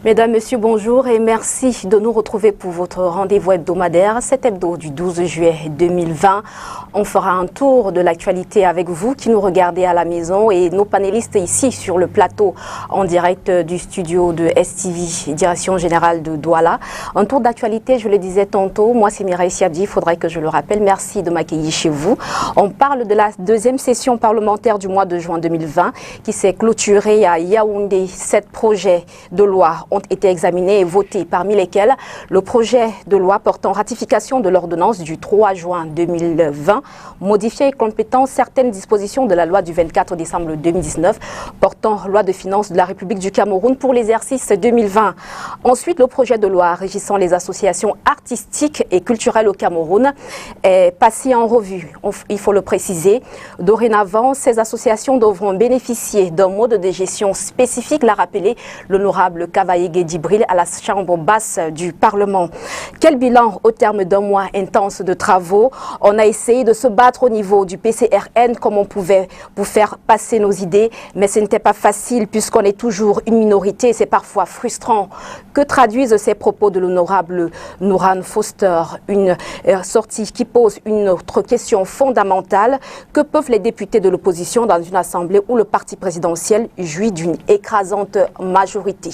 Mesdames, Messieurs, bonjour et merci de nous retrouver pour votre rendez-vous hebdomadaire, cet hebdo du 12 juillet 2020. On fera un tour de l'actualité avec vous qui nous regardez à la maison et nos panélistes ici sur le plateau en direct du studio de STV, Direction Générale de Douala. Un tour d'actualité, je le disais tantôt, moi c'est Mireille Siabdi, il faudrait que je le rappelle. Merci de m'accueillir chez vous. On parle de la deuxième session parlementaire du mois de juin 2020 qui s'est clôturée à Yaoundé. 7 projets de loi ont été examinés et votés, parmi lesquels le projet de loi portant ratification de l'ordonnance du 3 juin 2020, modifiant et complétant certaines dispositions de la loi du 24 décembre 2019, portant loi de finances de la République du Cameroun pour l'exercice 2020. Ensuite, le projet de loi régissant les associations artistiques et culturelles au Cameroun est passé en revue. Il faut le préciser. Dorénavant, ces associations devront bénéficier d'un mode de gestion spécifique, l'a rappelé l'honorable Cavaillé Guédibril à la chambre basse du Parlement. Quel bilan au terme d'un mois intense de travaux? On a essayé de se battre au niveau du PCRN comme on pouvait pour faire passer nos idées, mais ce n'était pas facile puisqu'on est toujours une minorité. C'est parfois frustrant. Que traduisent ces propos de l'honorable Nouran Foster? Une sortie qui pose une autre question fondamentale. Que peuvent les députés de l'opposition dans une assemblée où le parti présidentiel jouit d'une écrasante majorité?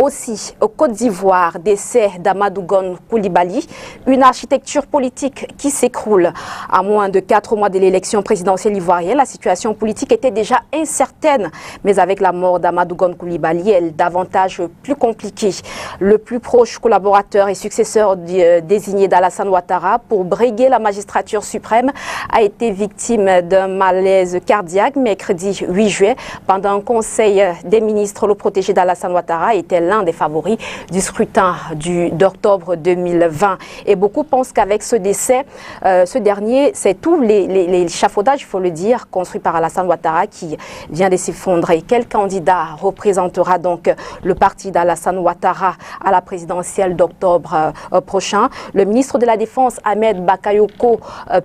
Aussi, au Côte d'Ivoire, décès d'Amadou Gon Coulibaly, une architecture politique qui s'écroule. À moins de 4 mois de l'élection présidentielle ivoirienne, la situation politique était déjà incertaine. Mais avec la mort d'Amadou Gon Coulibaly, elle est davantage plus compliquée. Le plus proche collaborateur et successeur désigné d'Alassane Ouattara pour briguer la magistrature suprême a été victime d'un malaise cardiaque mercredi 8 juillet. Pendant un conseil des ministres, le protégé d'Alassane Ouattara était l'un des favoris du scrutin d'octobre 2020. Et beaucoup pensent qu'avec ce décès, ce dernier, c'est tout l'échafaudage, il faut le dire, construit par Alassane Ouattara qui vient de s'effondrer. Quel candidat représentera donc le parti d'Alassane Ouattara à la présidentielle d'octobre prochain? Le ministre de la Défense, Ahmed Bakayoko,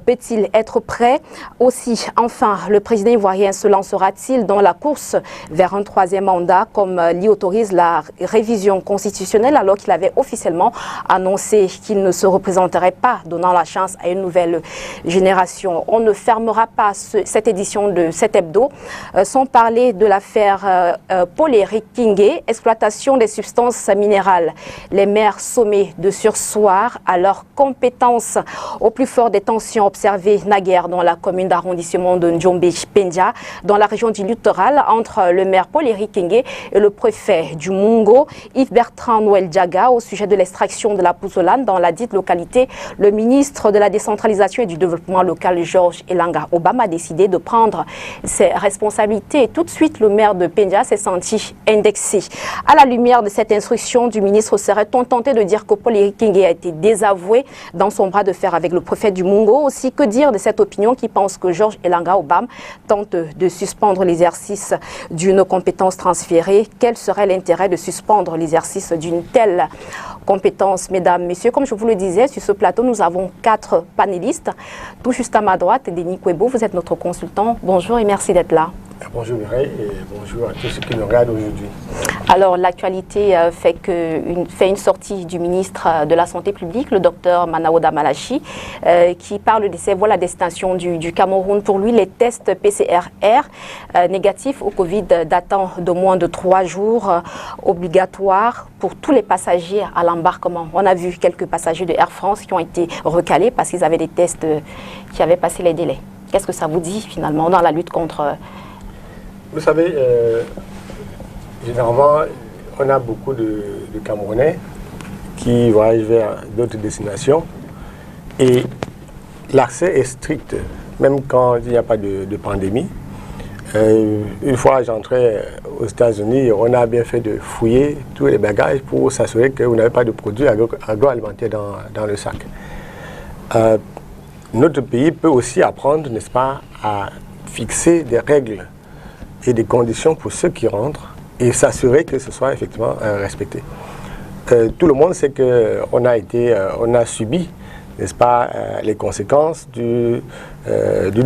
peut-il être prêt? Aussi, enfin, le président ivoirien se lancera-t-il dans la course vers un 3e mandat comme l'y autorise la révision constitutionnelle alors qu'il avait officiellement annoncé qu'il ne se représenterait pas, donnant la chance à une nouvelle génération. On ne fermera pas cette édition de cet hebdo sans parler de l'affaire Paul-Éric Kingé, exploitation des substances minérales. Les maires sommés de surseoir à leurs compétences au plus fort des tensions observées naguère dans la commune d'arrondissement de Ndiombe-Pendia, dans la région du littoral, entre le maire Paul-Éric Kingé et le préfet du Mungo, Yves-Bertrand Noël Diaga, au sujet de l'extraction de la pouzzolane dans la dite localité. Le ministre de la décentralisation et du développement local, Georges Elanga Obama, a décidé de prendre ses responsabilités. Et tout de suite, le maire de Pendia s'est senti indexé. À la lumière de cette instruction du ministre, serait-on tenté de dire que Paul-Éric Kingé a été désavoué dans son bras de fer avec le préfet du Mungo? Aussi, que dire de cette opinion qui pense que Georges Elanga Obama tente de suspendre l'exercice d'une compétence transférée? Quel serait l'intérêt de suspendre l'exercice d'une telle compétence? Mesdames, Messieurs, comme je vous le disais, sur ce plateau, nous avons 4 panélistes. Tout juste à ma droite, Denis Kwebo, vous êtes notre consultant. Bonjour et merci d'être là. Bonjour Mireille et bonjour à tous ceux qui nous regardent aujourd'hui. Alors l'actualité fait une sortie du ministre de la Santé publique, le docteur Manaouda Malachi, qui parle de ces voies la destination du Cameroun. Pour lui, les tests PCR négatifs au Covid datant de moins de 3 jours, obligatoires pour tous les passagers à l'embarquement. On a vu quelques passagers de Air France qui ont été recalés parce qu'ils avaient des tests qui avaient passé les délais. Qu'est-ce que ça vous dit finalement dans la lutte contre... Vous savez, généralement, on a beaucoup de Camerounais qui voyagent vers d'autres destinations et l'accès est strict, même quand il n'y a pas de pandémie. Une fois j'entrais aux États-Unis, on a bien fait de fouiller tous les bagages pour s'assurer que vous n'avez pas de produits agroalimentaires dans le sac. Notre pays peut aussi apprendre, n'est-ce pas, à fixer des règles et des conditions pour ceux qui rentrent et s'assurer que ce soit effectivement respecté. Tout le monde sait qu'on a subi, n'est-ce pas, les conséquences d'une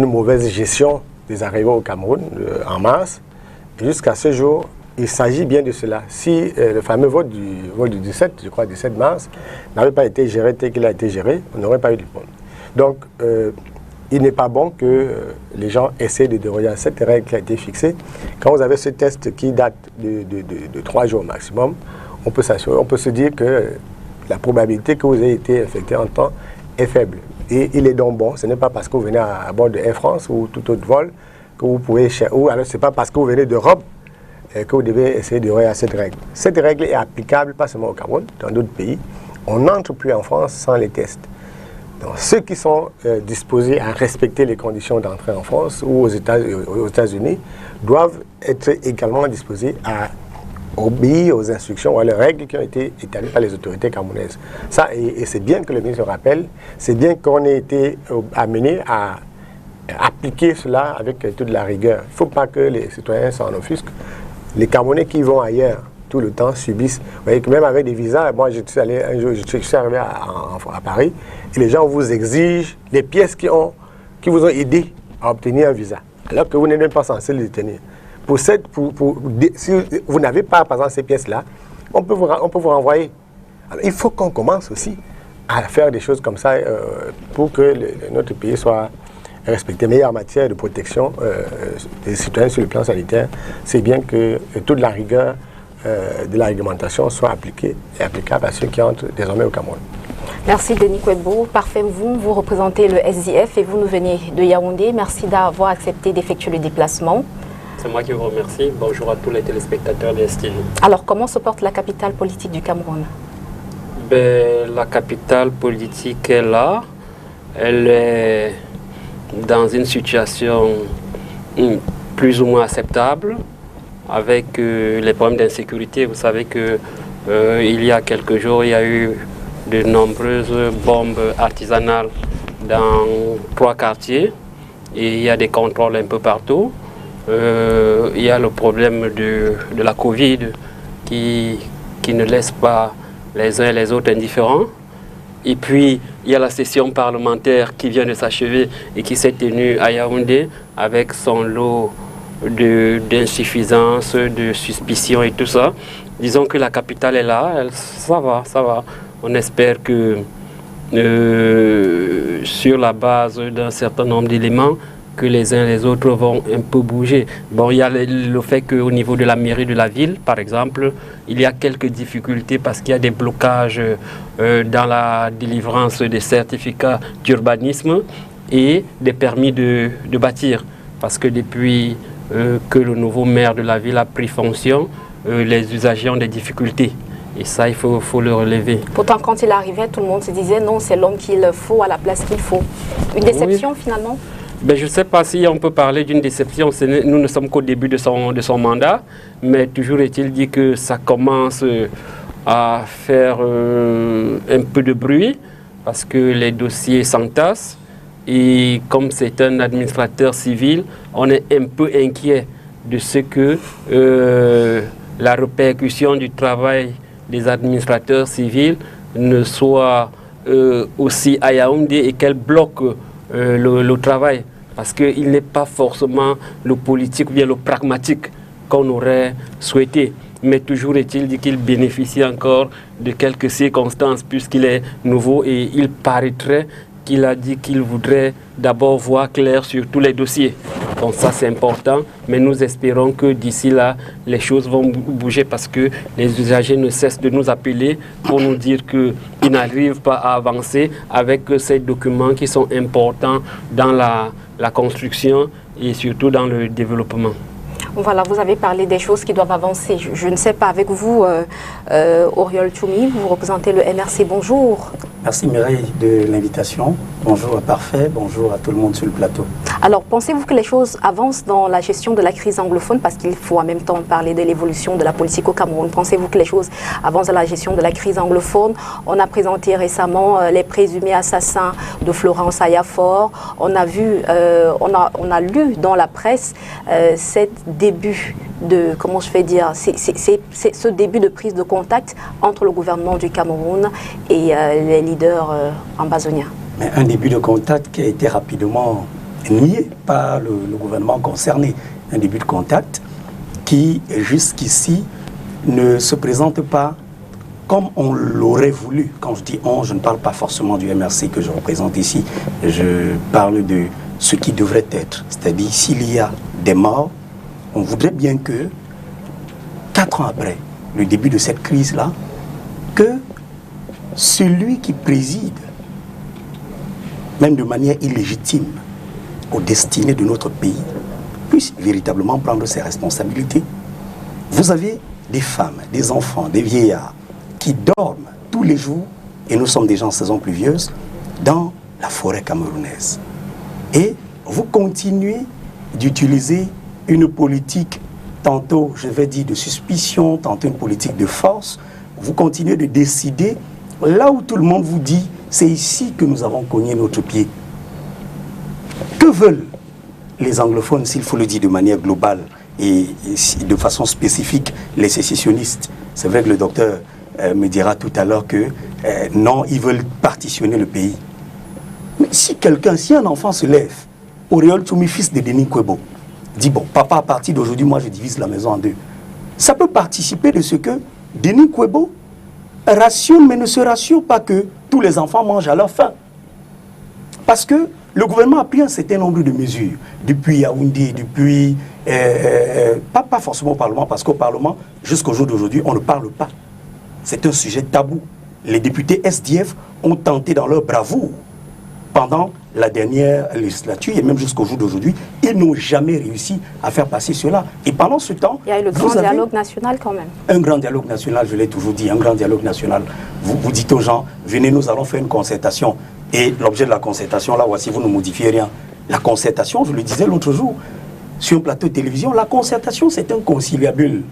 mauvaise gestion des arrivées au Cameroun en mars. Jusqu'à ce jour, il s'agit bien de cela. Si le fameux vote du 17, je crois, 17 mars, n'avait pas été géré tel qu'il a été géré, on n'aurait pas eu de problème. Donc, il n'est pas bon que les gens essaient de déroger à cette règle qui a été fixée. Quand vous avez ce test qui date de 3 jours maximum, on peut s'assurer, on peut se dire que la probabilité que vous ayez été infecté en temps est faible. Et il est donc bon, ce n'est pas parce que vous venez à bord de Air France ou tout autre vol que vous pouvez, ou alors ce n'est pas parce que vous venez d'Europe que vous devez essayer de déroger à cette règle. Cette règle est applicable pas seulement au Cameroun, dans d'autres pays. On n'entre plus en France sans les tests. Donc, ceux qui sont disposés à respecter les conditions d'entrée en France ou aux États-Unis doivent être également disposés à obéir aux instructions ou aux règles qui ont été établies par les autorités camerounaises. Ça, et c'est bien que le ministre le rappelle, c'est bien qu'on ait été amené à appliquer cela avec toute la rigueur. Il ne faut pas que les citoyens s'en offusquent. Les Camerounais qui vont ailleurs tout le temps subissent. Vous voyez que même avec des visas, moi je suis allé un jour, je suis arrivé à Paris, et les gens vous exigent les pièces qui vous ont aidé à obtenir un visa, alors que vous n'êtes même pas censé les détenir. Si vous n'avez pas, par exemple, ces pièces-là, on peut vous renvoyer. Alors, il faut qu'on commence aussi à faire des choses comme ça pour que notre pays soit respecté. Mais en matière de protection des citoyens sur le plan sanitaire, c'est bien que toute la rigueur de la réglementation soit appliquée et applicable à ceux qui entrent désormais au Cameroun. Merci Denis Kwebo. Parfait, vous représentez le SDF et vous nous venez de Yaoundé. Merci d'avoir accepté d'effectuer le déplacement. C'est moi qui vous remercie. Bonjour à tous les téléspectateurs de STV. Alors, comment se porte la capitale politique du Cameroun? La capitale politique est là. Elle est dans une situation plus ou moins acceptable avec les problèmes d'insécurité. Vous savez que il y a quelques jours, il y a eu de nombreuses bombes artisanales dans 3 quartiers et il y a des contrôles un peu partout. Il y a le problème de la Covid qui ne laisse pas les uns et les autres indifférents. Et puis, il y a la session parlementaire qui vient de s'achever et qui s'est tenue à Yaoundé avec son lot d'insuffisance, de suspicion et tout ça. Disons que la capitale est là, ça va, ça va. On espère que sur la base d'un certain nombre d'éléments, que les uns et les autres vont un peu bouger. Bon, il y a le fait qu'au niveau de la mairie de la ville, par exemple, il y a quelques difficultés parce qu'il y a des blocages dans la délivrance des certificats d'urbanisme et des permis de bâtir. Parce que depuis que le nouveau maire de la ville a pris fonction, les usagers ont des difficultés. Et ça, il faut le relever. Pourtant, quand il arrivait, tout le monde se disait non, c'est l'homme qu'il faut à la place qu'il faut. Une déception finalement? Je ne sais pas si on peut parler d'une déception. Nous ne sommes qu'au début de son mandat, mais toujours est-il dit que ça commence à faire un peu de bruit parce que les dossiers s'entassent. Et comme c'est un administrateur civil, on est un peu inquiet de ce que la répercussion du travail des administrateurs civils ne soit aussi à Yaoundé et qu'elle bloque le travail. Parce qu'il n'est pas forcément le politique ou bien le pragmatique qu'on aurait souhaité. Mais toujours est-il dit qu'il bénéficie encore de quelques circonstances puisqu'il est nouveau et il paraîtrait qu'il a dit qu'il voudrait d'abord voir clair sur tous les dossiers. Donc ça c'est important, mais nous espérons que d'ici là, les choses vont bouger parce que les usagers ne cessent de nous appeler pour nous dire qu'ils n'arrivent pas à avancer avec ces documents qui sont importants dans la construction et surtout dans le développement. Voilà, vous avez parlé des choses qui doivent avancer. Je ne sais pas, avec vous, Oriol Choumi, vous représentez le MRC. Bonjour. Merci Mireille de l'invitation. Bonjour à Parfait, bonjour à tout le monde sur le plateau. Alors, pensez-vous que les choses avancent dans la gestion de la crise anglophone? Parce qu'il faut en même temps parler de l'évolution de la politique au Cameroun. Pensez-vous que les choses avancent dans la gestion de la crise anglophone? On a présenté récemment les présumés assassins de Florence Ayafor. On a vu, on a lu dans la presse cette début de, comment je vais dire, c'est ce début de prise de contact entre le gouvernement du Cameroun et les leaders ambazoniens. Mais un début de contact qui a été rapidement nié par le gouvernement concerné. Un début de contact qui, jusqu'ici, ne se présente pas comme on l'aurait voulu. Quand je dis on, je ne parle pas forcément du MRC que je représente ici, je parle de ce qui devrait être. C'est-à-dire, s'il y a des morts, on voudrait bien que, 4 ans après le début de cette crise-là, que celui qui préside, même de manière illégitime, aux destinées de notre pays, puisse véritablement prendre ses responsabilités. Vous avez des femmes, des enfants, des vieillards qui dorment tous les jours, et nous sommes déjà en saison pluvieuse, dans la forêt camerounaise. Et vous continuez d'utiliser une politique, tantôt, je vais dire, de suspicion, tantôt une politique de force. Vous continuez de décider là où tout le monde vous dit, c'est ici que nous avons cogné notre pied. Que veulent les anglophones, s'il faut le dire de manière globale et de façon spécifique, les sécessionnistes? C'est vrai que le docteur me dira tout à l'heure que non, ils veulent partitionner le pays. Mais si un enfant se lève, Oriol Tchoumi, fils de Denis Kwebo, dit bon, papa, à partir d'aujourd'hui, moi je divise la maison en 2. Ça peut participer de ce que Denis Kwebo rationne, mais ne se rassure pas que tous les enfants mangent à leur faim. Parce que le gouvernement a pris un certain nombre de mesures, depuis Yaoundé, depuis, pas forcément au Parlement, parce qu'au Parlement, jusqu'au jour d'aujourd'hui, on ne parle pas. C'est un sujet tabou. Les députés SDF ont tenté dans leur bravoure, pendant la dernière législature, et même jusqu'au jour d'aujourd'hui, ils n'ont jamais réussi à faire passer cela. Et pendant ce temps... Il y a eu le grand dialogue national quand même. Un grand dialogue national, je l'ai toujours dit, un grand dialogue national. Vous dites aux gens, venez, nous allons faire une concertation. Et l'objet de la concertation, là, voici, vous ne modifiez rien. La concertation, je le disais l'autre jour, sur un plateau de télévision, la concertation, c'est un conciliabule.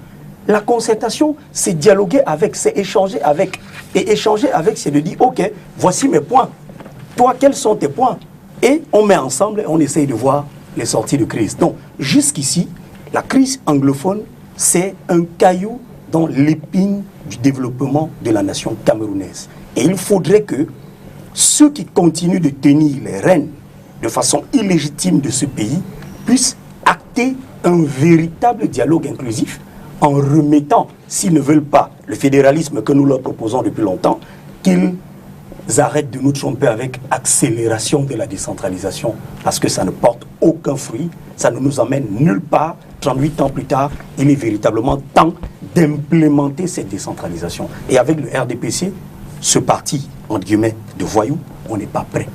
La concertation, c'est dialoguer avec, c'est échanger avec. Et échanger avec, c'est de dire, ok, voici mes points. Toi, quels sont tes points? Et on met ensemble et on essaye de voir les sorties de crise. Donc, jusqu'ici, la crise anglophone, c'est un caillou dans l'épine du développement de la nation camerounaise. Et il faudrait que ceux qui continuent de tenir les rênes de façon illégitime de ce pays puissent acter un véritable dialogue inclusif en remettant, s'ils ne veulent pas, le fédéralisme que nous leur proposons depuis longtemps, qu'ils arrêtent de nous tromper avec accélération de la décentralisation, parce que ça ne porte aucun fruit, ça ne nous emmène nulle part. 38 ans plus tard, il est véritablement temps d'implémenter cette décentralisation. Et avec le RDPC, ce parti, entre guillemets, de voyous, on n'est pas prêt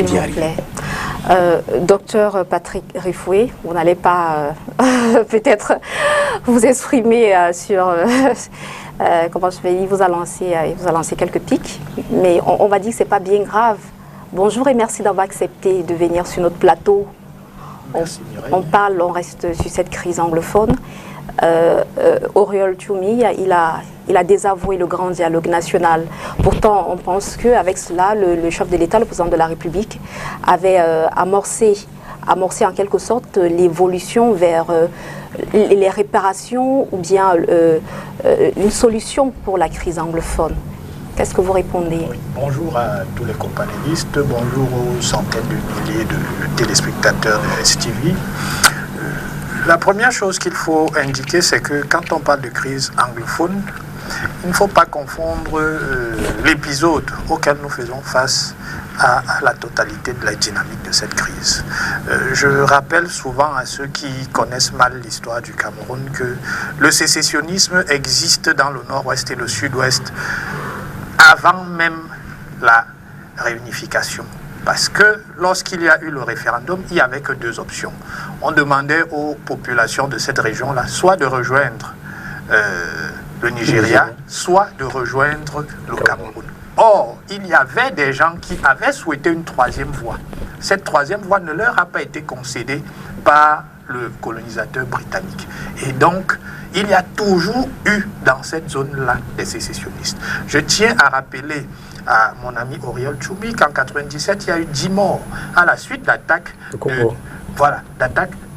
d'y arriver. Docteur Patrick Rifoué, vous n'allez pas peut-être vous exprimer sur... comment je vais dire, il vous a lancé quelques pics, mais on va dire que ce n'est pas bien grave. Bonjour et merci d'avoir accepté de venir sur notre plateau. On reste sur cette crise anglophone. Oriol Tchoumi, il a désavoué le grand dialogue national. Pourtant, on pense qu'avec cela, le chef de l'État, le président de la République, avait amorcé en quelque sorte l'évolution vers les réparations ou bien une solution pour la crise anglophone. Qu'est-ce que vous répondez? Oui, bonjour à tous les companélistes, bonjour aux centaines de milliers de téléspectateurs de STV. La première chose qu'il faut indiquer, c'est que quand on parle de crise anglophone, il ne faut pas confondre l'épisode auquel nous faisons face à la totalité de la dynamique de cette crise. Je rappelle souvent à ceux qui connaissent mal l'histoire du Cameroun que le sécessionnisme existe dans le nord-ouest et le sud-ouest avant même la réunification. Parce que lorsqu'il y a eu le référendum, il n'y avait que 2 options. On demandait aux populations de cette région-là soit de rejoindre le Nigeria, soit de rejoindre le Cameroun. Or, il y avait des gens qui avaient souhaité une 3e voie. Cette 3e voie ne leur a pas été concédée par le colonisateur britannique. Et donc, il y a toujours eu dans cette zone-là des sécessionnistes. Je tiens à rappeler à mon ami Oriol Tchoumi qu'en 1997, il y a eu 10 morts à la suite d'attaques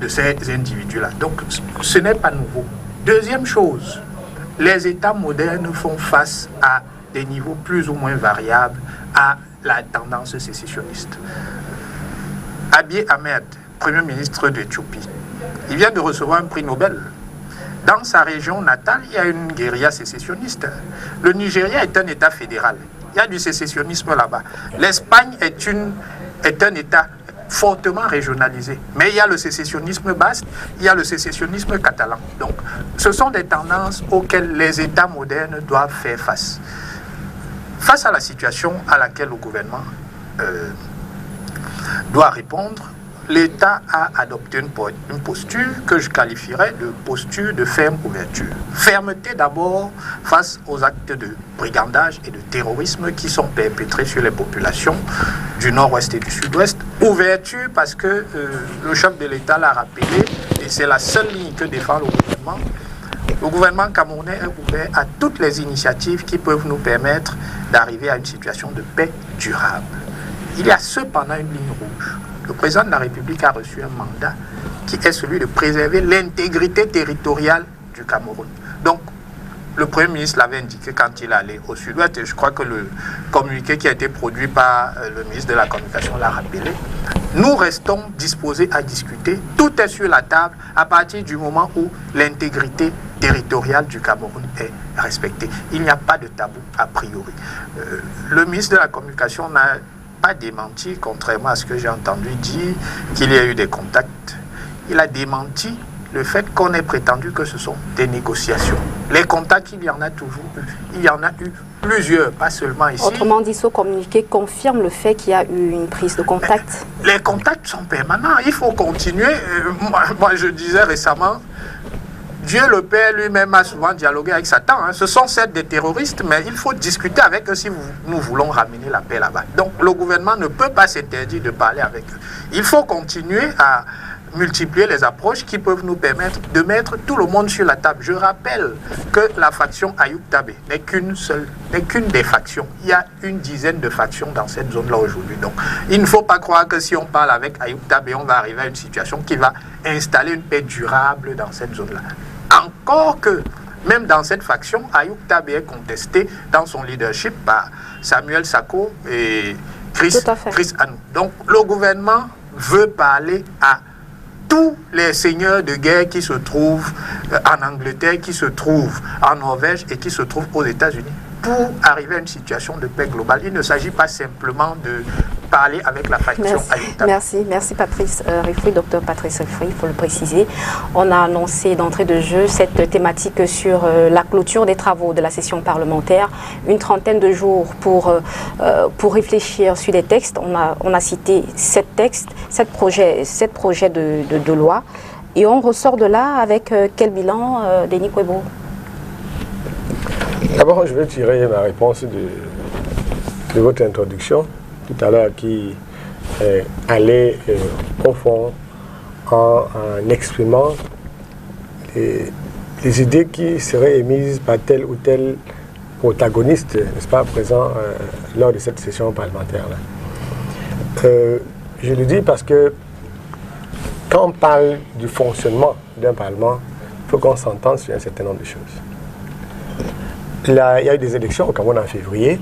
de ces individus-là. Donc, ce n'est pas nouveau. Deuxième chose, les États modernes font face à des niveaux plus ou moins variables à la tendance sécessionniste. Abiy Ahmed, Premier ministre d'Éthiopie, il vient de recevoir un prix Nobel. Dans sa région natale, il y a une guérilla sécessionniste. Le Nigeria est un État fédéral. Il y a du sécessionnisme là-bas. L'Espagne est un État fortement régionalisé. Mais il y a le sécessionnisme basque, il y a le sécessionnisme catalan. Donc, ce sont des tendances auxquelles les États modernes doivent faire face. Face à la situation à laquelle le gouvernement doit répondre, l'État a adopté une posture que je qualifierais de posture de ferme ouverture. Fermeté d'abord face aux actes de brigandage et de terrorisme qui sont perpétrés sur les populations du nord-ouest et du sud-ouest. Ouverture parce que le chef de l'État l'a rappelé, et c'est la seule ligne que défend le gouvernement. Le gouvernement camerounais est ouvert à toutes les initiatives qui peuvent nous permettre d'arriver à une situation de paix durable. Il y a cependant une ligne rouge. Le président de la République a reçu un mandat qui est celui de préserver l'intégrité territoriale du Cameroun. Donc, le Premier ministre l'avait indiqué quand il allait au sud-ouest, et je crois que le communiqué qui a été produit par le ministre de la Communication l'a rappelé. Nous restons disposés à discuter. Tout est sur la table à partir du moment où l'intégrité territoriale du Cameroun est respectée. Il n'y a pas de tabou a priori. Le ministre de la Communication n'a pas démenti, contrairement à ce que j'ai entendu dire, qu'il y a eu des contacts. Il a démenti le fait qu'on ait prétendu que ce sont des négociations. Les contacts, il y en a toujours eu. Il y en a eu plusieurs, pas seulement ici. Autrement dit, ce communiqué confirme le fait qu'il y a eu une prise de contact. Les contacts sont permanents. Il faut continuer. Moi, je disais récemment, Dieu le Père lui-même a souvent dialogué avec Satan. Ce sont certes des terroristes, mais il faut discuter avec eux si nous voulons ramener la paix là-bas. Donc le gouvernement ne peut pas s'interdire de parler avec eux. Il faut continuer à multiplier les approches qui peuvent nous permettre de mettre tout le monde sur la table. Je rappelle que la faction Ayoub Tabé n'est qu'une des factions. Il y a une dizaine de factions dans cette zone-là aujourd'hui. Donc il ne faut pas croire que si on parle avec Ayoub Tabé, on va arriver à une situation qui va installer une paix durable dans cette zone-là. Encore que, même dans cette faction, Ayoub Tabé est contesté dans son leadership par Samuel Sako et Chris Anou. Donc le gouvernement veut parler à tous les seigneurs de guerre qui se trouvent en Angleterre, qui se trouvent en Norvège et qui se trouvent aux États-Unis pour arriver à une situation de paix globale. Il ne s'agit pas simplement de parler avec la faction Ayoub Tabé. Merci Patrice Rifouy, docteur Patrice Rifouy, il faut le préciser. On a annoncé d'entrée de jeu cette thématique sur la clôture des travaux de la session parlementaire. Une trentaine de jours pour réfléchir sur des textes. On a cité 7 textes, 7 projets de loi. Et on ressort de là avec quel bilan, Denis Kouébo? D'abord, je vais tirer ma réponse de votre introduction tout à l'heure qui allait au fond en exprimant les idées qui seraient émises par tel ou tel protagoniste, n'est-ce pas, présent lors de cette session parlementaire-là. Je le dis parce que quand on parle du fonctionnement d'un parlement, il faut qu'on s'entende sur un certain nombre de choses. Là, il y a eu des élections au Cameroun en février.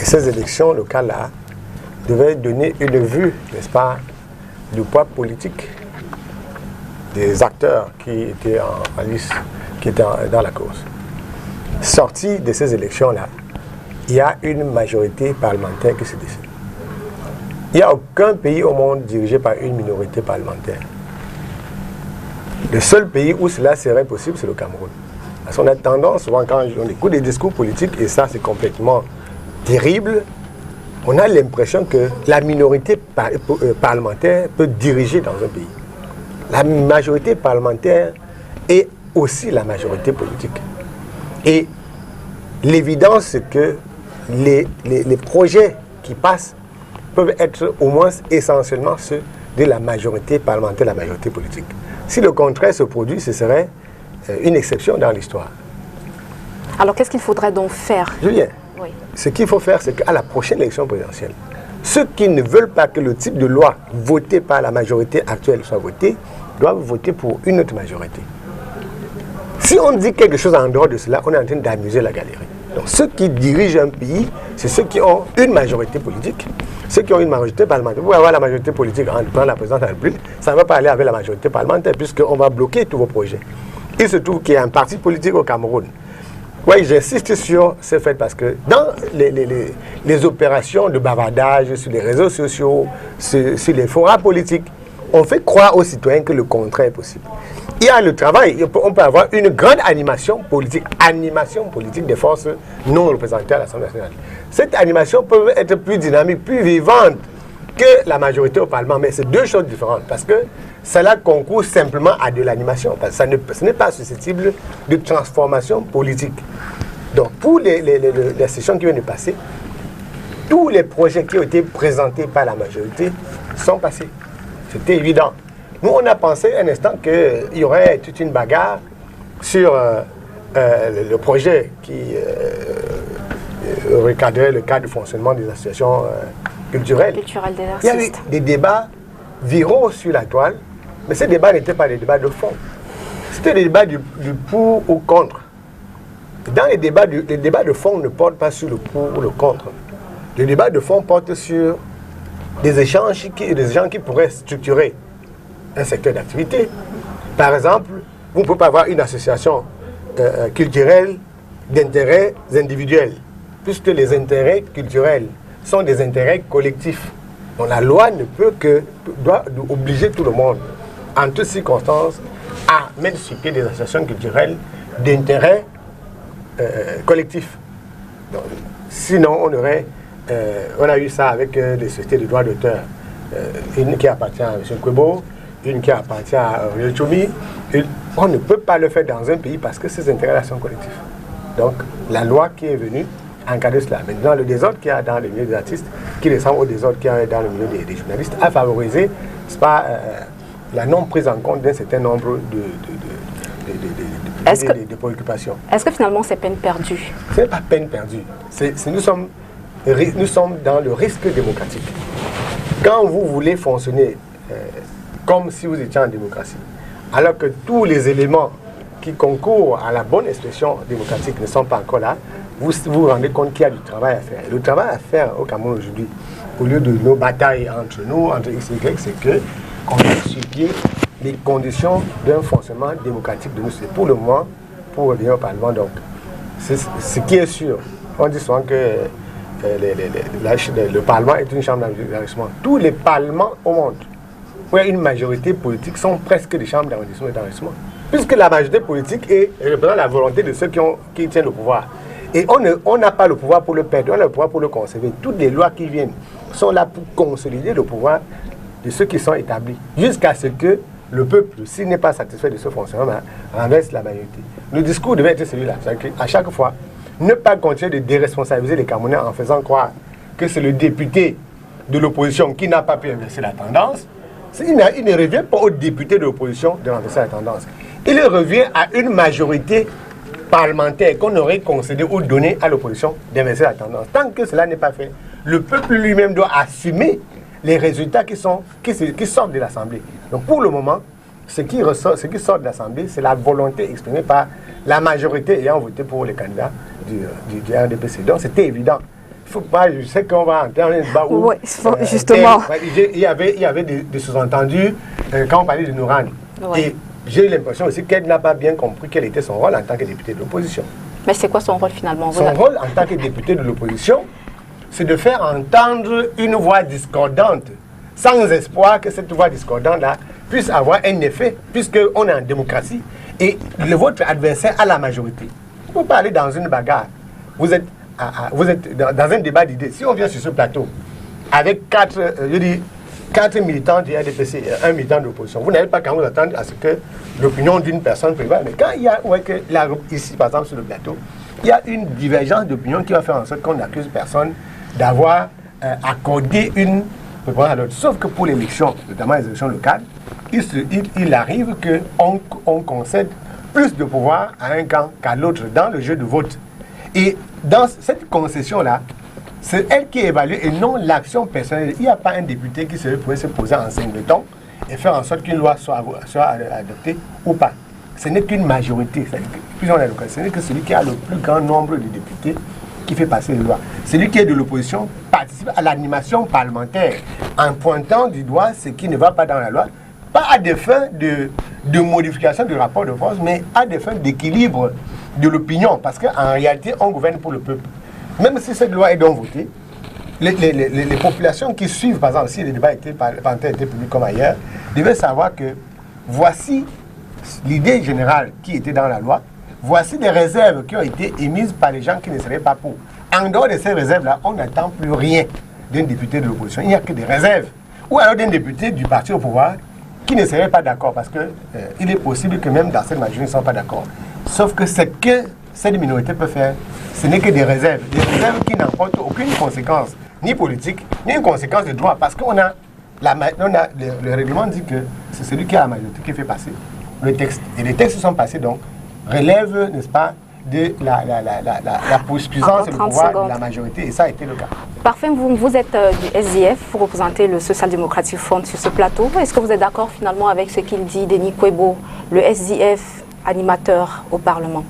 Et ces élections locales-là devaient donner une vue, n'est-ce pas, du poids politique des acteurs qui étaient en lice, qui étaient dans la course. Sorti de ces élections-là, il y a une majorité parlementaire qui se décide. Il n'y a aucun pays au monde dirigé par une minorité parlementaire. Le seul pays où cela serait possible, c'est le Cameroun. Parce qu'on a tendance, souvent quand on écoute des discours politiques, et ça c'est complètement terrible, on a l'impression que la minorité parlementaire peut diriger dans un pays. La majorité parlementaire est aussi la majorité politique. Et l'évidence, c'est que les projets qui passent peuvent être au moins essentiellement ceux de la majorité parlementaire, la majorité politique. Si le contraire se produit, ce serait une exception dans l'histoire. Alors qu'est-ce qu'il faudrait donc faire? Julien, oui. Ce qu'il faut faire, c'est qu'à la prochaine élection présidentielle, ceux qui ne veulent pas que le type de loi voté par la majorité actuelle soit voté, doivent voter pour une autre majorité. Si on dit quelque chose en dehors de cela, on est en train d'amuser la galerie. Donc ceux qui dirigent un pays, c'est ceux qui ont une majorité politique, ceux qui ont une majorité parlementaire. Vous pouvez avoir la majorité politique en prenant la présidence de la République, ça ne va pas aller avec la majorité parlementaire puisqu'on va bloquer tous vos projets. il se trouve qu'il y a un parti politique au Cameroun. Oui, j'insiste sur ce fait parce que dans les opérations de bavardage sur les réseaux sociaux, sur les forums politiques, on fait croire aux citoyens que le contraire est possible. Il y a le travail, on peut avoir une grande animation politique des forces non représentées à l'Assemblée nationale. Cette animation peut être plus dynamique, plus vivante que la majorité au Parlement, mais c'est deux choses différentes parce que cela concourt simplement à de l'animation, parce que ce n'est pas susceptible de transformation politique. Donc pour les sessions qui viennent de passer, tous les projets qui ont été présentés par la majorité sont passés. C'était évident. Nous, on a pensé un instant qu'il y aurait toute une bagarre sur le projet qui recadrait le cadre de fonctionnement des associations culturelles. Il y a eu des débats viraux sur la toile, mais ces débats n'étaient pas des débats de fond. C'était des débats du pour ou contre. Dans les débats de fond ne portent pas sur le pour ou le contre. Les débats de fond portent sur des échanges qui pourraient structurer un secteur d'activité. Par exemple, vous ne pouvez pas avoir une association culturelle d'intérêts individuels, puisque les intérêts culturels sont des intérêts collectifs. Donc la loi ne peut doit obliger tout le monde, en toutes circonstances, à mettre sur pied des associations culturelles d'intérêts collectifs. Donc, sinon, on a eu ça avec des sociétés de droits d'auteur. Une qui appartient à M. Kwebo, une qui appartient à Oriol Tchoumi. On ne peut pas le faire dans un pays parce que ces intérêts-là sont collectifs. Donc, la loi qui est venue encadrer cela. Maintenant, le désordre qu'il y a dans le milieu des artistes, qui ressemble au désordre qu'il y a dans le milieu des journalistes, a favorisé la non-prise en compte d'un certain nombre de préoccupations. Est-ce que finalement c'est peine perdue? Ce n'est pas peine perdue. Nous sommes dans le risque démocratique. Quand vous voulez fonctionner comme si vous étiez en démocratie, alors que tous les éléments qui concourent à la bonne expression démocratique ne sont pas encore là, vous vous rendez compte qu'il y a du travail à faire. Le travail à faire au Cameroun aujourd'hui, au lieu de nos batailles entre nous, entre X et Y, c'est qu'on met sur pied les conditions d'un fonctionnement démocratique de nous. C'est pour le moment, pour revenir au Parlement. Donc, ce qui est sûr, on dit souvent que le Parlement est une chambre d'enregistrement. Tous les parlements au monde, où il y a une majorité politique, sont presque des chambres d'enregistrement. Puisque la majorité politique représente la volonté de ceux qui tiennent le pouvoir. Et on n'a pas le pouvoir pour le perdre, on a le pouvoir pour le conserver. Toutes les lois qui viennent sont là pour consolider le pouvoir de ceux qui sont établis, jusqu'à ce que le peuple, s'il n'est pas satisfait de ce fonctionnement, renverse la majorité. Le discours devait être celui-là. À chaque fois, ne pas continuer de déresponsabiliser les Camerounais en faisant croire que c'est le député de l'opposition qui n'a pas pu inverser la tendance. Il ne revient pas au député de l'opposition de renverser la tendance. Il revient à une majorité parlementaire qu'on aurait concédé ou donné à l'opposition d'inverser la tendance. Tant que cela n'est pas fait, le peuple lui-même doit assumer les résultats qui sortent de l'Assemblée. Donc pour le moment, ce qui sort de l'Assemblée, c'est la volonté exprimée par la majorité ayant voté pour les candidats du RDPC. Donc c'était évident. Faut pas, je sais qu'on va entrer dans un débat où... Oui, justement. Il y avait des sous-entendus quand on parlait de Nouran. Oui. Et j'ai eu l'impression aussi qu'elle n'a pas bien compris quel était son rôle en tant que député de l'opposition. Mais c'est quoi son rôle finalement? Son rôle en tant que député de l'opposition, c'est de faire entendre une voix discordante, sans espoir que cette voix discordante-là puisse avoir un effet, puisqu'on est en démocratie, et votre adversaire a la majorité. Vous ne pouvez pas aller dans une bagarre. Vous êtes dans un débat d'idées. Si on vient sur ce plateau, avec 4 militants du RDPC et un militant de l'opposition, vous n'allez pas quand vous attendre à ce que l'opinion d'une personne prévale. Mais quand il y a, ici par exemple sur le plateau, il y a une divergence d'opinion qui va faire en sorte qu'on n'accuse personne d'avoir accordé une préférence à l'autre. Sauf que pour l'élection, notamment les élections locales, il arrive qu'on concède plus de pouvoir à un camp qu'à l'autre dans le jeu de vote. Et dans cette concession-là, c'est elle qui est évaluée et non l'action personnelle. Il n'y a pas un député qui pourrait se poser en singleton et faire en sorte qu'une loi soit adoptée ou pas. Ce n'est qu'une majorité. Ce n'est que celui qui a le plus grand nombre de députés qui fait passer les lois. Celui qui est de l'opposition participe à l'animation parlementaire en pointant du doigt ce qui ne va pas dans la loi, pas à des fins de modification du rapport de force, mais à des fins d'équilibre de l'opinion, parce qu'en réalité, on gouverne pour le peuple. Même si cette loi est donc votée, les populations qui suivent, par exemple, si les débats étaient publics comme ailleurs, devaient savoir que voici l'idée générale qui était dans la loi, voici des réserves qui ont été émises par les gens qui ne seraient pas pour. En dehors de ces réserves-là, on n'attend plus rien d'un député de l'opposition. Il n'y a que des réserves. Ou alors d'un député du parti au pouvoir qui ne serait pas d'accord, parce qu'il est possible que même dans cette majorité, ils ne sont pas d'accord. Sauf que ce que cette minorité peut faire, ce n'est que des réserves qui n'emportent aucune conséquence, ni politique, ni une conséquence de droit, parce qu'on a, le règlement dit que c'est celui qui a la majorité qui fait passer le texte. Et les textes sont passés, donc, relèvent, n'est-ce pas, de la puissance et le pouvoir de la majorité, et ça a été le cas. Parfait, vous êtes du SDF, vous représentez le Social Democratic Front sur ce plateau. Est-ce que vous êtes d'accord finalement avec ce qu'il dit, Denis Kouébo, le SDF animateur au Parlement?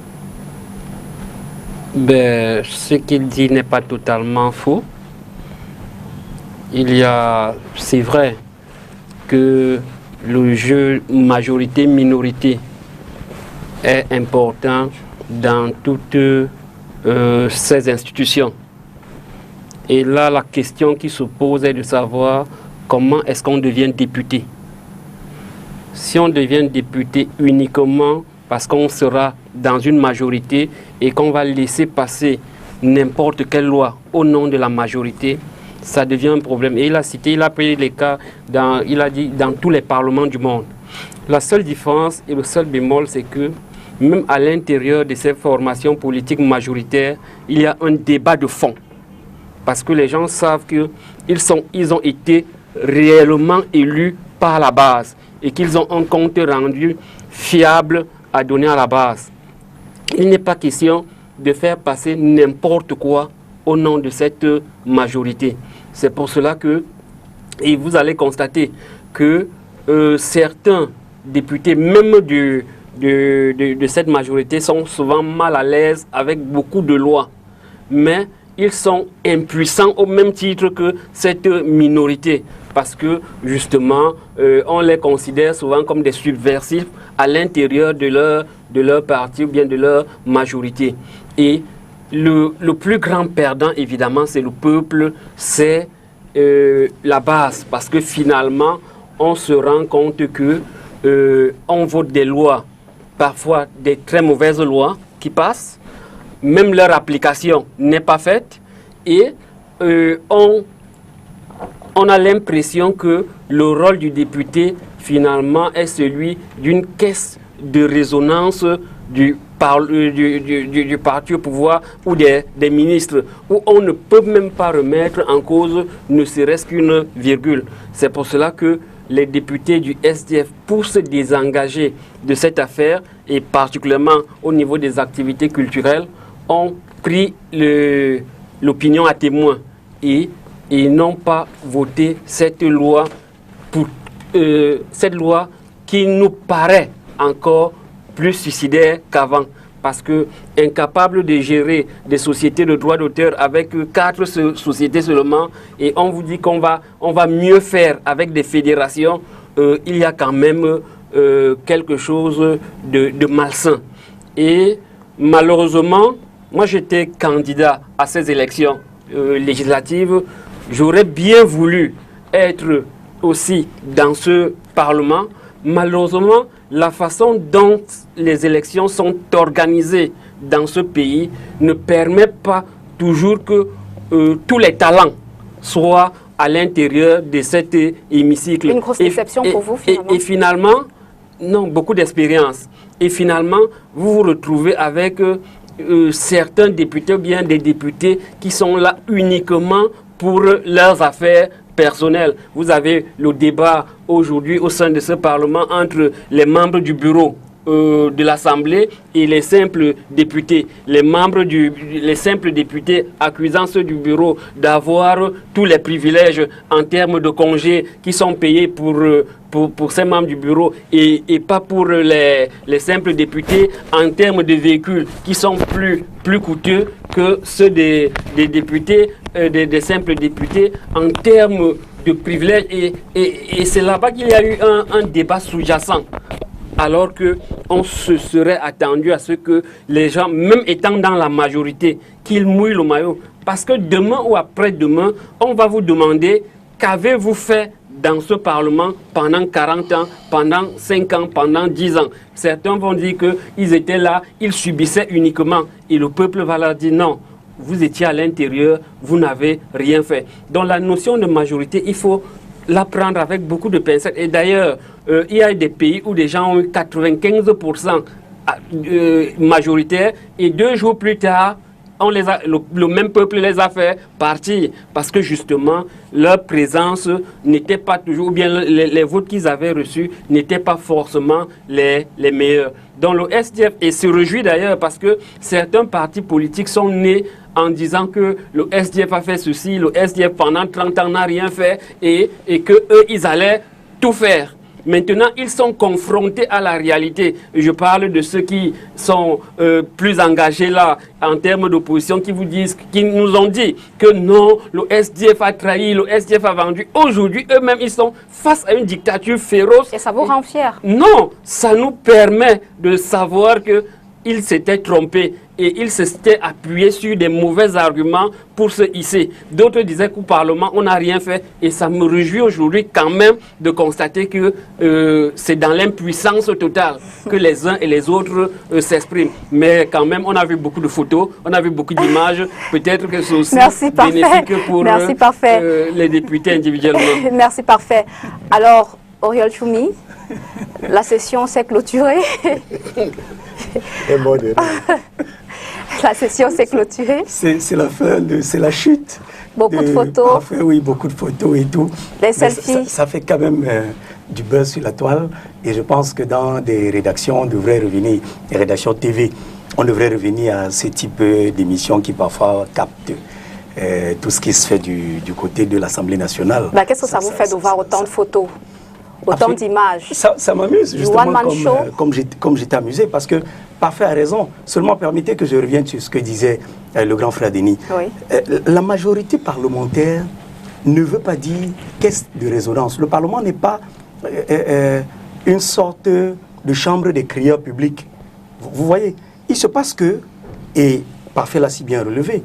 Ben, ce qu'il dit n'est pas totalement faux. C'est vrai que le jeu majorité-minorité est important dans toutes ces institutions. Et là, la question qui se pose est de savoir comment est-ce qu'on devient député. Si on devient député uniquement parce qu'on sera dans une majorité et qu'on va laisser passer n'importe quelle loi au nom de la majorité, ça devient un problème. Et il a pris les cas, il a dit dans tous les parlements du monde. La seule différence et le seul bémol, c'est que même à l'intérieur de ces formations politiques majoritaires, il y a un débat de fond. Parce que les gens savent qu'ils ont été réellement élus par la base et qu'ils ont un compte rendu fiable à donner à la base. Il n'est pas question de faire passer n'importe quoi au nom de cette majorité. C'est pour cela que, et vous allez constater que certains députés, même de cette majorité, sont souvent mal à l'aise avec beaucoup de lois. Mais ils sont impuissants au même titre que cette minorité. Parce que, justement, on les considère souvent comme des subversifs à l'intérieur de leur parti ou bien de leur majorité. Et le plus grand perdant, évidemment, c'est le peuple, c'est la base. Parce que finalement, on se rend compte que on vote des lois, parfois des très mauvaises lois qui passent, même leur application n'est pas faite, et on a l'impression que le rôle du député, finalement, est celui d'une caisse de résonance du parti au pouvoir ou des ministres, où on ne peut même pas remettre en cause ne serait-ce qu'une virgule. C'est pour cela que les députés du SDF, pour se désengager de cette affaire, et particulièrement au niveau des activités culturelles, ont pris l'opinion à témoin et n'ont pas voté cette loi, cette loi qui nous paraît encore plus suicidaire qu'avant. Parce que incapable de gérer des sociétés de droits d'auteur avec 4 sociétés seulement, et on vous dit qu'on va mieux faire avec des fédérations, il y a quand même quelque chose de malsain. Et malheureusement, moi j'étais candidat à ces élections législatives. J'aurais bien voulu être aussi dans ce Parlement. Malheureusement, la façon dont les élections sont organisées dans ce pays ne permet pas toujours que tous les talents soient à l'intérieur de cet hémicycle. Une grosse déception pour vous, finalement. Et finalement, non, beaucoup d'expérience. Et finalement, vous vous retrouvez avec certains députés ou bien des députés qui sont là uniquement pour leurs affaires personnelles. Vous avez le débat aujourd'hui au sein de ce Parlement entre les membres du bureau de l'Assemblée et les simples députés. Les simples députés accusant ceux du bureau d'avoir tous les privilèges en termes de congés qui sont payés pour ces membres du bureau et pas pour les simples députés en termes de véhicules qui sont plus coûteux que ceux des députés, des simples députés en termes de privilèges. Et c'est là-bas qu'il y a eu un débat sous-jacent. alors qu'on se serait attendu à ce que les gens, même étant dans la majorité, qu'ils mouillent le maillot. Parce que demain ou après-demain, on va vous demander qu'avez-vous fait dans ce Parlement pendant 40 ans, pendant 5 ans, pendant 10 ans. Certains vont dire qu'ils étaient là, ils subissaient uniquement. Et le peuple va leur dire non, vous étiez à l'intérieur, vous n'avez rien fait. Donc la notion de majorité, il faut la prendre avec beaucoup de pincettes. Et d'ailleurs, il y a des pays où des gens ont eu 95% majoritaire et 2 jours plus tard, le même peuple les a fait partir parce que justement leur présence n'était pas toujours, ou bien les votes qu'ils avaient reçus n'étaient pas forcément les meilleurs. Donc le SDF, et se réjouit d'ailleurs parce que certains partis politiques sont nés en disant que le SDF a fait ceci, le SDF pendant 30 ans n'a rien fait et qu'eux ils allaient tout faire. Maintenant, ils sont confrontés à la réalité. Je parle de ceux qui sont plus engagés là, en termes d'opposition, qui nous ont dit que non, le SDF a trahi, le SDF a vendu. Aujourd'hui, eux-mêmes, ils sont face à une dictature féroce. Et ça vous rend fiers? Non, ça nous permet de savoir qu'ils s'étaient trompés et ils s'étaient appuyés sur des mauvais arguments pour se hisser. D'autres disaient qu'au Parlement, on n'a rien fait. Et ça me réjouit aujourd'hui quand même de constater que c'est dans l'impuissance totale que les uns et les autres s'expriment. Mais quand même, on a vu beaucoup de photos, on a vu beaucoup d'images. Peut-être que c'est aussi bénéfique pour les députés individuellement. Merci, parfait. Alors, Oriol Choumi, la session s'est clôturée. Et modéré. La session s'est clôturée. C'est la fin, c'est la chute. Beaucoup de photos. Parfait, oui, beaucoup de photos et tout. Les selfies. Ça fait quand même du buzz sur la toile. Et je pense que dans des rédactions, on devrait revenir, des rédactions TV, on devrait revenir à ce type d'émissions qui parfois captent tout ce qui se fait du côté de l'Assemblée nationale. Qu'est-ce que ça vous fait de voir autant de photos, autant d'images? Ça m'amuse, justement, comme j'étais amusé, parce que Parfait a raison. Seulement, permettez que je revienne sur ce que disait le grand frère Denis. Oui. La majorité parlementaire ne veut pas dire caisse de résonance. Le Parlement n'est pas une sorte de chambre des crieurs publics. Vous voyez, il se passe que, et Parfait l'a si bien relevé,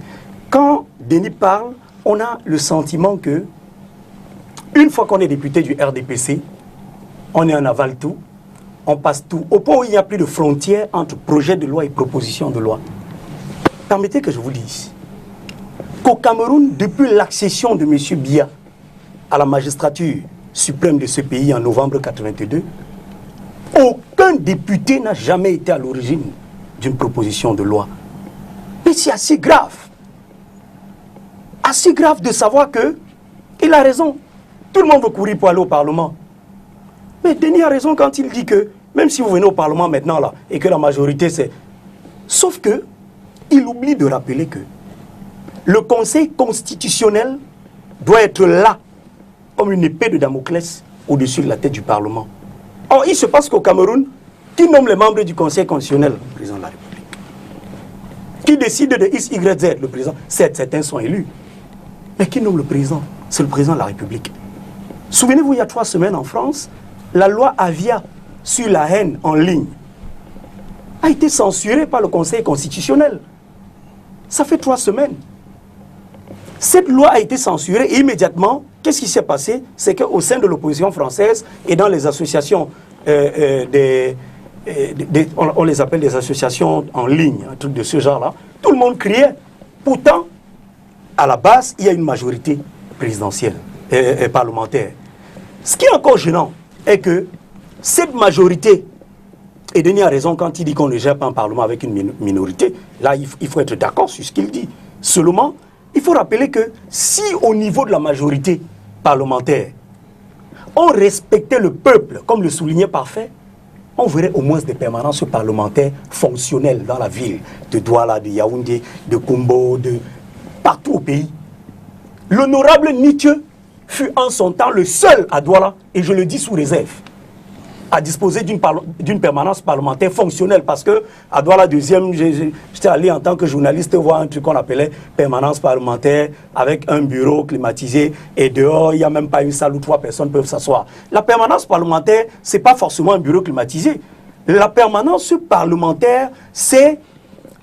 quand Denis parle, on a le sentiment que, une fois qu'on est député du RDPC, on est en aval tout, on passe tout, au point où il n'y a plus de frontières entre projet de loi et proposition de loi. Permettez que je vous dise qu'au Cameroun, depuis l'accession de M. Biya à la magistrature suprême de ce pays en novembre 1982, aucun député n'a jamais été à l'origine d'une proposition de loi. Mais c'est assez grave. Assez grave de savoir que il a raison. Tout le monde veut courir pour aller au Parlement. Mais Denis a raison quand il dit que, même si vous venez au Parlement maintenant, là, et que la majorité c'est... Sauf que, il oublie de rappeler que le Conseil constitutionnel doit être là, comme une épée de Damoclès, au-dessus de la tête du Parlement. Or, il se passe qu'au Cameroun, qui nomme les membres du Conseil constitutionnel? Le président de la République. Qui décide de X, Y, Z? Le président. Certains sont élus. Mais qui nomme le président? C'est le président de la République. Souvenez-vous, il y a 3 semaines en France, la loi Avia sur la haine en ligne a été censurée par le Conseil constitutionnel. Ça fait 3 semaines. Cette loi a été censurée et immédiatement, qu'est-ce qui s'est passé? C'est qu'au sein de l'opposition française et dans les associations, on les appelle des associations en ligne, un truc de ce genre-là, tout le monde criait. Pourtant, à la base, il y a une majorité présidentielle et parlementaire. Ce qui est encore gênant est que cette majorité, et Denis a raison quand il dit qu'on ne gère pas un parlement avec une minorité, là il faut être d'accord sur ce qu'il dit. Seulement, il faut rappeler que si au niveau de la majorité parlementaire, on respectait le peuple, comme le soulignait Parfait, on verrait au moins des permanences parlementaires fonctionnelles dans la ville de Douala, de Yaoundé, de Kumbo, de partout au pays. L'honorable Nitieux fut en son temps le seul à Douala, et je le dis sous réserve, à disposer d'une permanence parlementaire fonctionnelle, parce que à Douala deuxième, j'étais allé en tant que journaliste voir un truc qu'on appelait permanence parlementaire avec un bureau climatisé, et dehors il n'y a même pas une salle où 3 personnes peuvent s'asseoir. La permanence parlementaire, c'est pas forcément un bureau climatisé. La permanence parlementaire, c'est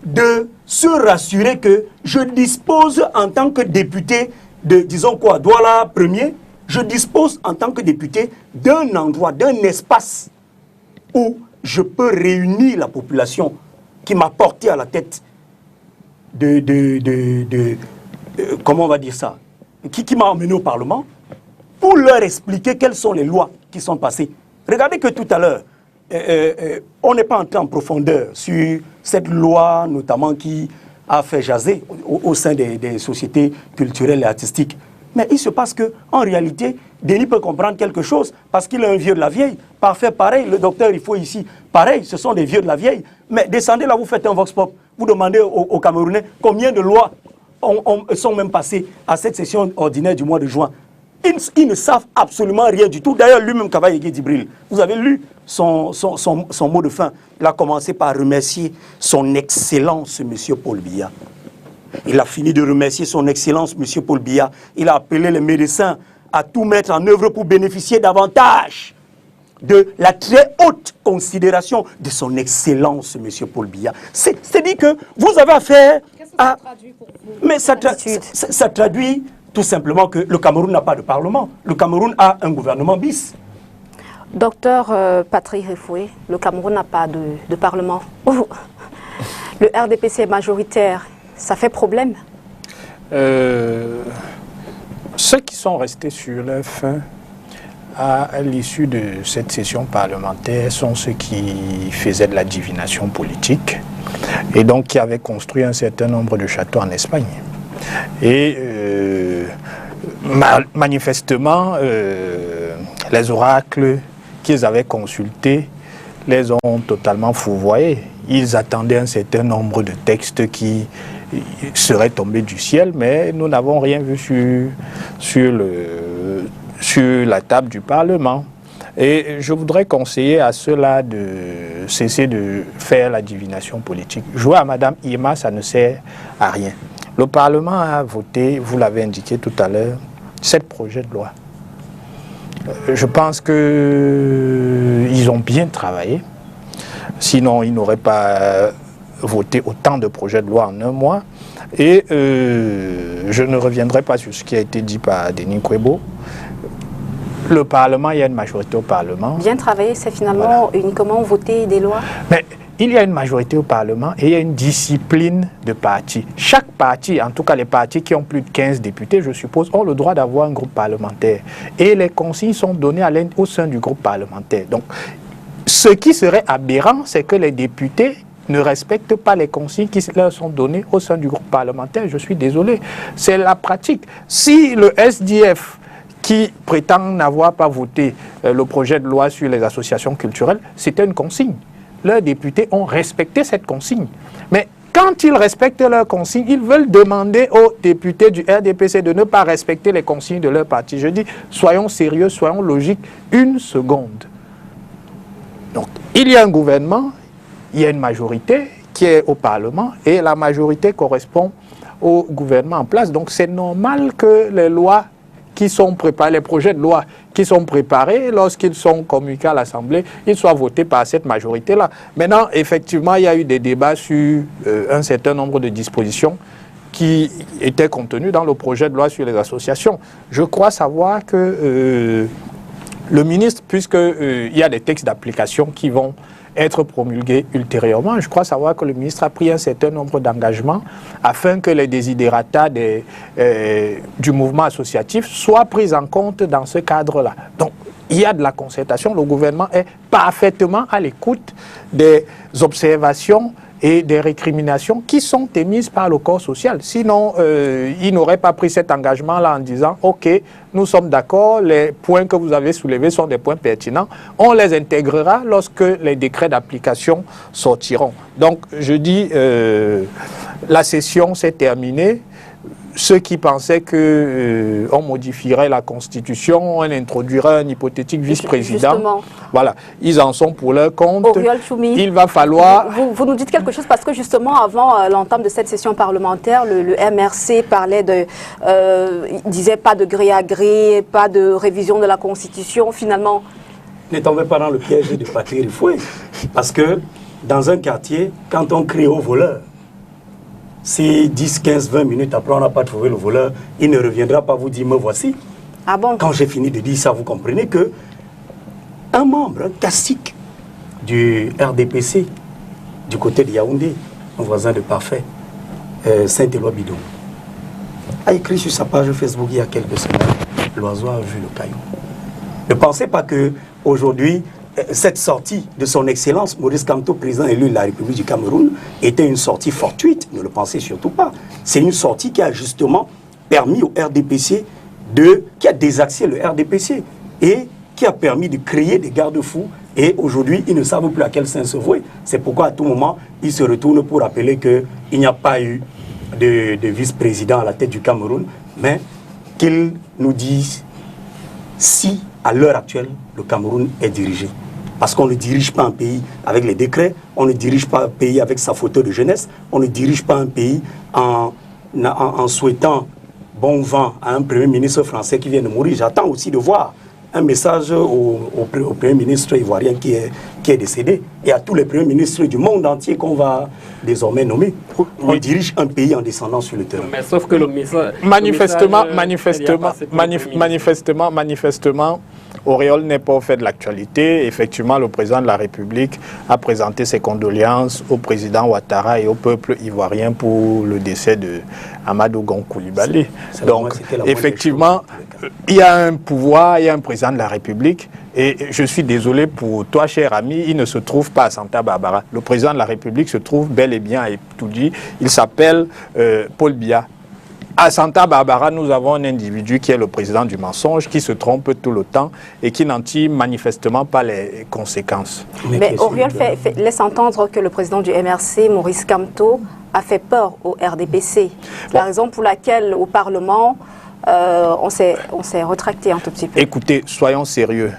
de se rassurer que je dispose en tant que député de, disons quoi, Douala Premier, je dispose en tant que député d'un endroit, d'un espace où je peux réunir la population qui m'a porté à la tête comment on va dire ça, qui m'a emmené au Parlement, pour leur expliquer quelles sont les lois qui sont passées. Regardez que tout à l'heure, on n'est pas entré en profondeur sur cette loi, notamment qui a fait jaser au sein des sociétés culturelles et artistiques. Mais il se passe qu'en réalité, Denis peut comprendre quelque chose parce qu'il est un vieux de la vieille. Parfait, pareil. Le docteur, il faut ici. Pareil, ce sont des vieux de la vieille. Mais descendez là, vous faites un vox pop. Vous demandez aux Camerounais combien de lois sont même passées à cette session ordinaire du mois de juin. Ils ne savent absolument rien du tout. D'ailleurs, lui-même, Kavaye Djibril, vous avez lu son mot de fin. Il a commencé par remercier son Excellence, M. Paul Biya. Il a fini de remercier son Excellence, M. Paul Biya. Il a appelé les médecins à tout mettre en œuvre pour bénéficier davantage de la très haute considération de son Excellence, M. Paul Biya. C'est-à-dire que vous avez affaire à... Ça traduit pour vous? Mais ça traduit tout simplement que le Cameroun n'a pas de parlement. Le Cameroun a un gouvernement bis. Docteur Patrick Refoué, le Cameroun n'a pas de parlement. Le RDPC est majoritaire. Ça fait problème? Ceux qui sont restés sur leur faim à l'issue de cette session parlementaire sont ceux qui faisaient de la divination politique et donc qui avaient construit un certain nombre de châteaux en Espagne. Et manifestement, les oracles qu'ils avaient consultés les ont totalement fourvoyés. Ils attendaient un certain nombre de textes qui seraient tombés du ciel, mais nous n'avons rien vu sur la table du Parlement. Et je voudrais conseiller à ceux-là de cesser de faire la divination politique. Jouer à Madame Irma, ça ne sert à rien. Le Parlement a voté, vous l'avez indiqué tout à l'heure, 7 projets de loi. Je pense qu'ils ont bien travaillé. Sinon, ils n'auraient pas voté autant de projets de loi en un mois. Et je ne reviendrai pas sur ce qui a été dit par Denis Kwebo. Le Parlement, il y a une majorité au Parlement. Bien travaillé, c'est finalement uniquement voter des lois. Mais il y a une majorité au Parlement et il y a une discipline de partis. Chaque parti, en tout cas les partis qui ont plus de 15 députés, je suppose, ont le droit d'avoir un groupe parlementaire. Et les consignes sont données au sein du groupe parlementaire. Donc, ce qui serait aberrant, c'est que les députés ne respectent pas les consignes qui leur sont données au sein du groupe parlementaire. Je suis désolé. C'est la pratique. Si le SDF, qui prétend n'avoir pas voté le projet de loi sur les associations culturelles, c'était une consigne. Leurs députés ont respecté cette consigne. Mais quand ils respectent leurs consignes, ils veulent demander aux députés du RDPC de ne pas respecter les consignes de leur parti. Je dis, soyons sérieux, soyons logiques. Une seconde. Donc, il y a un gouvernement, il y a une majorité qui est au Parlement et la majorité correspond au gouvernement en place. Donc, c'est normal que les lois qui sont préparés, les projets de loi qui sont préparés, lorsqu'ils sont communiqués à l'Assemblée, ils soient votés par cette majorité-là. Maintenant, effectivement, il y a eu des débats sur un certain nombre de dispositions qui étaient contenues dans le projet de loi sur les associations. Je crois savoir que le ministre, puisqu'il y a des textes d'application qui vont être promulgués ultérieurement, je crois savoir que le ministre a pris un certain nombre d'engagements afin que les desiderata du mouvement associatif soient pris en compte dans ce cadre-là. Donc, il y a de la concertation, le gouvernement est parfaitement à l'écoute des observations et des récriminations qui sont émises par le corps social. Sinon, il n'aurait pas pris cet engagement-là en disant « Ok, nous sommes d'accord, les points que vous avez soulevés sont des points pertinents, on les intégrera lorsque les décrets d'application sortiront. » Donc, je dis, la session s'est terminée. Ceux qui pensaient qu'on modifierait la Constitution, on introduirait un hypothétique vice-président, voilà, ils en sont pour leur compte. Auriol Choumi, il va falloir... Vous nous dites quelque chose parce que justement, avant l'entame de cette session parlementaire, le MRC parlait de... il disait pas de gré à gré, pas de révision de la Constitution. Finalement, Ne tombez pas dans le piège de Patrick Rifoué. Parce que dans un quartier, quand on crie au voleur, si 10, 15, 20 minutes après on n'a pas trouvé le voleur, il ne reviendra pas vous dire me voici. Ah bon? Quand j'ai fini de dire ça, vous comprenez que un membre, un cacique du RDPC, du côté de Yaoundé, un voisin de Parfait, Saint-Éloi Bidon, a écrit sur sa page Facebook il y a quelques semaines, l'oiseau a vu le caillou. Ne pensez pas que aujourd'hui, cette sortie de son Excellence Maurice Kamto, président élu de la République du Cameroun, était une sortie fortuite. Ne le pensez surtout pas. C'est une sortie qui a justement permis au RDPC qui a désaxé le RDPC et qui a permis de créer des garde-fous. Et aujourd'hui, ils ne savent plus à quel sein se vouer. C'est pourquoi à tout moment, ils se retournent pour rappeler qu'il n'y a pas eu de vice-président à la tête du Cameroun, mais qu'ils nous disent si, à l'heure actuelle, le Cameroun est dirigé. Parce qu'on ne dirige pas un pays avec les décrets, on ne dirige pas un pays avec sa photo de jeunesse, on ne dirige pas un pays en souhaitant bon vent à un Premier ministre français qui vient de mourir. J'attends aussi de voir un message au Premier ministre ivoirien qui est décédé et à tous les Premiers ministres du monde entier qu'on va désormais nommer. On dirige un pays en descendant sur le terrain. Mais sauf que le message... Manifestement, Auriol n'est pas au fait de l'actualité. Effectivement, le président de la République a présenté ses condoléances au président Ouattara et au peuple ivoirien pour le décès de Amadou Gon Coulibaly. Donc, effectivement, il y a un pouvoir, il y a un président de la République. Et je suis désolé pour toi, cher ami, il ne se trouve pas à Santa Barbara. Le président de la République se trouve bel et bien à Etoudi. Il s'appelle Paul Biya. À Santa Barbara, nous avons un individu qui est le président du mensonge, qui se trompe tout le temps et qui n'en tire manifestement pas les conséquences. Mais Auriol laisse entendre que le président du MRC, Maurice Kamto, a fait peur au RDPC. La raison pour laquelle au Parlement, on s'est retracté un tout petit peu. Écoutez, soyons sérieux.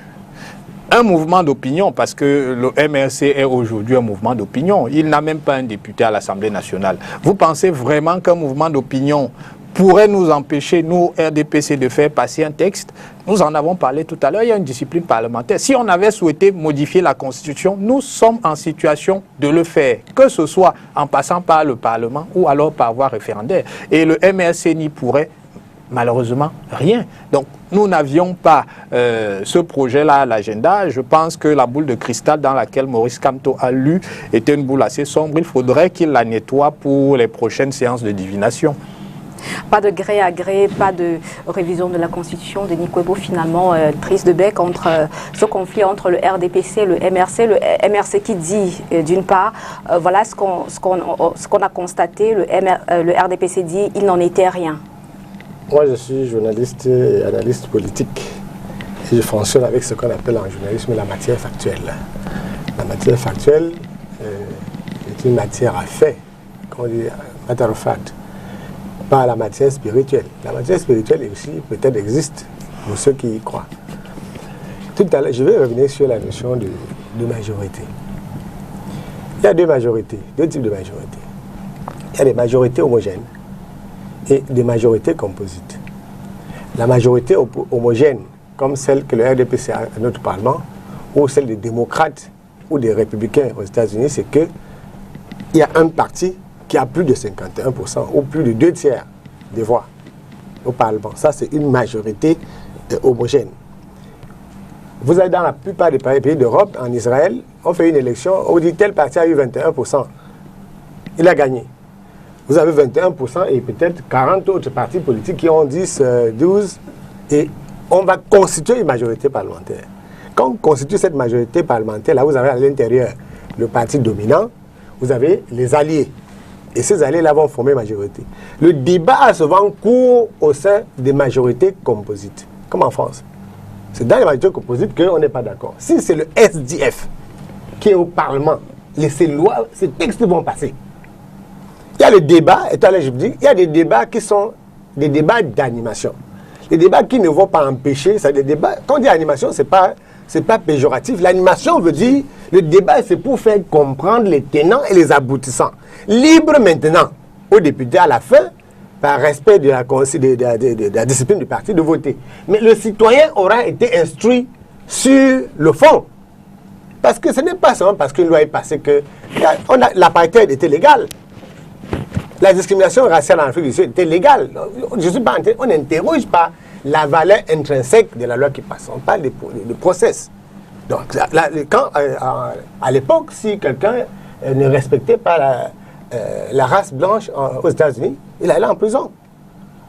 Un mouvement d'opinion, parce que le MRC est aujourd'hui un mouvement d'opinion. Il n'a même pas un député à l'Assemblée nationale. Vous pensez vraiment qu'un mouvement d'opinion pourrait nous empêcher, nous, RDPC, de faire passer un texte? Nous en avons parlé tout à l'heure, il y a une discipline parlementaire. Si on avait souhaité modifier la Constitution, nous sommes en situation de le faire, que ce soit en passant par le Parlement ou alors par voie référendaire. Et le MRC n'y pourrait malheureusement rien. Donc, nous n'avions pas ce projet-là à l'agenda. Je pense que la boule de cristal dans laquelle Maurice Kamto a lu était une boule assez sombre. Il faudrait qu'il la nettoie pour les prochaines séances de divination. Pas de gré à gré, pas de révision de la Constitution de Nikwebo, finalement, prise de bec entre ce conflit entre le RDPC et le MRC qui dit, d'une part, voilà ce qu'on a constaté, le RDPC dit, il n'en était rien. Moi, je suis journaliste et analyste politique et je fonctionne avec ce qu'on appelle en journalisme la matière factuelle. La matière factuelle est une matière à fait, comme on dit, matter of fact, pas la matière spirituelle. La matière spirituelle aussi peut-être existe pour ceux qui y croient. Tout à l'heure, je vais revenir sur la notion de majorité. Il y a deux types de majorités. Il y a des majorités homogènes et des majorités composites. La majorité homogène, comme celle que le RDPC a à notre Parlement, ou celle des démocrates ou des républicains aux États-Unis, c'est qu'il y a un parti qui a plus de 51% ou plus de 2/3 des voix au Parlement. Ça, c'est une majorité homogène. Vous allez dans la plupart des pays d'Europe, en Israël, on fait une élection, on dit tel parti a eu 21%. Il a gagné. Vous avez 21% et peut-être 40 autres partis politiques qui ont 10, 12, et on va constituer une majorité parlementaire. Quand on constitue cette majorité parlementaire, là, vous avez à l'intérieur le parti dominant, vous avez les alliés. Et ces alliés-là vont former majorité. Le débat a souvent cours au sein des majorités composites, comme en France. C'est dans les majorités composites qu'on n'est pas d'accord. Si c'est le SDF qui est au Parlement, ces lois, ces textes vont passer. Il y a le débat, et là je vous dis, il y a des débats qui sont des débats d'animation. Les débats qui ne vont pas empêcher, c'est des débats, quand on dit animation, c'est pas péjoratif. L'animation veut dire, le débat c'est pour faire comprendre les tenants et les aboutissants. Libre maintenant aux députés à la fin, par respect de la discipline du parti, de voter. Mais le citoyen aura été instruit sur le fond. Parce que ce n'est pas seulement parce qu'une loi est passée que l'apartheid était légal. La discrimination raciale en Afrique du Sud était légale. Je suis pas on n'interroge pas la valeur intrinsèque de la loi qui passe. On parle de process. Donc, à l'époque, si quelqu'un ne respectait pas la race blanche aux États-Unis, il allait en prison.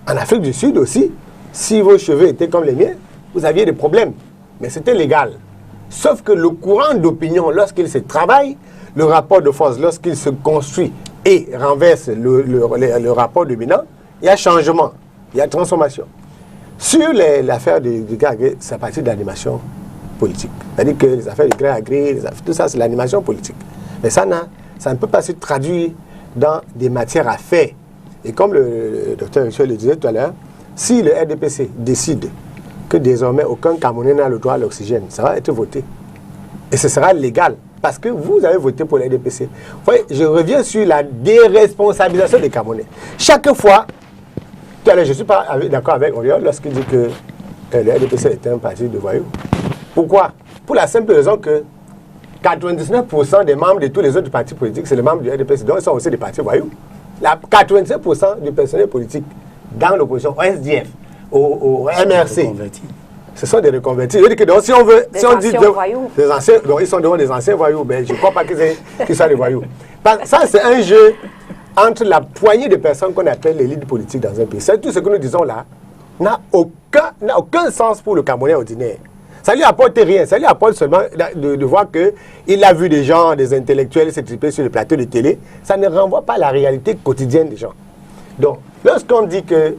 En Afrique du Sud aussi, si vos cheveux étaient comme les miens, vous aviez des problèmes. Mais c'était légal. Sauf que le courant d'opinion, lorsqu'il se travaille, le rapport de force, lorsqu'il se construit et renverse le rapport dominant, il y a changement, il y a transformation. Sur l'affaire du gré à gré, c'est à partir de l'animation politique. C'est-à-dire que les affaires du gré à gré, tout ça, c'est l'animation politique. Mais ça ne peut pas se traduire dans des matières à faire. Et comme le docteur Richard le disait tout à l'heure, si le RDPC décide que désormais aucun Camerounais n'a le droit à l'oxygène, ça va être voté. Et ce sera légal. Parce que vous avez voté pour le RDPC. Vous voyez, je reviens sur la déresponsabilisation des Camerounais. Chaque fois, tout à l'heure, je ne suis pas d'accord avec Oriol lorsqu'il dit que le RDPC est un parti de voyous. Pourquoi? Pour la simple raison que 99% des membres de tous les autres partis politiques, c'est les membres du RDPC, donc ils sont aussi des partis voyous. 97% du personnel politique dans l'opposition, au SDF, au MRC, ce sont des reconvertis. Je veux dire que donc, si on veut, si on dit des anciens, donc ils sont devant des anciens voyous, mais je ne crois pas qu'ils soient des voyous. Ça, c'est un jeu entre la poignée de personnes qu'on appelle l'élite politique dans un pays. C'est tout ce que nous disons là n'a aucun sens pour le Camerounais ordinaire. Ça lui apporte rien. Ça lui apporte seulement de voir qu'il a vu des gens, des intellectuels s'étriper sur les plateaux de télé. Ça ne renvoie pas à la réalité quotidienne des gens. Donc, lorsqu'on dit que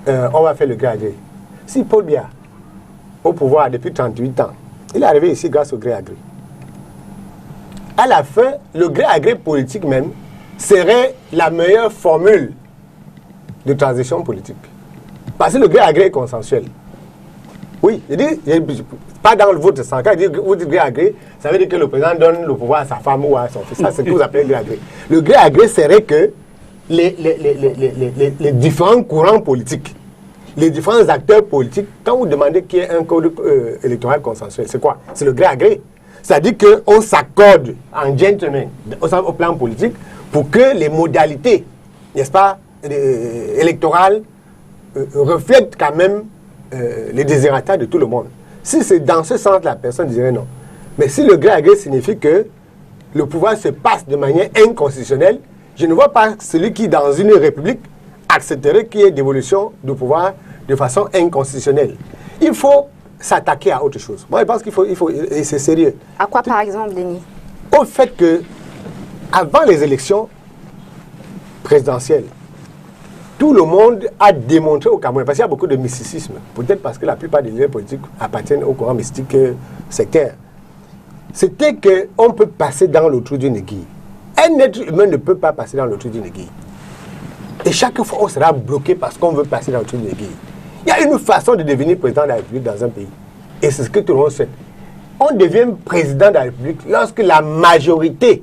on va faire le gré à gré, si Paul Biya, au pouvoir depuis 38 ans, il est arrivé ici grâce au gré à gré. À la fin, le gré à gré politique même serait la meilleure formule de transition politique. Parce que le gré à gré est consensuel. Oui, je dis, pas dans le vote sans cas, vous dites gré à gré, ça veut dire que le président donne le pouvoir à sa femme ou à son fils. Ça, c'est ce que vous appelez gré à gré. Le gré à gré serait que les différents courants politiques, les différents acteurs politiques, quand vous demandez qu'il y ait un code électoral consensuel, c'est quoi? C'est le gré à gré. C'est-à-dire qu'on s'accorde en gentleman au plan politique pour que les modalités, n'est-ce pas, électorales reflètent quand même les désirata de tout le monde. Si c'est dans ce sens, la personne dirait non. Mais si le gré à gré signifie que le pouvoir se passe de manière inconstitutionnelle, je ne vois pas celui qui, dans une république, accepterait qu'il y ait d'évolution du pouvoir de façon inconstitutionnelle. Il faut s'attaquer à autre chose. Moi, je pense qu'il faut et c'est sérieux. À quoi, par exemple, Denis? Au fait que, avant les élections présidentielles, tout le monde a démontré au Cameroun, parce qu'il y a beaucoup de mysticisme, peut-être parce que la plupart des leaders politiques appartiennent au courant mystique sectaire, c'était qu'on peut passer dans le trou d'une aiguille. Un être humain ne peut pas passer dans le trou d'une aiguille. Et chaque fois, on sera bloqué parce qu'on veut passer dans le trou d'une aiguille. Il y a une façon de devenir président de la République dans un pays. Et c'est ce que tout le monde souhaite. On devient président de la République lorsque la majorité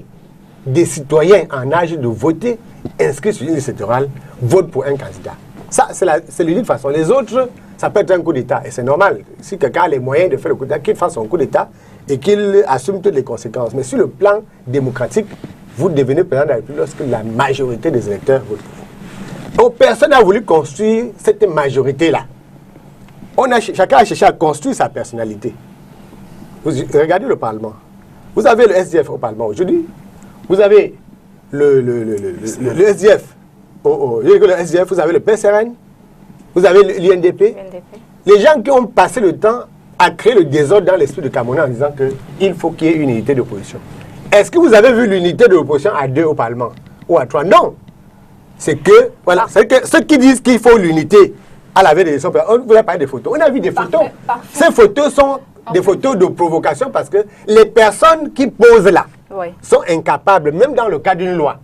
des citoyens en âge de voter, inscrits sur une liste électorale, votent pour un candidat. Ça, c'est l'unique façon. Les autres, ça peut être un coup d'État. Et c'est normal. Si quelqu'un a les moyens de faire le coup d'État, qu'il fasse son coup d'État et qu'il assume toutes les conséquences. Mais sur le plan démocratique, vous devenez président de la République lorsque la majorité des électeurs votent pour vous. Donc, personne n'a voulu construire cette majorité-là. Chacun a cherché à construire sa personnalité. Vous regardez le Parlement. Vous avez le SDF au Parlement aujourd'hui. Vous avez le SDF. Le SDF, vous avez le PSRN. Vous avez l'INDP. Les gens qui ont passé le temps à créer le désordre dans l'esprit de Camerounais en disant qu'il faut qu'il y ait une unité d'opposition. Est-ce que vous avez vu l'unité de l'opposition à 2 au Parlement ou à 3? Non. C'est que, voilà, c'est que ceux qui disent qu'il faut l'unité à la veille des élections, on vous a parlé des photos. On a vu des photos. Ces photos sont des photos de provocation parce que les personnes qui posent là sont incapables, même dans le cadre d'une loi,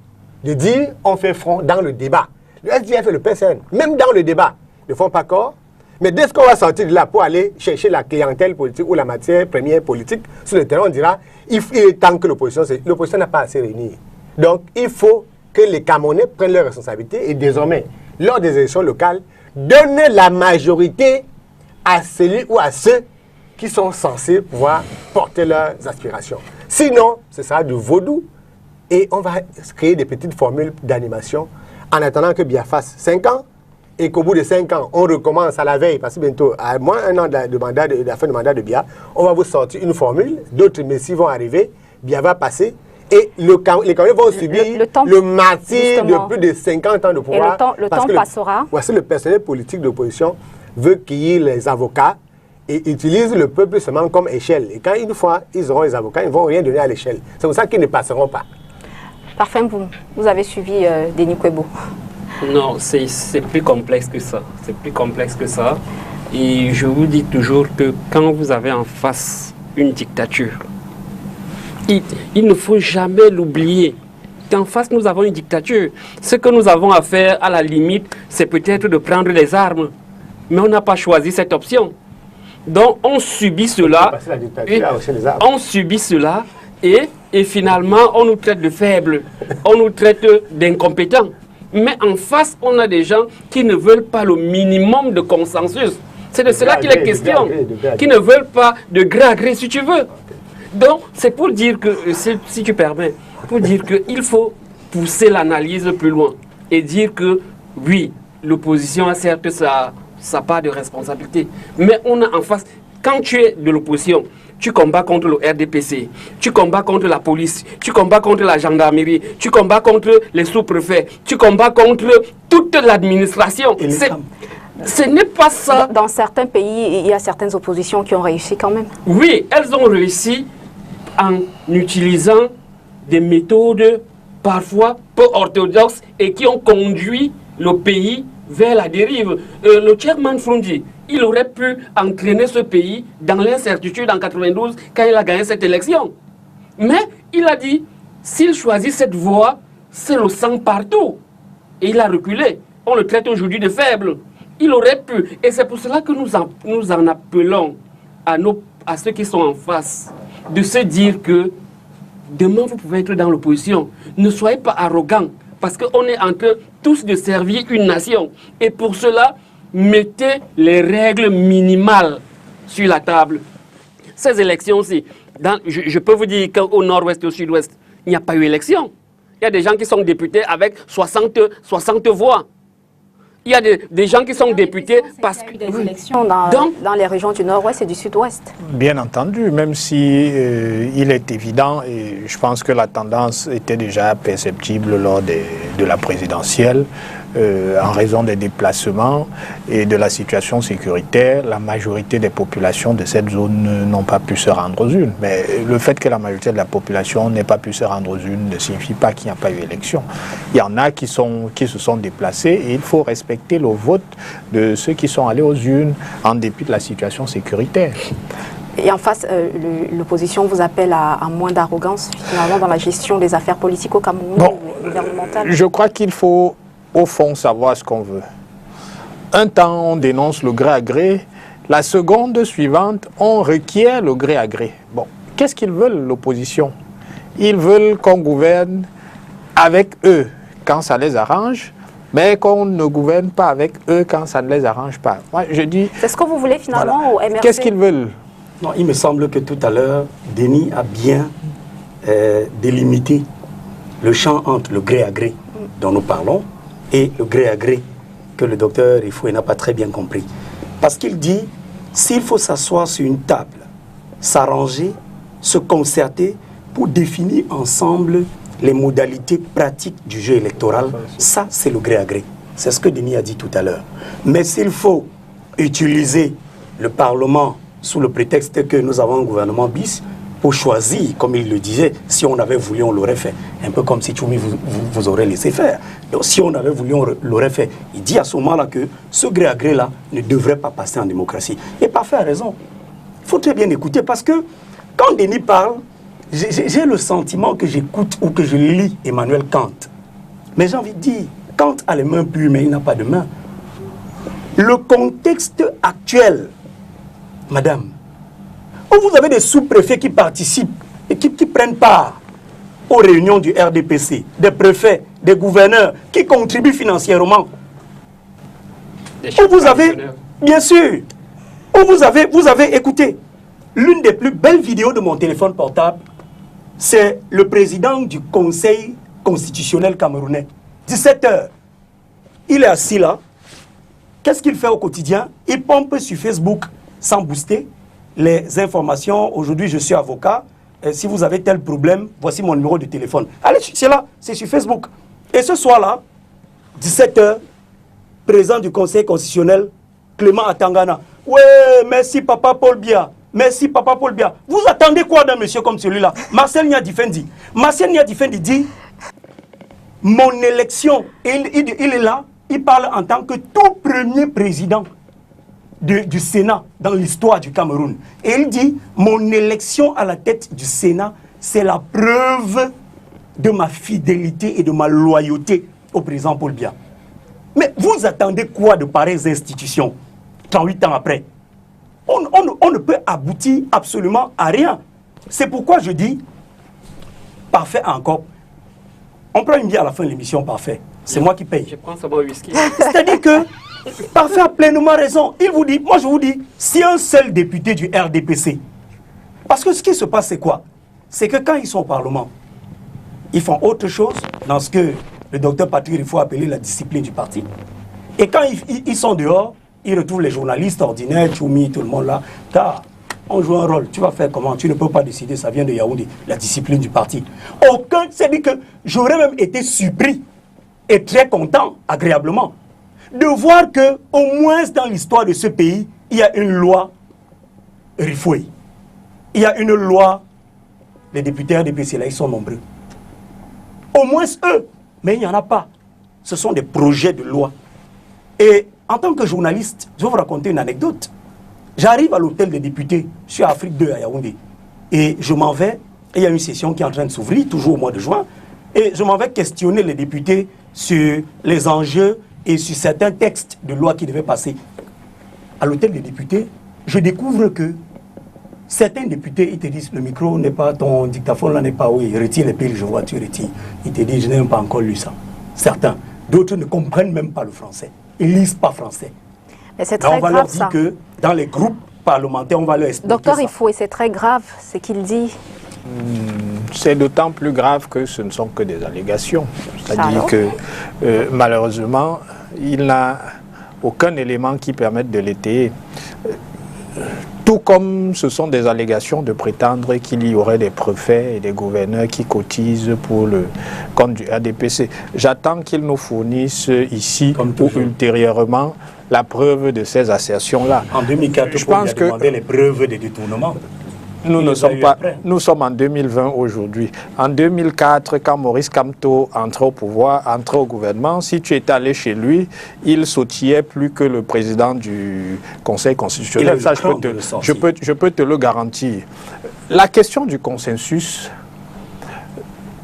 de dire on fait front dans le débat. Le SDF et le PSN, même dans le débat, ne font pas corps. Mais dès qu'on va sortir de là pour aller chercher la clientèle politique ou la matière première politique, sur le terrain, on dira il est temps que l'opposition n'a pas assez réuni. Donc, il faut que les Camerounais prennent leurs responsabilités et désormais, lors des élections locales, donner la majorité à celui ou à ceux qui sont censés pouvoir porter leurs aspirations. Sinon, ce sera du vaudou et on va créer des petites formules d'animation en attendant que Biya fasse 5 ans et qu'au bout de 5 ans, on recommence à la veille, parce que bientôt, à moins un an de la fin du mandat de Biya, on va vous sortir une formule, d'autres messies vont arriver, Biya va passer. Et les Camerounais vont subir le martyre de plus de 50 ans de pouvoir. Et le temps passera. Voici le personnel politique d'opposition veut cueillir les avocats et utilise le peuple seulement comme échelle. Et quand une fois ils auront les avocats, ils ne vont rien donner à l'échelle. C'est pour ça qu'ils ne passeront pas. Parfait, vous avez suivi Denis Kwebo. Non, c'est plus complexe que ça. C'est plus complexe que ça. Et je vous dis toujours que quand vous avez en face une dictature, il ne faut jamais l'oublier. Qu'en face, nous avons une dictature. Ce que nous avons à faire, à la limite, c'est peut-être de prendre les armes. Mais on n'a pas choisi cette option. Donc, on subit cela. On subit cela et finalement, on nous traite de faibles. On nous traite d'incompétents. Mais en face, on a des gens qui ne veulent pas le minimum de consensus. C'est de cela qu'il est question. Qui ne veulent pas de gré à gré, si tu veux. Donc, c'est pour dire que, si tu permets, pour dire qu'il faut pousser l'analyse plus loin et dire que, oui, l'opposition a certes sa part de responsabilité, mais on a en face, quand tu es de l'opposition, tu combats contre le RDPC, tu combats contre la police, tu combats contre la gendarmerie, tu combats contre les sous-préfets, tu combats contre toute l'administration. Ce n'est pas ça. Dans certains pays, il y a certaines oppositions qui ont réussi quand même. Oui, elles ont réussi en utilisant des méthodes parfois peu orthodoxes et qui ont conduit le pays vers la dérive. Le chairman Frundi, il aurait pu entraîner ce pays dans l'incertitude en 92 quand il a gagné cette élection. Mais il a dit, s'il choisit cette voie, c'est le sang partout. Et il a reculé. On le traite aujourd'hui de faible. Il aurait pu. Et c'est pour cela que nous en appelons à ceux qui sont en face de se dire que demain vous pouvez être dans l'opposition. Ne soyez pas arrogants parce qu'on est en train tous de servir une nation. Et pour cela, mettez les règles minimales sur la table. Ces élections-ci, je peux vous dire qu'au nord-ouest et au sud-ouest, il n'y a pas eu élection. Il y a des gens qui sont députés avec 60 voix. Il y a des gens qui sont députés parce que... Il y a eu des élections dans les régions du nord-ouest et du sud-ouest. Bien entendu, même si il est évident, et je pense que la tendance était déjà perceptible lors de la présidentielle, en raison des déplacements et de la situation sécuritaire, la majorité des populations de cette zone n'ont pas pu se rendre aux urnes. Mais le fait que la majorité de la population n'ait pas pu se rendre aux urnes ne signifie pas qu'il n'y a pas eu élection. Il y en a qui se sont déplacés et il faut respecter le vote de ceux qui sont allés aux urnes en dépit de la situation sécuritaire. Et en face, l'opposition vous appelle à moins d'arrogance finalement dans la gestion des affaires politiques au Cameroun, gouvernementales. Je crois qu'il faut au fond savoir ce qu'on veut. Un temps, on dénonce le gré à gré. La seconde suivante, on requiert le gré à gré. Bon, qu'est-ce qu'ils veulent, l'opposition? Ils veulent qu'on gouverne avec eux quand ça les arrange, mais qu'on ne gouverne pas avec eux quand ça ne les arrange pas. Moi, je dis... C'est ce que vous voulez finalement au MRC? Qu'est-ce qu'ils veulent? Non, il me semble que tout à l'heure, Denis a bien délimité le champ entre le gré à gré dont nous parlons et le gré à gré que le docteur Ifoué n'a pas très bien compris. Parce qu'il dit, s'il faut s'asseoir sur une table, s'arranger, se concerter pour définir ensemble les modalités pratiques du jeu électoral, ça c'est le gré à gré. C'est ce que Denis a dit tout à l'heure. Mais s'il faut utiliser le Parlement sous le prétexte que nous avons un gouvernement bis, pour choisir, comme il le disait, si on avait voulu, on l'aurait fait. Un peu comme si Tchoumi vous aurait laissé faire. Donc si on avait voulu, on l'aurait fait. Il dit à ce moment-là que ce gré à gré-là ne devrait pas passer en démocratie. Et parfait, a raison. Il faut très bien écouter parce que quand Denis parle, j'ai le sentiment que j'écoute ou que je lis Emmanuel Kant. Mais j'ai envie de dire, Kant a les mains pures, mais il n'a pas de mains. Le contexte actuel, madame, où vous avez des sous-préfets qui participent et qui prennent part aux réunions du RDPC, des préfets, des gouverneurs qui contribuent financièrement. Où vous avez, bien sûr, où vous avez, écoutez, l'une des plus belles vidéos de mon téléphone portable, c'est le président du Conseil constitutionnel camerounais. 17h. Il est assis là. Qu'est-ce qu'il fait au quotidien? Il pompe sur Facebook sans booster les informations. Aujourd'hui, je suis avocat. Si vous avez tel problème, voici mon numéro de téléphone. Allez, c'est là, c'est sur Facebook. Et ce soir-là, 17h, président du Conseil constitutionnel, Clément Atangana. Ouais, merci Papa Paul Biya. Merci Papa Paul Biya. Vous attendez quoi d'un monsieur comme celui-là? Marcel Nia-Difendi. Marcel Nia-Difendi dit, mon élection, il est là, il parle en tant que tout premier président du Sénat dans l'histoire du Cameroun. Et il dit, mon élection à la tête du Sénat, c'est la preuve de ma fidélité et de ma loyauté au président Paul Biya. Mais vous attendez quoi de pareilles institutions 38 ans après? On ne peut aboutir absolument à rien. C'est pourquoi je dis, parfait encore. On prend une bière à la fin de l'émission, parfait. C'est moi qui paye. Je prends seulement whisky. C'est-à-dire que Parfait a pleinement raison. Il vous dit, moi je vous dis, si un seul député du RDPC, parce que ce qui se passe c'est quoi? C'est que quand ils sont au Parlement, ils font autre chose dans ce que le docteur Patrick Rifo a appelé la discipline du parti. Et quand ils sont dehors, ils retrouvent les journalistes ordinaires, Choumi, tout le monde là. On joue un rôle. Tu vas faire comment? Tu ne peux pas décider, ça vient de Yaoundé, la discipline du parti. Aucun, c'est-à-dire que j'aurais même été surpris et très content, agréablement, de voir que, au moins dans l'histoire de ce pays, il y a une loi Rifoué. Il y a une loi, les députés RDPC là, ils sont nombreux. Au moins eux, mais il n'y en a pas. Ce sont des projets de loi. Et en tant que journaliste, je vais vous raconter une anecdote. J'arrive à l'hôtel des députés, je suis à Afrique 2 à Yaoundé, et je m'en vais, et il y a une session qui est en train de s'ouvrir, toujours au mois de juin, et je m'en vais questionner les députés sur les enjeux et sur certains textes de loi qui devaient passer. À l'hôtel des députés, je découvre que certains députés, ils te disent, le micro n'est pas, ton dictaphone là n'est pas, oui, retire les piles, je vois, tu retires. Ils te disent, je n'ai même pas encore lu ça. Certains. D'autres ne comprennent même pas le français. Ils ne lisent pas français. Mais c'est très grave, on va leur dire que dans les groupes parlementaires, on va leur expliquer Docteur ça. Rifoué, c'est très grave ce qu'il dit. C'est d'autant plus grave que ce ne sont que des allégations. C'est-à-dire que malheureusement, il n'a aucun élément qui permette de l'étayer. Tout comme ce sont des allégations de prétendre qu'il y aurait des préfets et des gouverneurs qui cotisent pour le compte du RDPC. J'attends qu'ils nous fournissent ici ou ultérieurement la preuve de ces assertions-là. En 2004, je pense que demandé les preuves de détournement. Nous sommes en 2020 aujourd'hui. En 2004, quand Maurice Kamto entrait au pouvoir, entrait au gouvernement, si tu étais allé chez lui, il sautillait plus que le président du Conseil constitutionnel. Ça, je peux te le garantir. La question du consensus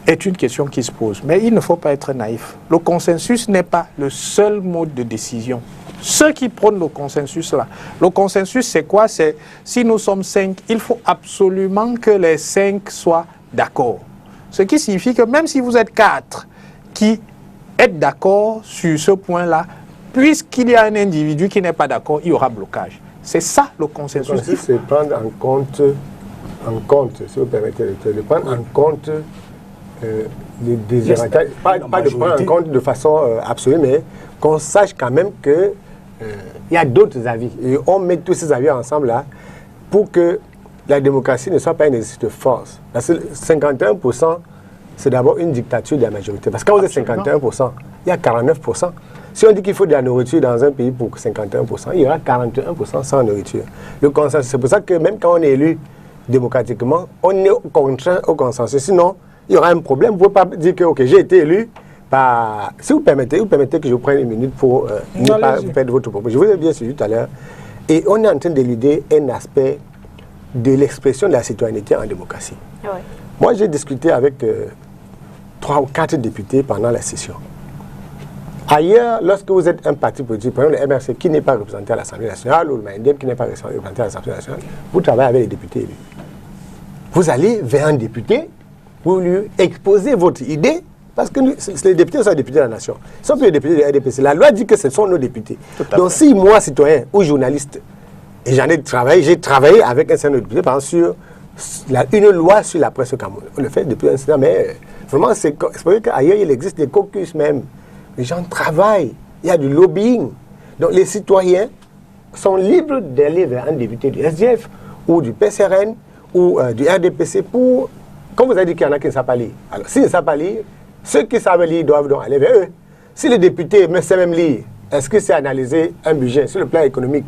est une question qui se pose. Mais il ne faut pas être naïf. Le consensus n'est pas le seul mode de décision. Ceux qui prônent le consensus là, le consensus c'est quoi? C'est si nous sommes 5, il faut absolument que les 5 soient d'accord. Ce qui signifie que même si vous êtes 4 qui êtes d'accord sur ce point-là, puisqu'il y a un individu qui n'est pas d'accord, il y aura blocage. C'est ça le consensus. Le consensus, c'est prendre en compte, si vous permettez, de prendre en compte les désavantages, pas de prendre en compte de façon absolue, mais qu'on sache quand même que il y a d'autres avis. Et on met tous ces avis ensemble là pour que la démocratie ne soit pas un exercice de force. Parce que 51%, c'est d'abord une dictature de la majorité. Parce que quand vous êtes 51%, il y a 49%. Si on dit qu'il faut de la nourriture dans un pays pour 51%, il y aura 41% sans nourriture. Le consensus, c'est pour ça que même quand on est élu démocratiquement, on est contraint au consensus. Sinon, il y aura un problème. Vous ne pouvez pas dire que ok, j'ai été élu. Si vous permettez que je vous prenne une minute pour ne pas vous perdre votre propos. Je vous ai bien suivi tout à l'heure. Et on est en train d'éluder un aspect de l'expression de la citoyenneté en démocratie. Oui. Moi, j'ai discuté avec 3 ou 4 députés pendant la session. Ailleurs, lorsque vous êtes un parti politique, par exemple le MRC qui n'est pas représenté à l'Assemblée nationale ou le MANDEM qui n'est pas représenté à l'Assemblée nationale, vous travaillez avec les députés élus. Vous allez vers un député, vous lui exposez votre idée. Parce que les députés sont les députés de la nation. Ils ne sont plus les députés de la RDPC. La loi dit que ce sont nos députés. Donc si moi, citoyen ou journaliste, Et j'ai travaillé avec un certain nombre de députés, par exemple, sur une loi sur la presse au Cameroun. On le fait depuis un certain temps, mais vraiment, c'est pour ça qu'ailleurs, il existe des caucus même. Les gens travaillent, il y a du lobbying. Donc les citoyens sont libres d'aller vers un député du SDF ou du PCRN ou du RDPC pour, comme vous avez dit qu'il y en a qui ne savent pas lire. Alors s'ils ne savent pas lire, ceux qui savent lire doivent donc aller vers eux. Si les députés savent même lire, est-ce que c'est analyser un budget sur le plan économique?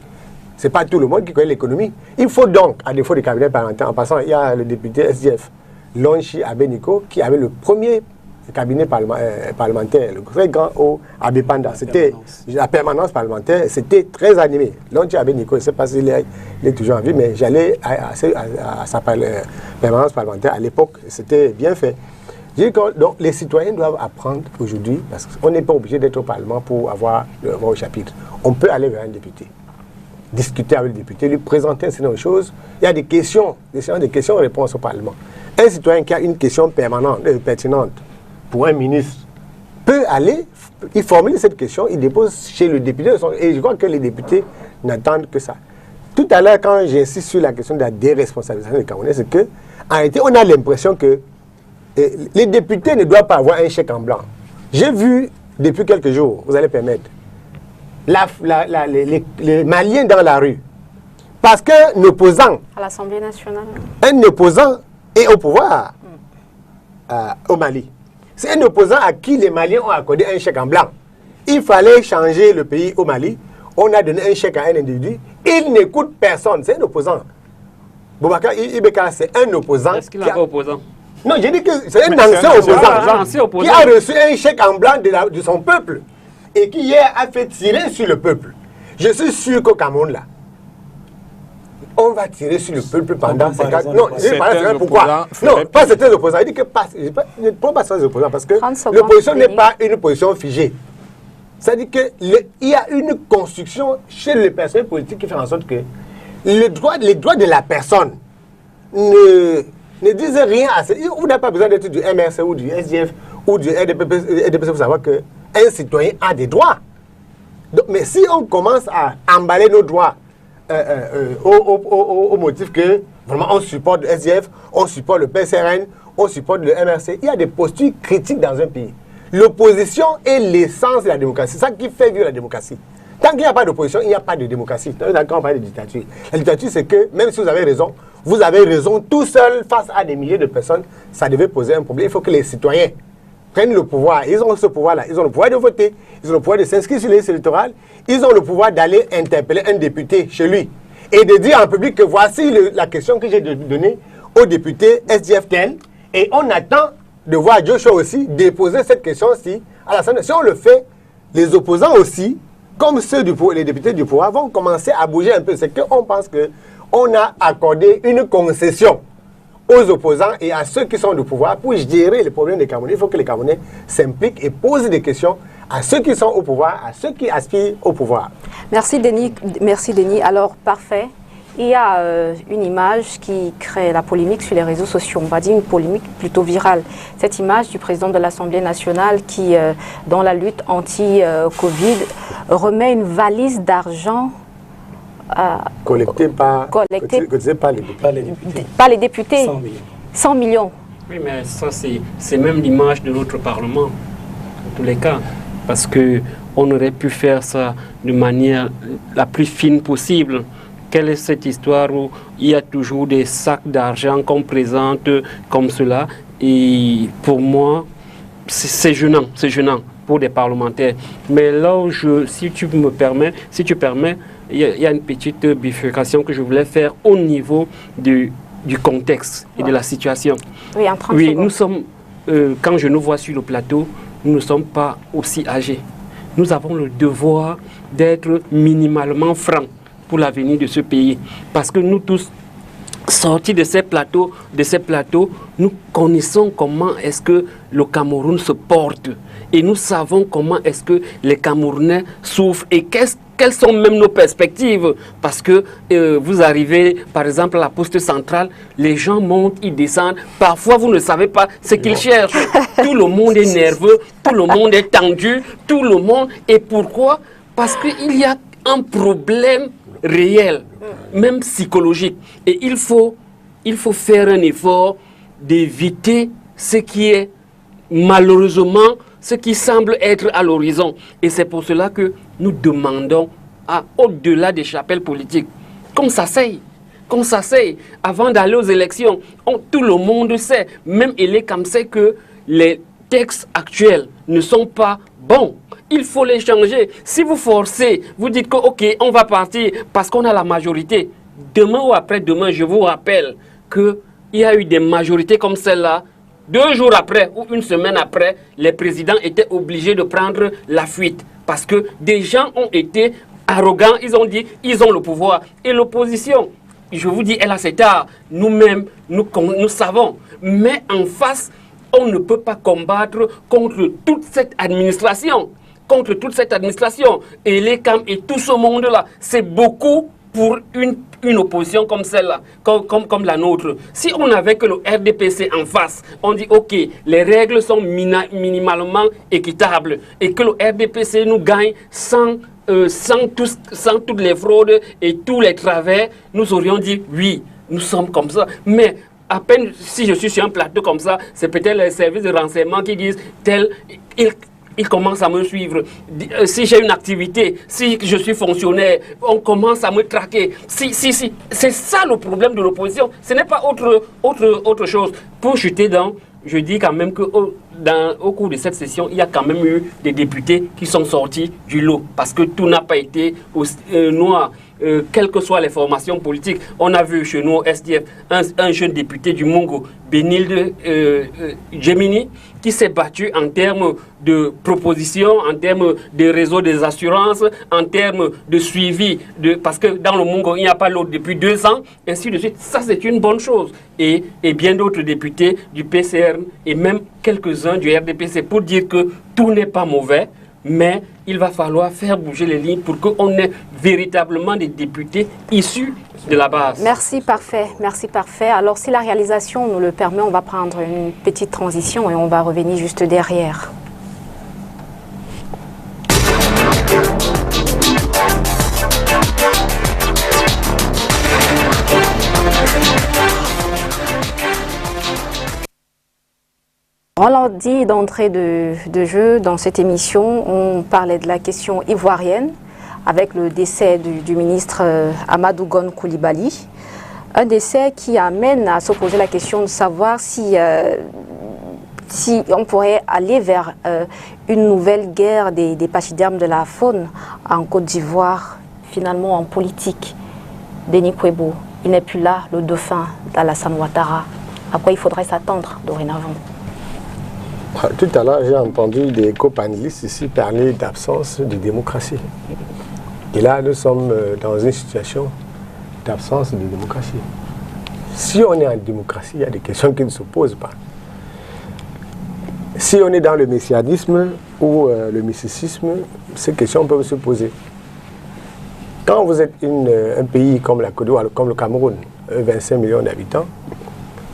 Ce n'est pas tout le monde qui connaît l'économie. Il faut donc, à défaut du cabinet parlementaire, en passant, il y a le député SDF, Lonchi Abeniko, qui avait le premier cabinet parlementaire, le très grand au Abépanda. C'était la permanence parlementaire, c'était très animé. Lonchi Abeniko, je ne sais pas s'il est toujours en vie, mais j'allais à sa permanence parlementaire à l'époque, c'était bien fait. Donc les citoyens doivent apprendre aujourd'hui, parce qu'on n'est pas obligé d'être au Parlement pour avoir le voix au chapitre. On peut aller vers un député, discuter avec le député, lui présenter un certain nombre de choses. Il y a des questions-réponses au Parlement. Un citoyen qui a une question permanente, pertinente pour un ministre peut aller, il formule cette question, il dépose chez le député, et je crois que les députés n'attendent que ça. Tout à l'heure, quand j'insiste sur la question de la déresponsabilisation des Camerounais, c'est que, en réalité, on a l'impression que les députés ne doivent pas avoir un chèque en blanc. J'ai vu, depuis quelques jours, vous allez permettre, les Maliens dans la rue, parce qu'un opposant, à l'Assemblée nationale, un opposant est au pouvoir au Mali. C'est un opposant à qui les Maliens ont accordé un chèque en blanc. Il fallait changer le pays au Mali. On a donné un chèque à un individu. Il n'écoute personne. C'est un opposant. Boubacar Ibeka, c'est un opposant. Est-ce qu'il a opposant? Non, j'ai dit que c'est un ancien opposant qui a reçu un chèque en blanc de son peuple et qui hier a fait tirer sur le peuple. Je suis sûr qu'au Cameroun, là, on va tirer sur le peuple pendant 50 ans. Non, je ne sais pas pourquoi. Non, pas certains opposants. Il dit que ne prends pas certains opposants parce que l'opposition n'est pas une position figée. C'est-à-dire qu'il y a une construction chez les personnes politiques qui fait en sorte que les droits de la personne ne disent rien à ça. Vous n'avez pas besoin d'être du MRC ou du SDF ou du RDPC pour savoir qu'un citoyen a des droits. Donc, mais si on commence à emballer nos droits au motif que vraiment on supporte le SDF, on supporte le PCRN, on supporte le MRC, il y a des postures critiques dans un pays. L'opposition est l'essence de la démocratie. C'est ça qui fait vivre la démocratie. Tant qu'il n'y a pas d'opposition, il n'y a pas de démocratie. Quand on parle de dictature. La dictature, c'est que même si vous avez raison tout seul face à des milliers de personnes, ça devait poser un problème. Il faut que les citoyens prennent le pouvoir. Ils ont ce pouvoir-là. Ils ont le pouvoir de voter. Ils ont le pouvoir de s'inscrire sur les listes électorales. Ils ont le pouvoir d'aller interpeller un député chez lui et de dire en public que voici la question que j'ai donnée au député SDF tel. Et on attend de voir Joshua aussi déposer cette question-ci à l'Assemblée. Si on le fait, les opposants aussi, comme les députés du pouvoir, vont commencer à bouger un peu. C'est qu'on pense qu'on a accordé une concession aux opposants et à ceux qui sont du pouvoir pour gérer les problèmes des Camerounais. Il faut que les Camerounais s'impliquent et posent des questions à ceux qui sont au pouvoir, à ceux qui aspirent au pouvoir. Merci Denis. Alors, parfait. Il y a une image qui crée la polémique sur les réseaux sociaux, on va dire une polémique plutôt virale. Cette image du président de l'Assemblée nationale qui, dans la lutte anti-Covid, remet une valise d'argent collectée par les députés. 100 millions. Oui, mais ça, c'est même l'image de notre Parlement, en tous les cas. Parce qu'on aurait pu faire ça de manière la plus fine possible. Quelle est cette histoire où il y a toujours des sacs d'argent qu'on présente comme cela? Et pour moi, c'est gênant pour des parlementaires. Mais là où si tu permets, il y a une petite bifurcation que je voulais faire au niveau du contexte et de la situation. Oui, en 30 oui, secondes. Nous sommes, quand je nous vois sur le plateau, nous ne sommes pas aussi âgés. Nous avons le devoir d'être minimalement francs pour l'avenir de ce pays. Parce que nous tous, sortis de ces plateaux, nous connaissons comment est-ce que le Cameroun se porte. Et nous savons comment est-ce que les Camerounais souffrent et quelles sont même nos perspectives. Parce que vous arrivez, par exemple, à la poste centrale, les gens montent, ils descendent. Parfois, vous ne savez pas ce qu'ils cherchent. Tout le monde est nerveux, tout le monde est tendu, tout le monde. Et pourquoi? Parce qu'il y a un problème réel, même psychologique. Et il faut faire un effort d'éviter ce qui est malheureusement, ce qui semble être à l'horizon. Et c'est pour cela que nous demandons, au-delà des chapelles politiques, qu'on s'asseye. Avant d'aller aux élections. Tout le monde sait, même Elekam sait que les textes actuels ne sont pas bons. Il faut les changer. Si vous forcez, vous dites que ok, on va partir parce qu'on a la majorité. Demain ou après-demain, je vous rappelle qu'il y a eu des majorités comme celle-là. 2 jours après ou une semaine après, les présidents étaient obligés de prendre la fuite. Parce que des gens ont été arrogants, ils ont dit, ils ont le pouvoir. Et l'opposition, je vous dis, elle a cet art. Nous-mêmes, nous savons. Mais en face, on ne peut pas combattre contre toute cette administration. Et les CAM et tout ce monde-là, c'est beaucoup pour une opposition comme celle-là, comme la nôtre. Si on n'avait que le RDPC en face, on dit ok, les règles sont minimalement équitables et que le RDPC nous gagne sans toutes les fraudes et tous les travers, nous aurions dit oui, nous sommes comme ça. Mais à peine si je suis sur un plateau comme ça, c'est peut-être les services de renseignement qui disent tel, il commence à me suivre. Si j'ai une activité, si je suis fonctionnaire, on commence à me traquer. Si. C'est ça le problème de l'opposition. Ce n'est pas autre chose. Pour chuter dans, je dis quand même qu'au cours de cette session, il y a quand même eu des députés qui sont sortis du lot. Parce que tout n'a pas été noir. Quelles que soient les formations politiques. On a vu chez nous au SDF un jeune député du Mongo, Benilde Gemini, qui s'est battu en termes de propositions, en termes de réseau des assurances, en termes de suivi, parce que dans le Mongo, il n'y a pas l'autre depuis 2 ans, ainsi de suite. Ça, c'est une bonne chose. Et bien d'autres députés du PCR et même quelques-uns du RDPC pour dire que tout n'est pas mauvais, mais il va falloir faire bouger les lignes pour qu'on ait véritablement des députés issus de la base. Merci, parfait. Alors, si la réalisation nous le permet, on va prendre une petite transition et on va revenir juste derrière. On l'a dit d'entrée de jeu dans cette émission, on parlait de la question ivoirienne avec le décès du ministre Amadou Gon Coulibaly. Un décès qui amène à se poser la question de savoir si on pourrait aller vers une nouvelle guerre des pachydermes de la faune en Côte d'Ivoire, finalement en politique. Denis Kouébou, il n'est plus là, le dauphin d'Alassane Ouattara. À quoi il faudrait s'attendre dorénavant? Tout à l'heure, j'ai entendu des copanélistes ici parler d'absence de démocratie. Et là, nous sommes dans une situation d'absence de démocratie. Si on est en démocratie, il y a des questions qui ne se posent pas. Si on est dans le messianisme ou le mysticisme, ces questions peuvent se poser. Quand vous êtes un pays comme la Côte d'Ivoire, comme le Cameroun, 25 millions d'habitants,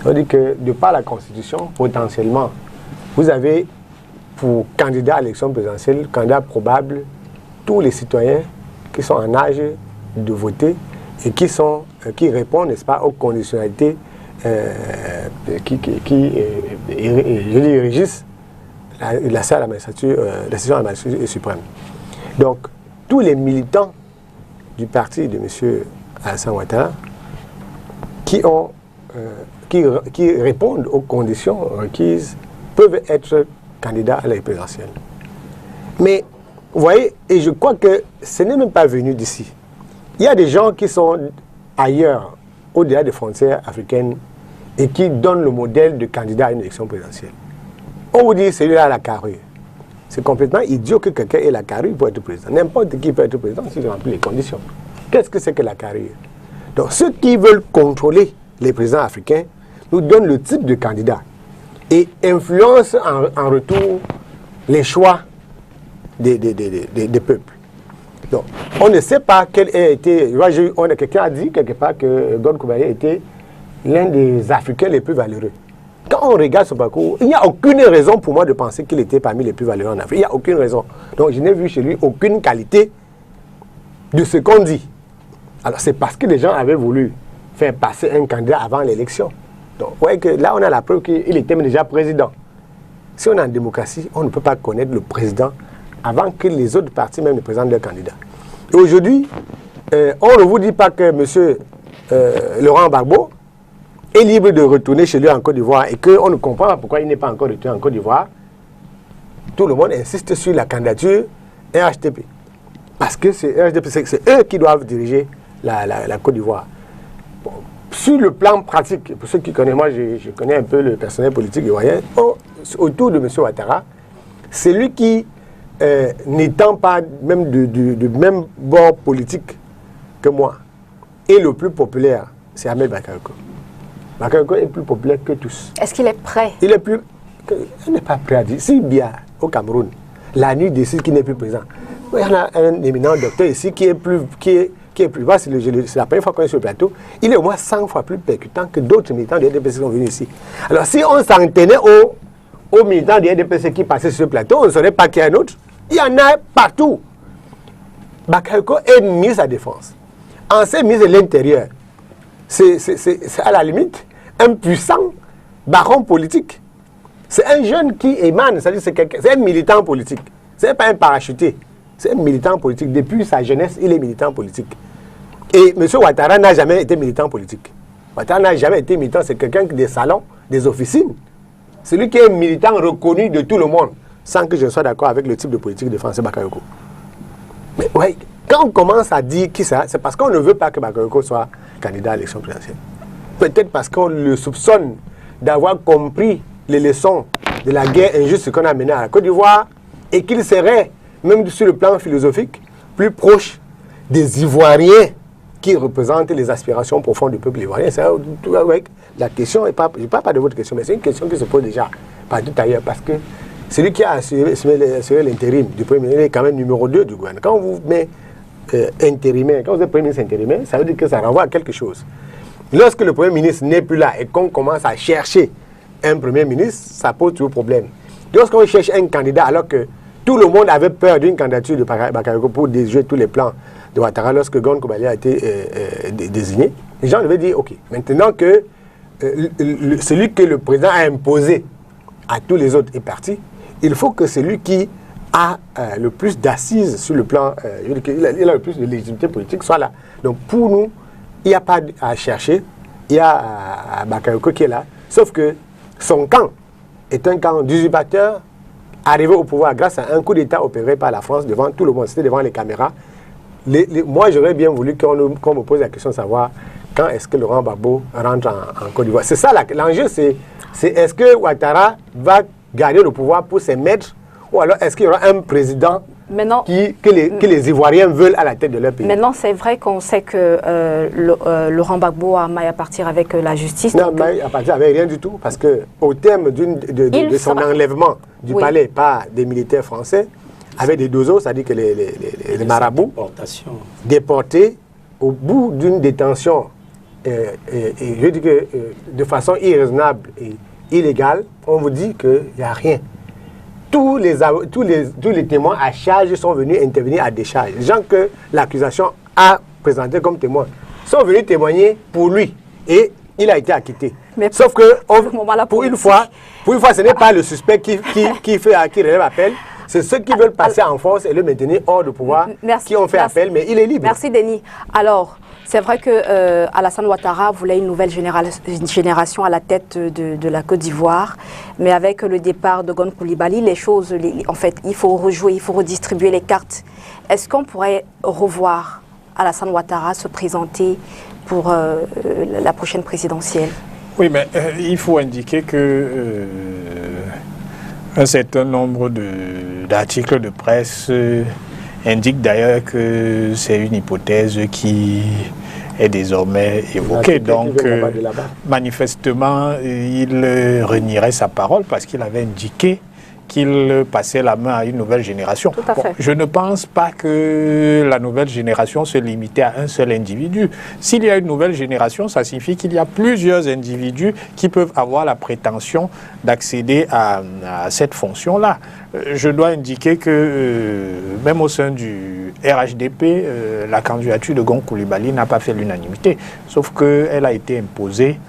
on dit que de par la Constitution, potentiellement, vous avez pour candidat à l'élection présidentielle, candidat probable, tous les citoyens qui sont en âge de voter et qui répondent, n'est-ce pas, aux conditionnalités qui régissent la session de la magistrature suprême. Donc, tous les militants du parti de M. Alassane Ouattara qui répondent aux conditions requises peuvent être candidats à la présidentielle. Mais, vous voyez, et je crois que ce n'est même pas venu d'ici. Il y a des gens qui sont ailleurs, au-delà des frontières africaines, et qui donnent le modèle de candidat à une élection présidentielle. On vous dit, celui-là a la carrure. C'est complètement idiot que quelqu'un ait la carrure pour être président. N'importe qui peut être président s'il remplit les conditions. Qu'est-ce que c'est que la carrure? Donc, ceux qui veulent contrôler les présidents africains nous donnent le type de candidat et influence en retour les choix des peuples. Donc, on ne sait pas quel a été... Quelqu'un a dit quelque part que Gon Coulibaly était l'un des Africains les plus valeureux. Quand on regarde ce parcours, il n'y a aucune raison pour moi de penser qu'il était parmi les plus valeureux en Afrique. Il n'y a aucune raison. Donc, je n'ai vu chez lui aucune qualité de ce qu'on dit. Alors c'est parce que les gens avaient voulu faire passer un candidat avant l'élection. Donc vous voyez que là on a la preuve qu'il était déjà président. Si on est en démocratie, on ne peut pas connaître le président avant que les autres partis même ne présentent leur candidat. Et aujourd'hui, on ne vous dit pas que M. Laurent Gbagbo est libre de retourner chez lui en Côte d'Ivoire et qu'on ne comprend pas pourquoi il n'est pas encore retourné en Côte d'Ivoire. Tout le monde insiste sur la candidature RHDP. Parce que c'est eux qui doivent diriger la Côte d'Ivoire. Bon, sur le plan pratique, pour ceux qui connaissent, moi je connais un peu le personnel politique ivoirien, autour de M. Ouattara, c'est lui qui, n'étant pas même du même bord politique que moi, est le plus populaire, c'est Ahmed Bakayoko. Bakayoko est plus populaire que tous. Est-ce qu'il est prêt? Il n'est pas prêt à dire. Si bien au Cameroun, la nuit décide qu'il n'est plus présent. Il y en a un éminent docteur ici qui est plus bas, c'est la première fois qu'on est sur le plateau. Il est au moins 100 fois plus percutant que d'autres militants du RDPC qui sont venus ici. Alors si on s'en tenait aux militants du RDPC qui passaient sur le plateau, on ne saurait pas qu'il y a un autre. Il y en a partout. Bakayoko est mis à défense. En ces mises de l'intérieur, c'est à la limite un puissant baron politique. C'est un jeune qui émane, c'est-à-dire c'est un militant politique. Ce n'est pas un parachuté, c'est un militant politique. Depuis sa jeunesse, il est militant politique. Et M. Ouattara n'a jamais été militant politique. Ouattara n'a jamais été militant, c'est quelqu'un des salons, des officines. C'est lui qui est militant reconnu de tout le monde, sans que je sois d'accord avec le type de politique de Francis Bakayoko. Mais ouais, quand on commence à dire qui ça, c'est parce qu'on ne veut pas que Bakayoko soit candidat à l'élection présidentielle. Peut-être parce qu'on le soupçonne d'avoir compris les leçons de la guerre injuste qu'on a menée à la Côte d'Ivoire et qu'il serait, même sur le plan philosophique, plus proche des Ivoiriens qui représentent les aspirations profondes du peuple ivoirien. C'est la question, je ne parle pas de votre question, mais c'est une question qui se pose déjà partout ailleurs parce que celui qui a assuré l'intérim du Premier ministre est quand même numéro 2 du gouvernement. Quand on vous met intérimaire, quand vous êtes Premier ministre intérimaire, ça veut dire que ça renvoie à quelque chose. Lorsque le Premier ministre n'est plus là et qu'on commence à chercher un Premier ministre, ça pose toujours problème. Lorsqu'on cherche un candidat alors que tout le monde avait peur d'une candidature de Bakayoko pour déjouer tous les plans de Ouattara lorsque Gon Koubaly a été désigné, les gens devaient dire, ok, maintenant que celui que le président a imposé à tous les autres est parti, il faut que celui qui a le plus d'assises sur le plan, il a le plus de légitimité politique soit là. Donc pour nous, il n'y a pas à chercher, il y a Bakayoko qui est là, sauf que son camp est un camp d'usurpateurs arrivé au pouvoir grâce à un coup d'État opéré par la France devant tout le monde, c'était devant les caméras. Moi, j'aurais bien voulu qu'on me pose la question de savoir quand est-ce que Laurent Gbagbo rentre en Côte d'Ivoire. C'est ça, l'enjeu, c'est est-ce que Ouattara va garder le pouvoir pour ses maîtres ou alors est-ce qu'il y aura un président que les Ivoiriens veulent à la tête de leur pays. Maintenant, c'est vrai qu'on sait que Laurent Gbagbo a maille à partir avec la justice. Non, maille à partir avec rien du tout, parce qu'au terme de son enlèvement du palais par des militaires français, avec des dozos, c'est-à-dire que les marabouts, déportés au bout d'une détention, je dis que de façon irraisonnable et illégale, on vous dit qu'il n'y a rien. Tous les témoins à charge sont venus intervenir à décharge. Les gens que l'accusation a présentés comme témoins sont venus témoigner pour lui et il a été acquitté. Mais sauf que pour une fois, ce n'est pas le suspect qui relève appel, c'est ceux qui veulent passer en force et le maintenir hors de pouvoir qui ont fait appel, mais il est libre. Merci Denis. Alors, c'est vrai que Alassane Ouattara voulait une nouvelle génération à la tête de la Côte d'Ivoire, mais avec le départ de Gon Koulibaly, les choses, en fait, il faut rejouer, il faut redistribuer les cartes. Est-ce qu'on pourrait revoir Alassane Ouattara se présenter pour la prochaine présidentielle? Oui, mais il faut indiquer que un certain nombre d'articles de presse indiquent d'ailleurs que c'est une hypothèse qui est désormais évoquée. Donc, manifestement, il renierait sa parole parce qu'il avait indiqué qu'il passait la main à une nouvelle génération. Tout à fait. Je ne pense pas que la nouvelle génération se limitait à un seul individu. S'il y a une nouvelle génération, ça signifie qu'il y a plusieurs individus qui peuvent avoir la prétention d'accéder à cette fonction-là. Je dois indiquer que même au sein du RHDP, la candidature de Gon Coulibaly n'a pas fait l'unanimité, sauf qu'elle a été imposée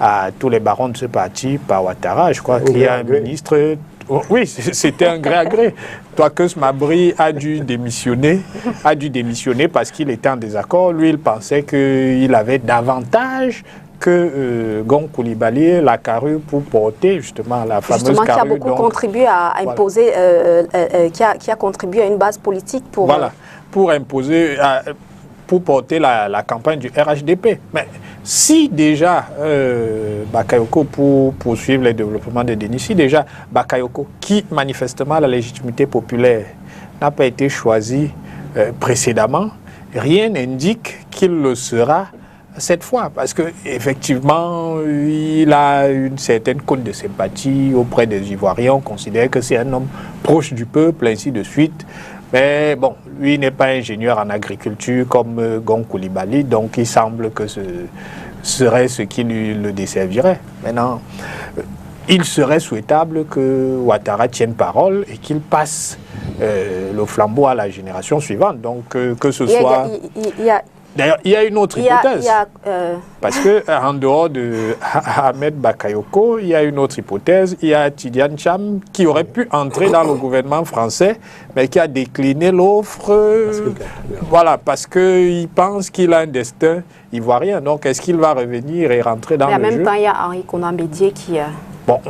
à tous les barons de ce parti par Ouattara. Je crois qu'il y a un ministre... Oui, c'était un gré à gré. Toakeus Mabri a dû démissionner parce qu'il était en désaccord. Lui, il pensait qu'il avait davantage que Gon Coulibaly, la carrure pour porter justement la fameuse carrure. Qui a beaucoup contribué à imposer, qui a contribué à une base politique pour... Voilà, pour imposer, pour porter la campagne du RHDP. Mais si déjà Bakayoko, pour poursuivre le développement de Denis, si déjà Bakayoko, qui manifestement a la légitimité populaire, n'a pas été choisi précédemment, rien n'indique qu'il le sera cette fois, parce qu'effectivement, il a une certaine cote de sympathie auprès des Ivoiriens. On considère que c'est un homme proche du peuple, ainsi de suite. Mais bon, lui n'est pas ingénieur en agriculture comme Gon Coulibaly, donc il semble que ce serait ce qui le desservirait. Maintenant, il serait souhaitable que Ouattara tienne parole et qu'il passe le flambeau à la génération suivante. Donc que ce soit... D'ailleurs, il y a une autre hypothèse. Parce qu'en dehors de Ahmed Bakayoko, il y a une autre hypothèse. Il y a Tidiane Cham qui aurait pu entrer dans le gouvernement français, mais qui a décliné l'offre. Voilà, parce qu'il pense qu'il a un destin ivoirien. Donc, est-ce qu'il va revenir et rentrer dans le jeu? Mais en même temps, il y a Henri Konan Bédié qui... Bon,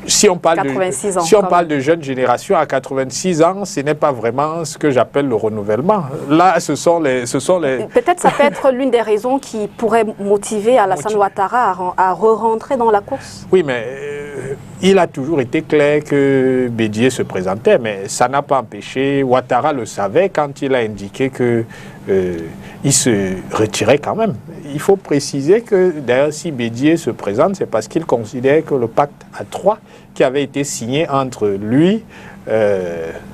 si on parle de jeune génération à 86 ans, ce n'est pas vraiment ce que j'appelle le renouvellement. Là, ce sont les... Peut-être ça peut être l'une des raisons qui pourrait motiver Alassane Ouattara à re-rentrer dans la course. Oui, mais il a toujours été clair que Bédié se présentait, mais ça n'a pas empêché. Ouattara le savait quand il a indiqué que il se retirait quand même. Il faut préciser que, d'ailleurs, si Bédié se présente, c'est parce qu'il considère que le pacte à 3 qui avait été signé entre lui,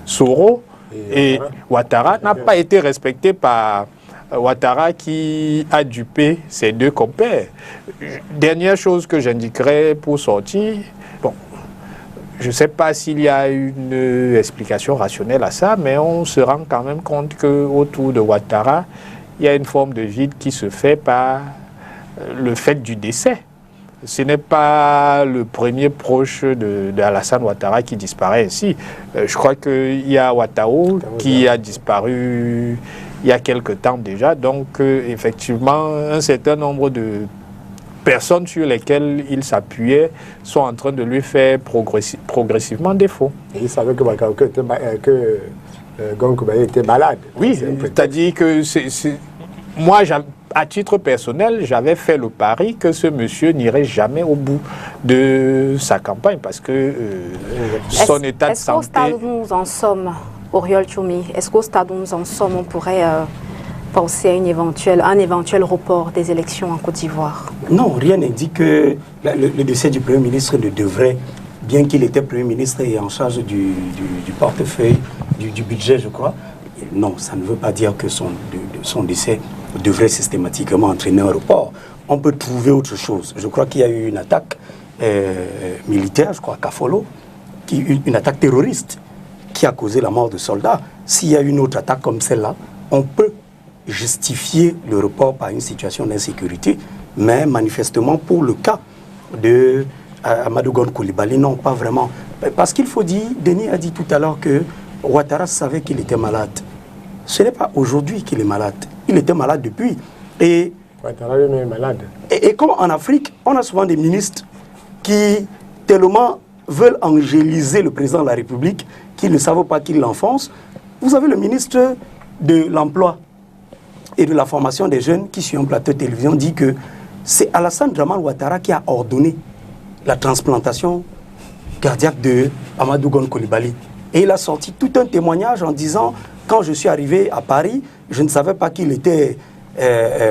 Soro et Ouattara n'a pas été respecté par Ouattara qui a dupé ses deux compères. Dernière chose que j'indiquerai pour sortir, bon, je ne sais pas s'il y a une explication rationnelle à ça, mais on se rend quand même compte qu'autour de Ouattara, il y a une forme de vide qui se fait par le fait du décès. Ce n'est pas le premier proche d'Alassane Ouattara qui disparaît ainsi. Je crois qu'il y a Ouattao qui a disparu il y a quelque temps déjà. Donc, effectivement, un certain nombre de personnes sur lesquelles il s'appuyait sont en train de lui faire progressivement défaut. Il savait que Gon Coulibaly était malade. Oui, c'est-à-dire que moi, à titre personnel, j'avais fait le pari que ce monsieur n'irait jamais au bout de sa campagne parce que son état de santé... Est-ce qu'au stade où nous en sommes, Oriol Tchoumi, est-ce qu'au stade où nous en sommes, on pourrait penser à un éventuel report des élections en Côte d'Ivoire? Non, rien n'indique que le décès du Premier ministre ne devrait, bien qu'il était Premier ministre et en charge du portefeuille, du budget, je crois, non, ça ne veut pas dire que son décès devrait systématiquement entraîner un report. On peut trouver autre chose. Je crois qu'il y a eu une attaque militaire, je crois, à Kafolo, une attaque terroriste qui a causé la mort de soldats. S'il y a une autre attaque comme celle-là, on peut justifier le report par une situation d'insécurité, mais manifestement pour le cas de Amadou Gon Coulibaly, non, pas vraiment. Parce qu'il faut dire, Denis a dit tout à l'heure que Ouattara savait qu'il était malade. Ce n'est pas aujourd'hui qu'il est malade. Il était malade depuis. Et Ouattara lui-même est malade. Et comme en Afrique, on a souvent des ministres qui tellement veulent angéliser le président de la République qu'ils ne savent pas qu'ils l'enfoncent. Vous avez le ministre de l'Emploi et de la formation des jeunes qui, sur un plateau de télévision, dit que c'est Alassane Draman Ouattara qui a ordonné la transplantation cardiaque de Amadou Gon Coulibaly. Et il a sorti tout un témoignage en disant, quand je suis arrivé à Paris, je ne savais pas qu'il était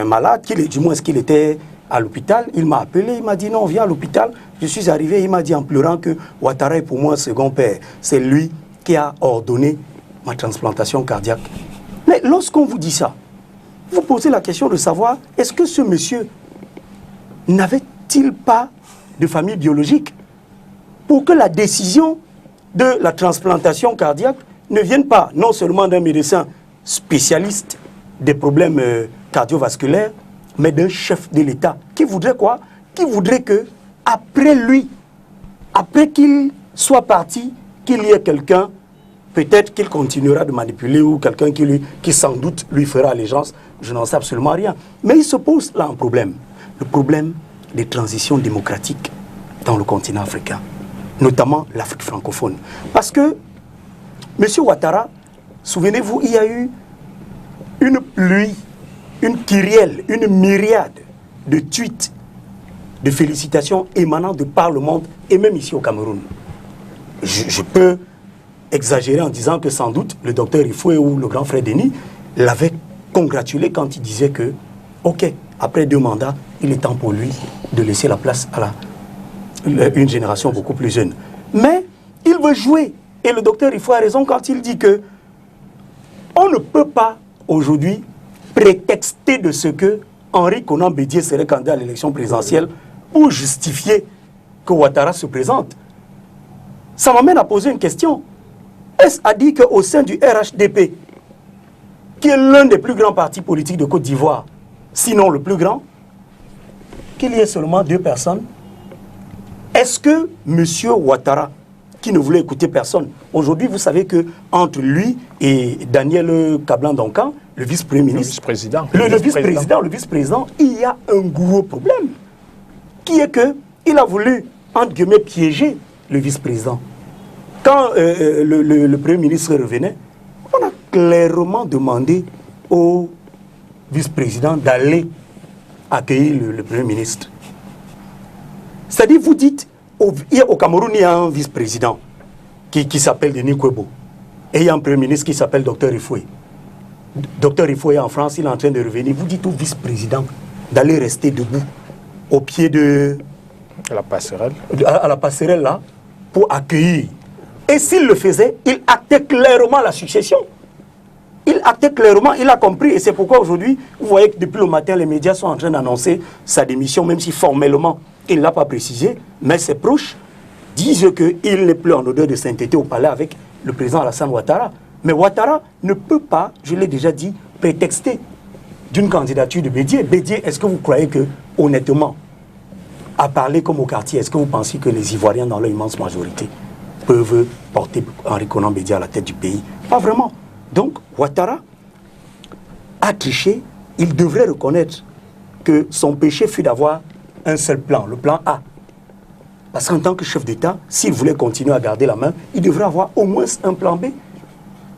malade, du moins qu'il était à l'hôpital, il m'a appelé, il m'a dit non, viens à l'hôpital. Je suis arrivé, il m'a dit en pleurant que Ouattara est pour moi un second père. C'est lui qui a ordonné ma transplantation cardiaque. Mais lorsqu'on vous dit ça, vous posez la question de savoir, est-ce que ce monsieur n'avait-il pas de famille biologique pour que la décision de la transplantation cardiaque ne vienne pas non seulement d'un médecin spécialiste des problèmes cardiovasculaires, mais d'un chef de l'État qui voudrait quoi? Qui voudrait que, après lui, après qu'il soit parti, qu'il y ait quelqu'un, peut-être qu'il continuera de manipuler ou quelqu'un qui sans doute lui fera allégeance, je n'en sais absolument rien. Mais il se pose là un problème, le problème des transitions démocratiques dans le continent africain, notamment l'Afrique francophone. Parce que M. Ouattara, souvenez-vous, il y a eu une pluie, une kyrielle, une myriade de tweets, de félicitations émanant de par le monde et même ici au Cameroun. Je peux exagérer en disant que sans doute le docteur Ifoué ou le grand frère Denis l'avaient congratulé quand il disait que, ok, après 2 mandats, il est temps pour lui de laisser la place à une génération beaucoup plus jeune. Mais il veut jouer. Et le docteur Ifoué a raison quand il dit que on ne peut pas aujourd'hui prétexter de ce que Henri Konan Bédié serait candidat à l'élection présidentielle pour justifier que Ouattara se présente. Ça m'amène à poser une question. Est-ce à dire qu'au sein du RHDP, qui est l'un des plus grands partis politiques de Côte d'Ivoire, sinon le plus grand, qu'il y ait seulement 2 personnes? Est-ce que M. Ouattara, qui ne voulait écouter personne, aujourd'hui vous savez que entre lui et Daniel Kablan-Donkan, le vice-premier ministre, le vice-président, il y a un gros problème, qui est qu'il a voulu, entre guillemets, piéger le vice-président. Quand le Premier ministre revenait, on a clairement demandé au vice-président d'aller accueillir le Premier ministre. C'est-à-dire, vous dites, au Cameroun, il y a un vice-président qui s'appelle Denis Kwebo. Et il y a un Premier ministre qui s'appelle Dr Ifoué. Dr Ifoué en France, il est en train de revenir. Vous dites au vice-président d'aller rester debout au pied de la passerelle. À la passerelle là, pour accueillir. Et s'il le faisait, il actait clairement la succession. Il actait clairement, il a compris. Et c'est pourquoi aujourd'hui, vous voyez que depuis le matin, les médias sont en train d'annoncer sa démission, même si formellement, il ne l'a pas précisé. Mais ses proches disent qu'il n'est plus en odeur de sainteté au palais avec le président Alassane Ouattara. Mais Ouattara ne peut pas, je l'ai déjà dit, prétexter d'une candidature de Bédié. Bédié, est-ce que vous croyez que, honnêtement, à parler comme au quartier, est-ce que vous pensez que les Ivoiriens, dans leur immense majorité, peuvent porter Henri Konan Bédié à la tête du pays? Pas vraiment. Donc, Ouattara a triché. Il devrait reconnaître que son péché fut d'avoir un seul plan, le plan A. Parce qu'en tant que chef d'État, s'il voulait continuer à garder la main, il devrait avoir au moins un plan B.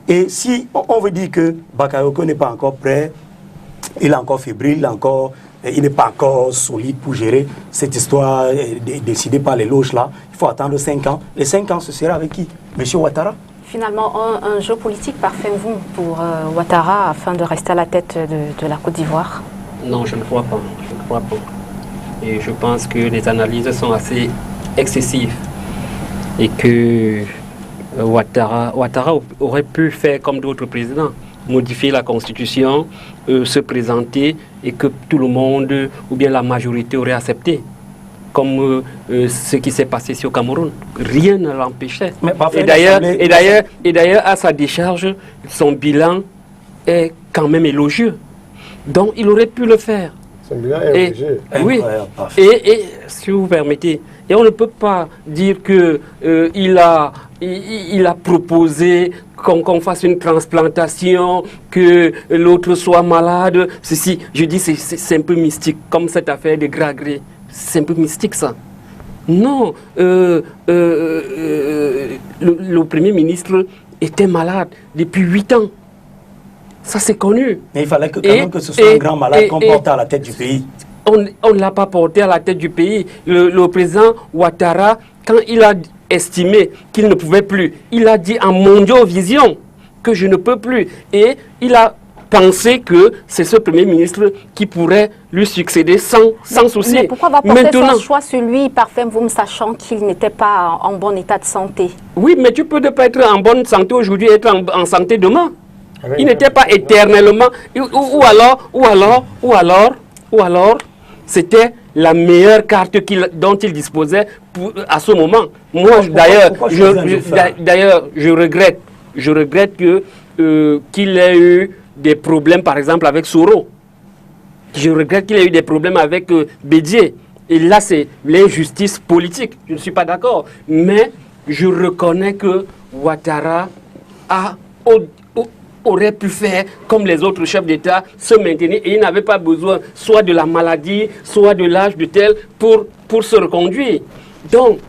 Et si on veut dire que Bakayoko n'est pas encore prêt, il est encore fébrile, il n'est pas encore solide pour gérer cette histoire décidée par les loges là, il faut attendre 5 ans. Les 5 ans, ce sera avec qui? Monsieur Ouattara? Finalement, un jeu politique parfait pour Ouattara afin de rester à la tête de la Côte d'Ivoire? Non, je ne crois pas. Je ne crois pas. Et je pense que les analyses sont assez excessives. Et que Ouattara aurait pu faire comme d'autres présidents, modifier la constitution, se présenter et que tout le monde, ou bien la majorité, aurait accepté. Comme ce qui s'est passé ici au Cameroun. Rien ne l'empêchait. Et d'ailleurs, à sa décharge, son bilan est quand même élogieux. Donc, il aurait pu le faire. Son bilan est élogieux. Oui. Et si vous permettez, et on ne peut pas dire qu'il a proposé qu'on fasse une transplantation, que l'autre soit malade. Ceci, je dis, c'est un peu mystique, comme cette affaire de Gragré. C'est un peu mystique, ça. Non, le Premier ministre était malade depuis 8 ans. Ça, c'est connu. Mais il fallait quand même que ce soit un grand malade qu'on porte à la tête du pays. On ne l'a pas porté à la tête du pays. Le président Ouattara, quand il a estimé qu'il ne pouvait plus, il a dit en mondiovision que je ne peux plus. Et il a penser que c'est ce Premier ministre qui pourrait lui succéder sans souci. Mais pourquoi va porter son choix celui Parfait Mvoum, sachant qu'il n'était pas en bon état de santé? Oui, mais tu peux ne pas être en bonne santé aujourd'hui et être en santé demain. Il n'était pas éternellement... Ou alors, c'était la meilleure carte dont il disposait à ce moment. Moi, d'ailleurs, je regrette qu'il ait eu des problèmes, par exemple, avec Soro. Je regrette qu'il ait eu des problèmes avec Bédié. Et là, c'est l'injustice politique. Je ne suis pas d'accord. Mais je reconnais que Ouattara aurait pu faire comme les autres chefs d'État, se maintenir, et il n'avait pas besoin soit de la maladie, soit de l'âge de tel pour se reconduire. Donc,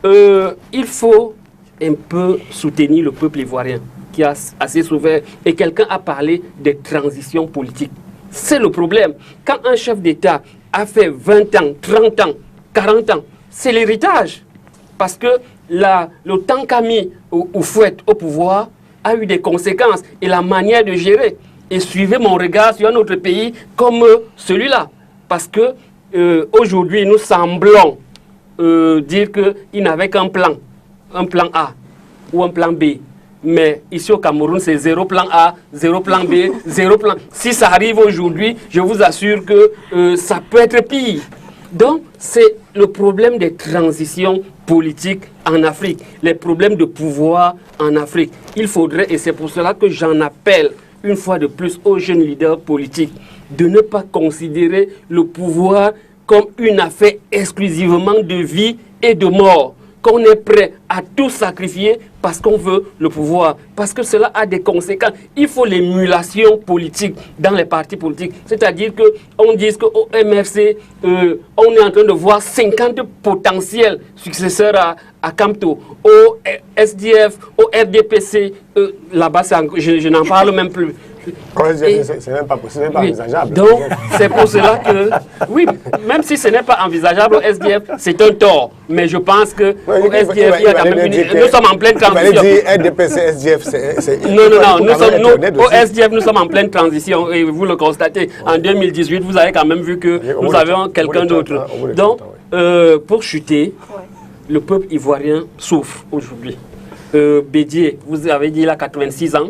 il faut un peu soutenir le peuple ivoirien qui a assez souffert. Et quelqu'un a parlé de transition politique. C'est le problème. Quand un chef d'État a fait 20 ans, 30 ans, 40 ans, c'est l'héritage. Parce que le temps qu'a mis Houphouët au pouvoir a eu des conséquences et la manière de gérer. Et suivez mon regard sur un autre pays comme celui-là. Parce que aujourd'hui, nous semblons dire qu'il n'avait qu'un plan A ou un plan B. Mais ici au Cameroun, c'est 0 plan A, 0 plan B, 0 plan... Si ça arrive aujourd'hui, je vous assure que ça peut être pire. Donc, c'est le problème des transitions politiques en Afrique, les problèmes de pouvoir en Afrique. Il faudrait, et c'est pour cela que j'en appelle une fois de plus aux jeunes leaders politiques, de ne pas considérer le pouvoir comme une affaire exclusivement de vie et de mort, qu'on est prêt à tout sacrifier parce qu'on veut le pouvoir, parce que cela a des conséquences. Il faut l'émulation politique dans les partis politiques, c'est-à-dire qu'on dise qu'au MRC, on est en train de voir 50 potentiels successeurs à Camto, au SDF, au RDPC, là-bas, je n'en parle même plus. C'est même pas possible, c'est pas envisageable. Donc, c'est pour cela que, oui, même si ce n'est pas envisageable au SDF, c'est un tort. Mais je pense que au SDF, il y a quand même nous sommes en pleine transition. RDPC, SDF, c'est... Non, au SDF, nous sommes en pleine transition. Et vous le constatez, en 2018, vous avez quand même vu que nous avions quelqu'un d'autre. Donc, pour chuter, le peuple ivoirien souffre aujourd'hui. Bédié, vous avez dit, il a 86 ans.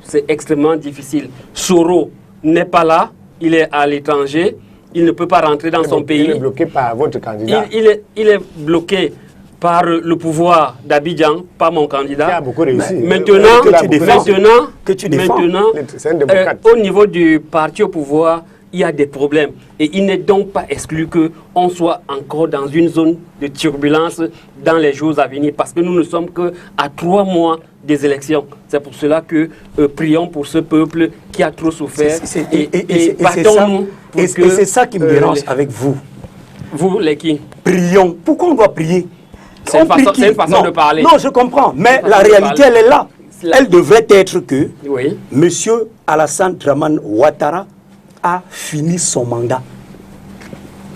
C'est extrêmement difficile. Soro n'est pas là, il est à l'étranger, il ne peut pas rentrer dans son pays. Il est bloqué par votre candidat. Il est bloqué par le pouvoir d'Abidjan, par mon candidat. Qui a beaucoup réussi. Maintenant, au niveau du parti au pouvoir, il y a des problèmes. Et il n'est donc pas exclu qu'on soit encore dans une zone de turbulence dans les jours à venir. Parce que nous ne sommes qu'à 3 mois des élections. C'est pour cela que prions pour ce peuple qui a trop souffert. Et c'est ça qui me dérange avec vous. Vous, les qui? Prions. Pourquoi on doit prier? C'est une façon de parler. Non, je comprends. Mais la réalité, elle est là. Elle devrait être que M. Alassane Dramane Ouattara a fini son mandat.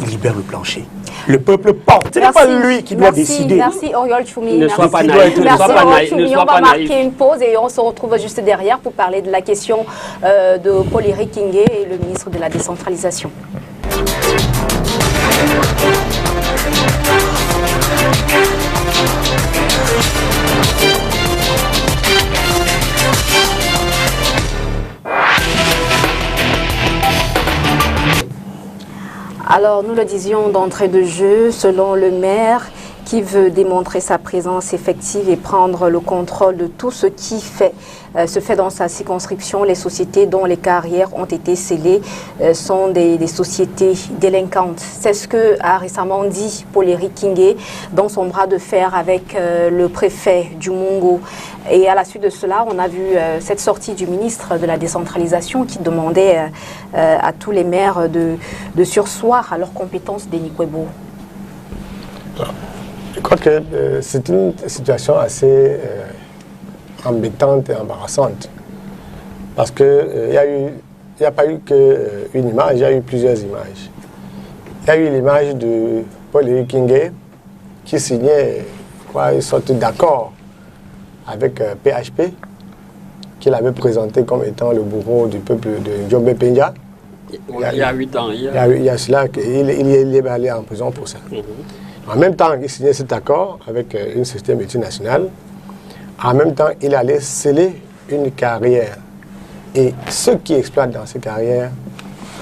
Il libère le plancher. Le peuple porte. Ce n'est pas lui qui doit décider. Merci Oriol Choumi. Ne sois pas naïf. On va marquer une pause et on se retrouve juste derrière pour parler de la question de Paul-Éric Kingué et le ministre de la décentralisation. Alors, nous le disions d'entrée de jeu, selon le maire qui veut démontrer sa présence effective et prendre le contrôle de tout ce qui se fait dans sa circonscription, les sociétés dont les carrières ont été scellées sont des sociétés délinquantes. C'est ce que a récemment dit Paul-Éric Kingué dans son bras de fer avec le préfet du Mungo. Et à la suite de cela, on a vu cette sortie du ministre de la décentralisation qui demandait à tous les maires de surseoir à leurs compétences d'Enikwebo. Je crois que c'est une situation assez embêtante et embarrassante. Parce qu'il n'y a pas eu qu'une image, il y a eu plusieurs images. Il y a eu l'image de Paul-Éric Kingué qui signait une sorte d'accord avec PHP qu'il avait présenté comme étant le bourreau du peuple de Djombe Penja. Il y a 8 ans. Il y a cela, il est allé en prison pour ça. En même temps qu'il signait cet accord avec une société multinationale, en même temps, il allait sceller une carrière. Et ceux qui exploitent dans ces carrières,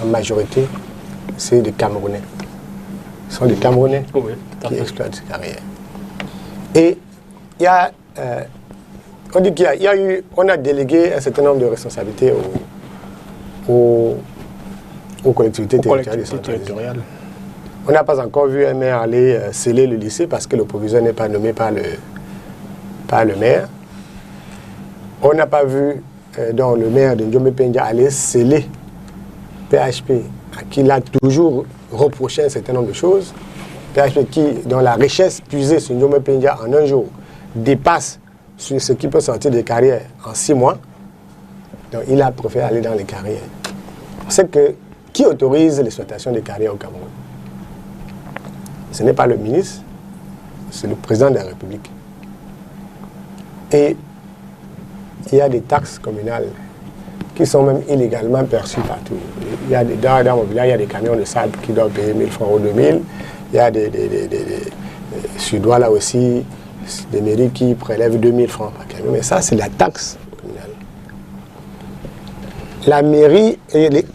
en majorité, c'est des Camerounais. Ce sont des Camerounais qui exploitent ces carrières. Et il y a, on dit qu'il y a eu, on a délégué un certain nombre de responsabilités aux collectivités territoriales. On n'a pas encore vu un maire aller sceller le lycée parce que le proviseur n'est pas nommé par le maire. On n'a pas vu donc, le maire de Djombe Penja aller sceller PHP, à qui il a toujours reproché un certain nombre de choses. PHP qui, dans la richesse puisée sur Djombe Penja en un jour, dépasse sur ce qui peut sortir des carrières en 6 mois. Donc il a préféré aller dans les carrières. On sait que qui autorise l'exploitation des carrières au Cameroun? Ce n'est pas le ministre, c'est le président de la République. Et il y a des taxes communales qui sont même illégalement perçues partout. Il y a dans mon village, il y a des camions de sable qui doivent payer 1000 francs ou 2000. Il y a des Suédois là aussi, des mairies qui prélèvent 2000 francs par camion. Mais ça, c'est la taxe communale. La mairie,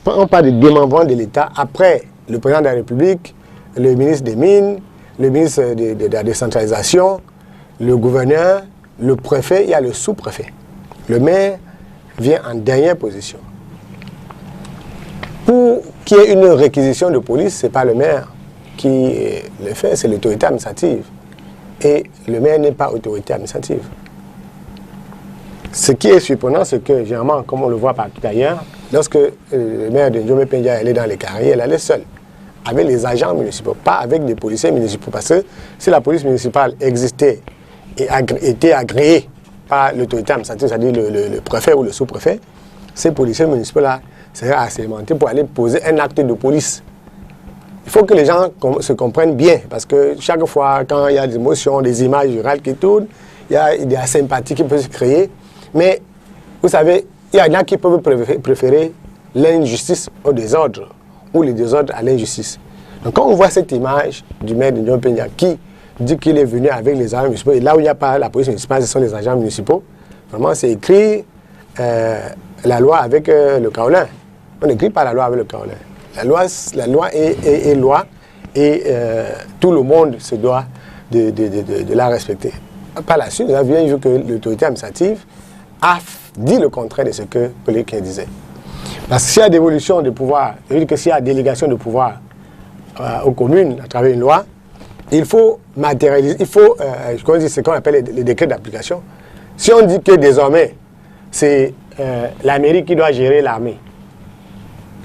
on parle de démembrement de l'État après le président de la République, le ministre des Mines, le ministre de la décentralisation, le gouverneur, le préfet, il y a le sous-préfet. Le maire vient en dernière position. Pour qu'il y ait une réquisition de police, ce n'est pas le maire qui le fait, c'est l'autorité administrative. Et le maire n'est pas autorité administrative. Ce qui est surprenant, c'est que, généralement, comme on le voit partout ailleurs, lorsque le maire de Djombe Penja allait dans les carrières, elle allait seule, avec les agents municipaux, pas avec des policiers municipaux. Parce que si la police municipale existait et était agréée par l'autorité administrative, c'est-à-dire le préfet ou le sous-préfet, ces policiers municipaux-là seraient assermentés pour aller poser un acte de police. Il faut que les gens se comprennent bien, parce que chaque fois, quand il y a des émotions, des images virales qui tournent, il y a de la sympathie qui peut se créer. Mais, vous savez, il y en a qui peuvent préférer l'injustice au désordre, ou le désordre à l'injustice. Donc, quand on voit cette image du maire de Djombe Penja qui dit qu'il est venu avec les agents municipaux, et là où il n'y a pas la police municipale, ce sont les agents municipaux, vraiment, c'est écrit la loi avec le kaolin. On n'écrit pas la loi avec le kaolin. La loi est loi et tout le monde se doit de la respecter. Par la suite, nous avons bien vu que l'autorité administrative a dit le contraire de ce que Pellequin disait. Parce que s'il y a dévolution de pouvoir, c'est-à-dire que s'il y a délégation de pouvoir aux communes à travers une loi, il faut matérialiser, il faut, ce qu'on appelle les décrets d'application. Si on dit que désormais, c'est la mairie qui doit gérer l'armée,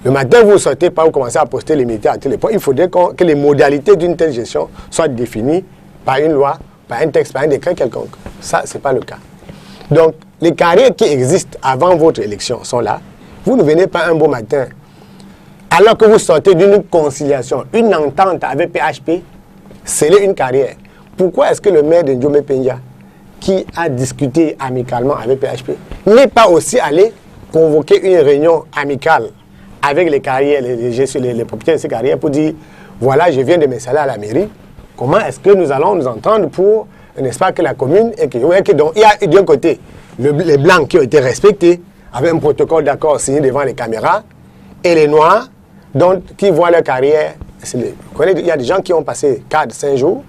le matin, vous ne sortez pas, vous commencez à poster les militaires à tous les points. Il faudrait que les modalités d'une telle gestion soient définies par une loi, par un texte, par un décret quelconque. Ça, ce n'est pas le cas. Donc, les carrières qui existent avant votre élection sont là. Vous ne venez pas un beau matin, alors que vous sortez d'une conciliation, une entente avec PHP, sceller une carrière. Pourquoi est-ce que le maire de Djombe Penja, qui a discuté amicalement avec PHP, n'est pas aussi allé convoquer une réunion amicale avec les carrières, les propriétaires de ces carrières pour dire, voilà, je viens de m'installer à la mairie, comment est-ce que nous allons nous entendre pour, n'est-ce pas, que la commune, donc il y a d'un côté les blancs qui ont été respectés, avec un protocole d'accord signé devant les caméras, et les noirs, donc, qui voient leur carrière, il y a des gens qui ont passé 4-5 jours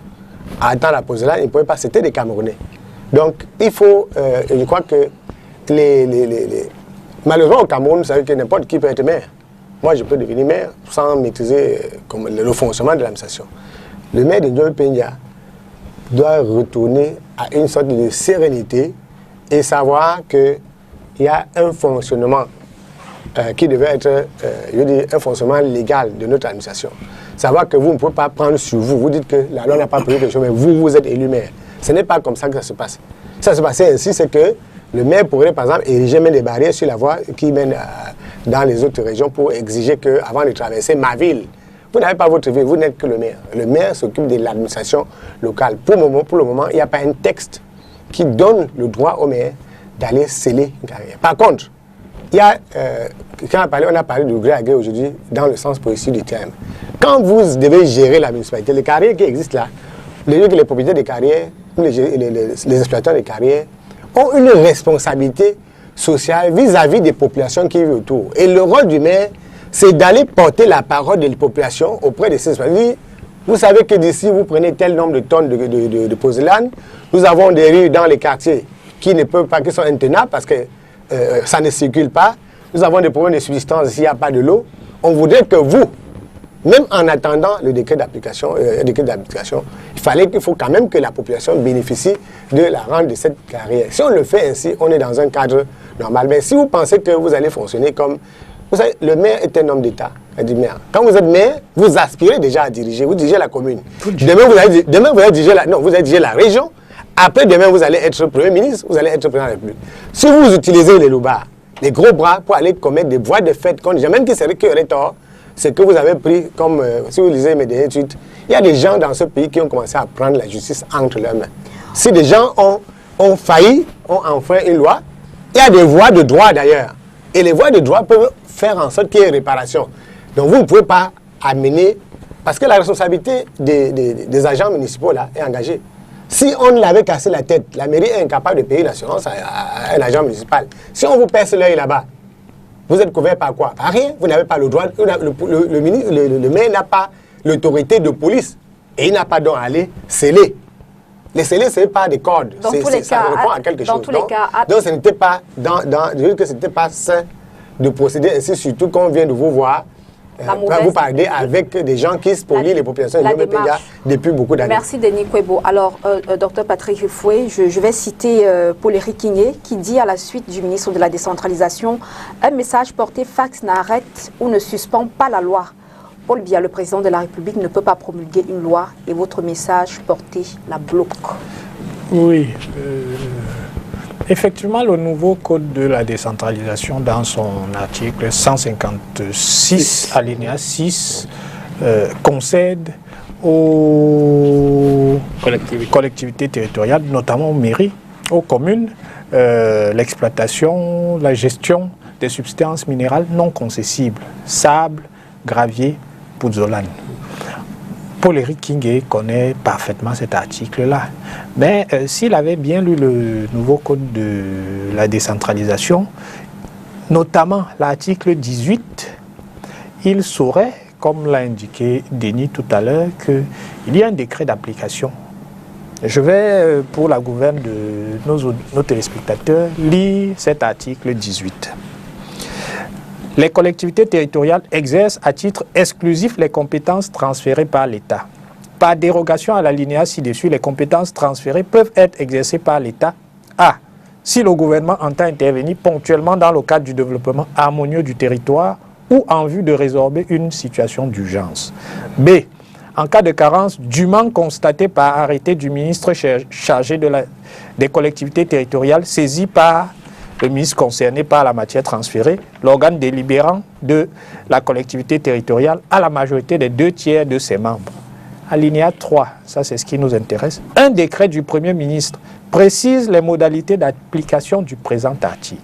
à attendre la pause là, ils ne pouvaient pas, c'était des Camerounais. Donc, il faut, je crois que malheureusement au Cameroun, vous savez que n'importe qui peut être maire. Moi, je peux devenir maire sans maîtriser le fonctionnement de l'administration. Le maire de Djombe Penja doit retourner à une sorte de sérénité et savoir qu'il y a un fonctionnement qui devait être, je dis, un fonctionnement légal de notre administration. Savoir que vous ne pouvez pas prendre sur vous. Vous dites que la loi n'a pas prévu quelque chose, mais vous êtes élu maire. Ce n'est pas comme ça que ça se passe. Ça se passait ainsi, c'est que le maire pourrait, par exemple, ériger même des barrières sur la voie qui mène dans les autres régions pour exiger qu'avant de traverser ma ville, vous n'avez pas votre ville, vous n'êtes que le maire. Le maire s'occupe de l'administration locale. Pour le moment, il n'y a pas un texte qui donne le droit au maire d'aller sceller une carrière. Par contre, il y a, quand on a parlé de gré à gré aujourd'hui dans le sens précis du terme. Quand vous devez gérer la municipalité, les carrières qui existent là, les propriétaires des carrières, les exploitants des carrières, ont une responsabilité sociale vis-à-vis des populations qui vivent autour. Et le rôle du maire, c'est d'aller porter la parole des populations auprès de ces exploitants. Vous savez que d'ici, vous prenez tel nombre de tonnes de porcelaine. Nous avons des rues dans les quartiers qui ne peuvent pas, qui sont intenables parce que ça ne circule pas. Nous avons des problèmes de subsistance s'il n'y a pas de l'eau. On voudrait que vous, même en attendant le décret d'application, il faut quand même que la population bénéficie de la rente de cette carrière. Si on le fait ainsi, on est dans un cadre normal. Mais si vous pensez que vous allez fonctionner comme... Vous savez, le maire est un homme d'État. Quand vous êtes maire, vous aspirez déjà à diriger. Vous dirigez la commune. Demain, vous allez diriger la région. Après, demain, vous allez être Premier ministre, vous allez être Président de la République. Si vous utilisez les loupards, les gros bras, pour aller commettre des voies de fait contre les gens, même qui auraient tort, c'est que vous avez pris, comme si vous lisez mes derniers tweets, il y a des gens dans ce pays qui ont commencé à prendre la justice entre leurs mains. Si des gens ont failli, ont enfreint une loi, il y a des voies de droit d'ailleurs. Et les voies de droit peuvent faire en sorte qu'il y ait réparation. Donc vous ne pouvez pas amener, parce que la responsabilité des agents municipaux là est engagée. Si on l'avait cassé la tête, la mairie est incapable de payer l'assurance à un agent municipal. Si on vous perce l'œil là-bas, vous êtes couvert par quoi? Par rien. Vous n'avez pas le droit. Le maire n'a pas l'autorité de police. Et il n'a pas donc à aller sceller. Les scellés, ce n'est pas des cordes. Ça répond à quelque chose. Donc ce n'était pas, je veux dire que ce n'était pas sain de procéder ainsi, surtout qu'on vient de vous voir. Vous parlez avec des gens qui spolient les populations depuis beaucoup d'années. Merci Denis Kwebo. Alors, Dr Patrick Fouet, je vais citer Paul-Éric Kingué qui dit à la suite du ministre de la Décentralisation, un message porté fax n'arrête ou ne suspend pas la loi. Paul Biya, le président de la République, ne peut pas promulguer une loi et votre message porté la bloque. Oui. Effectivement, le nouveau code de la décentralisation, dans son article 156, alinéa 6, concède aux collectivités territoriales, notamment aux mairies, aux communes, l'exploitation, la gestion des substances minérales non concessibles, sable, gravier, pouzzolane. Paul-Éric Kingué connaît parfaitement cet article-là. Mais s'il avait bien lu le nouveau code de la décentralisation, notamment l'article 18, il saurait, comme l'a indiqué Denis tout à l'heure, qu'il y a un décret d'application. Je vais, pour la gouverne de nos téléspectateurs, lire cet article 18. Les collectivités territoriales exercent à titre exclusif les compétences transférées par l'État. Par dérogation à l'alinéa ci-dessus, les compétences transférées peuvent être exercées par l'État. A. Si le gouvernement entend intervenir ponctuellement dans le cadre du développement harmonieux du territoire ou en vue de résorber une situation d'urgence. B. En cas de carence dûment constatée par arrêté du ministre chargé des collectivités territoriales saisi par le ministre concerné par la matière transférée, l'organe délibérant de la collectivité territoriale a la majorité des 2/3 de ses membres. Alinéa 3, ça c'est ce qui nous intéresse. Un décret du Premier ministre précise les modalités d'application du présent article.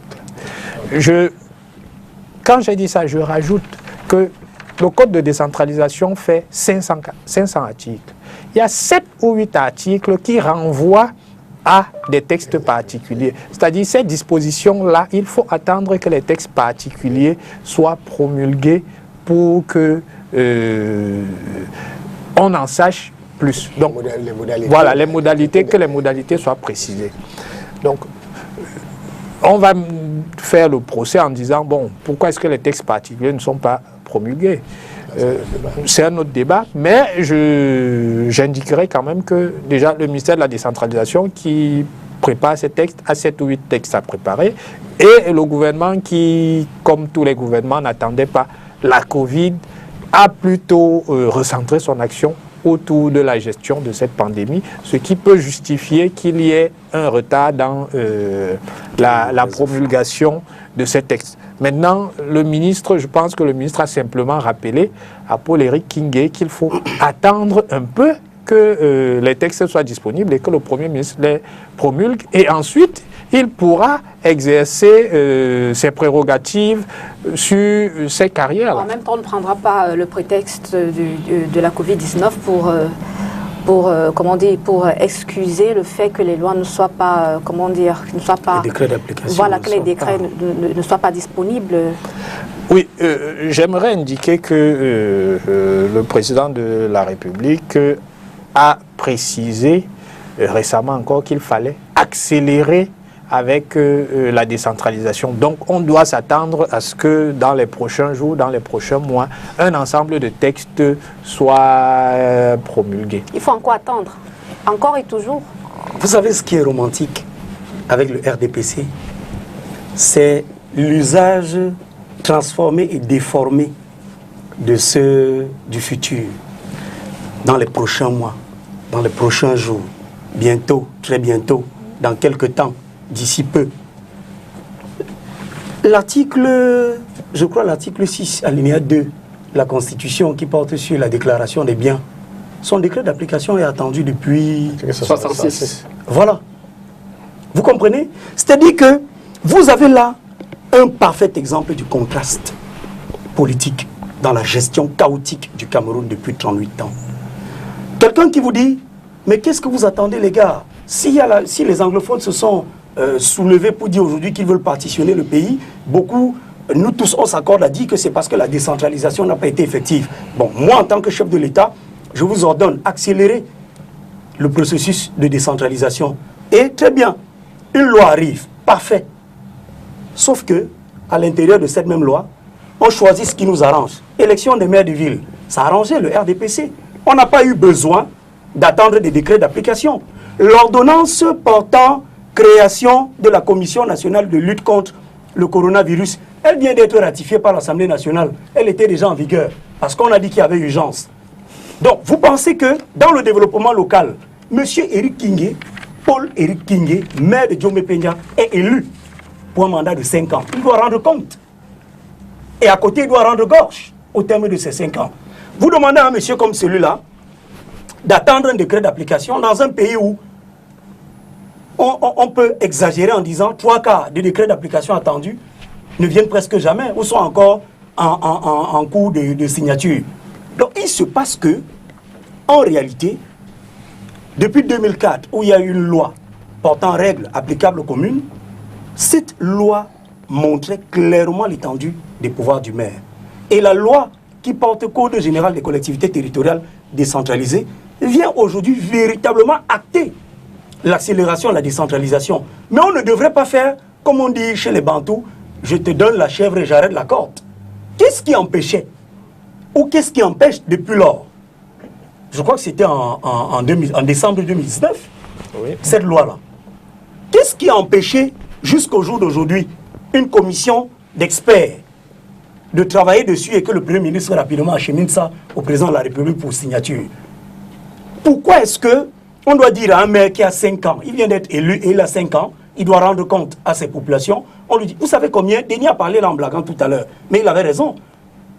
Quand j'ai dit ça, je rajoute que le code de décentralisation fait 500 articles. Il y a 7 ou 8 articles qui renvoient à des textes particuliers. C'est-à-dire, ces dispositions-là, il faut attendre que les textes particuliers soient promulgués pour que on en sache plus. Donc, voilà, les modalités, que les modalités soient précisées. Donc, on va faire le procès en disant, bon, pourquoi est-ce que les textes particuliers ne sont pas promulgués? C'est un autre débat, mais j'indiquerai quand même que déjà le ministère de la décentralisation qui prépare ces textes, a 7 ou 8 textes à préparer, et le gouvernement qui, comme tous les gouvernements, n'attendait pas la Covid, a plutôt recentré son action autour de la gestion de cette pandémie, ce qui peut justifier qu'il y ait un retard dans la promulgation de ces textes. Maintenant, le ministre, je pense que le ministre a simplement rappelé à Paul-Éric Kingué qu'il faut attendre un peu que les textes soient disponibles et que le Premier ministre les promulgue. Et ensuite, il pourra exercer ses prérogatives sur ses carrières. En même temps, on ne prendra pas le prétexte de la Covid-19 pour excuser le fait que les lois ne soient pas, les décrets d'application. Voilà, que les décrets ne soient pas disponibles. Oui, j'aimerais indiquer que le président de la République a précisé récemment encore qu'il fallait accélérer avec la décentralisation. Donc on doit s'attendre à ce que dans les prochains jours, dans les prochains mois, un ensemble de textes soit promulgué. Il faut encore attendre, encore et toujours. Vous savez ce qui est romantique avec le RDPC? C'est l'usage transformé et déformé du futur dans les prochains mois, dans les prochains jours, bientôt, très bientôt, dans quelques temps, d'ici peu. L'article, je crois l'article 6, alinéa 2, la Constitution qui porte sur la déclaration des biens, son décret d'application est attendu depuis 66. Voilà. Vous comprenez? C'est-à-dire que vous avez là un parfait exemple du contraste politique dans la gestion chaotique du Cameroun depuis 38 ans. Quelqu'un qui vous dit, mais qu'est-ce que vous attendez les gars? Si les anglophones se sont soulevés pour dire aujourd'hui qu'ils veulent partitionner le pays, nous tous on s'accorde à dire que c'est parce que la décentralisation n'a pas été effective. Bon, moi en tant que chef de l'État, je vous ordonne d'accélérer le processus de décentralisation. Et très bien, une loi arrive, parfait. Sauf que, à l'intérieur de cette même loi, on choisit ce qui nous arrange. Élection des maires de ville, ça a arrangé le RDPC. On n'a pas eu besoin d'attendre des décrets d'application. L'ordonnance portant création de la Commission nationale de lutte contre le coronavirus, elle vient d'être ratifiée par l'Assemblée nationale. Elle était déjà en vigueur, parce qu'on a dit qu'il y avait urgence. Donc, vous pensez que dans le développement local, M. Éric Kingé, Paul-Éric Kingé, maire de Djomé-Peña, est élu pour un mandat de 5 ans. Il doit rendre compte. Et à côté, il doit rendre gorge au terme de ces 5 ans. Vous demandez à un monsieur comme celui-là d'attendre un décret d'application dans un pays où on peut exagérer en disant 3/4 des décrets d'application attendus ne viennent presque jamais ou sont encore en cours de signature. Donc il se passe que, en réalité, depuis 2004, où il y a eu une loi portant règles applicables aux communes, cette loi montrait clairement l'étendue des pouvoirs du maire. Et la loi qui porte Code général des collectivités territoriales décentralisées vient aujourd'hui véritablement acter l'accélération de la décentralisation. Mais on ne devrait pas faire, comme on dit chez les Bantous, je te donne la chèvre et j'arrête la corde. Qu'est-ce qui empêchait? Ou qu'est-ce qui empêche depuis lors? Je crois que c'était en décembre 2019, oui, cette loi-là. Qu'est-ce qui a empêché, jusqu'au jour d'aujourd'hui, une commission d'experts de travailler dessus et que le Premier ministre rapidement achemine ça au président de la République pour signature? Pourquoi est-ce qu'on doit dire à un maire qui a 5 ans, il vient d'être élu et il a 5 ans, il doit rendre compte à ses populations? On lui dit, vous savez combien, Denis a parlé là en blaguant tout à l'heure, mais il avait raison.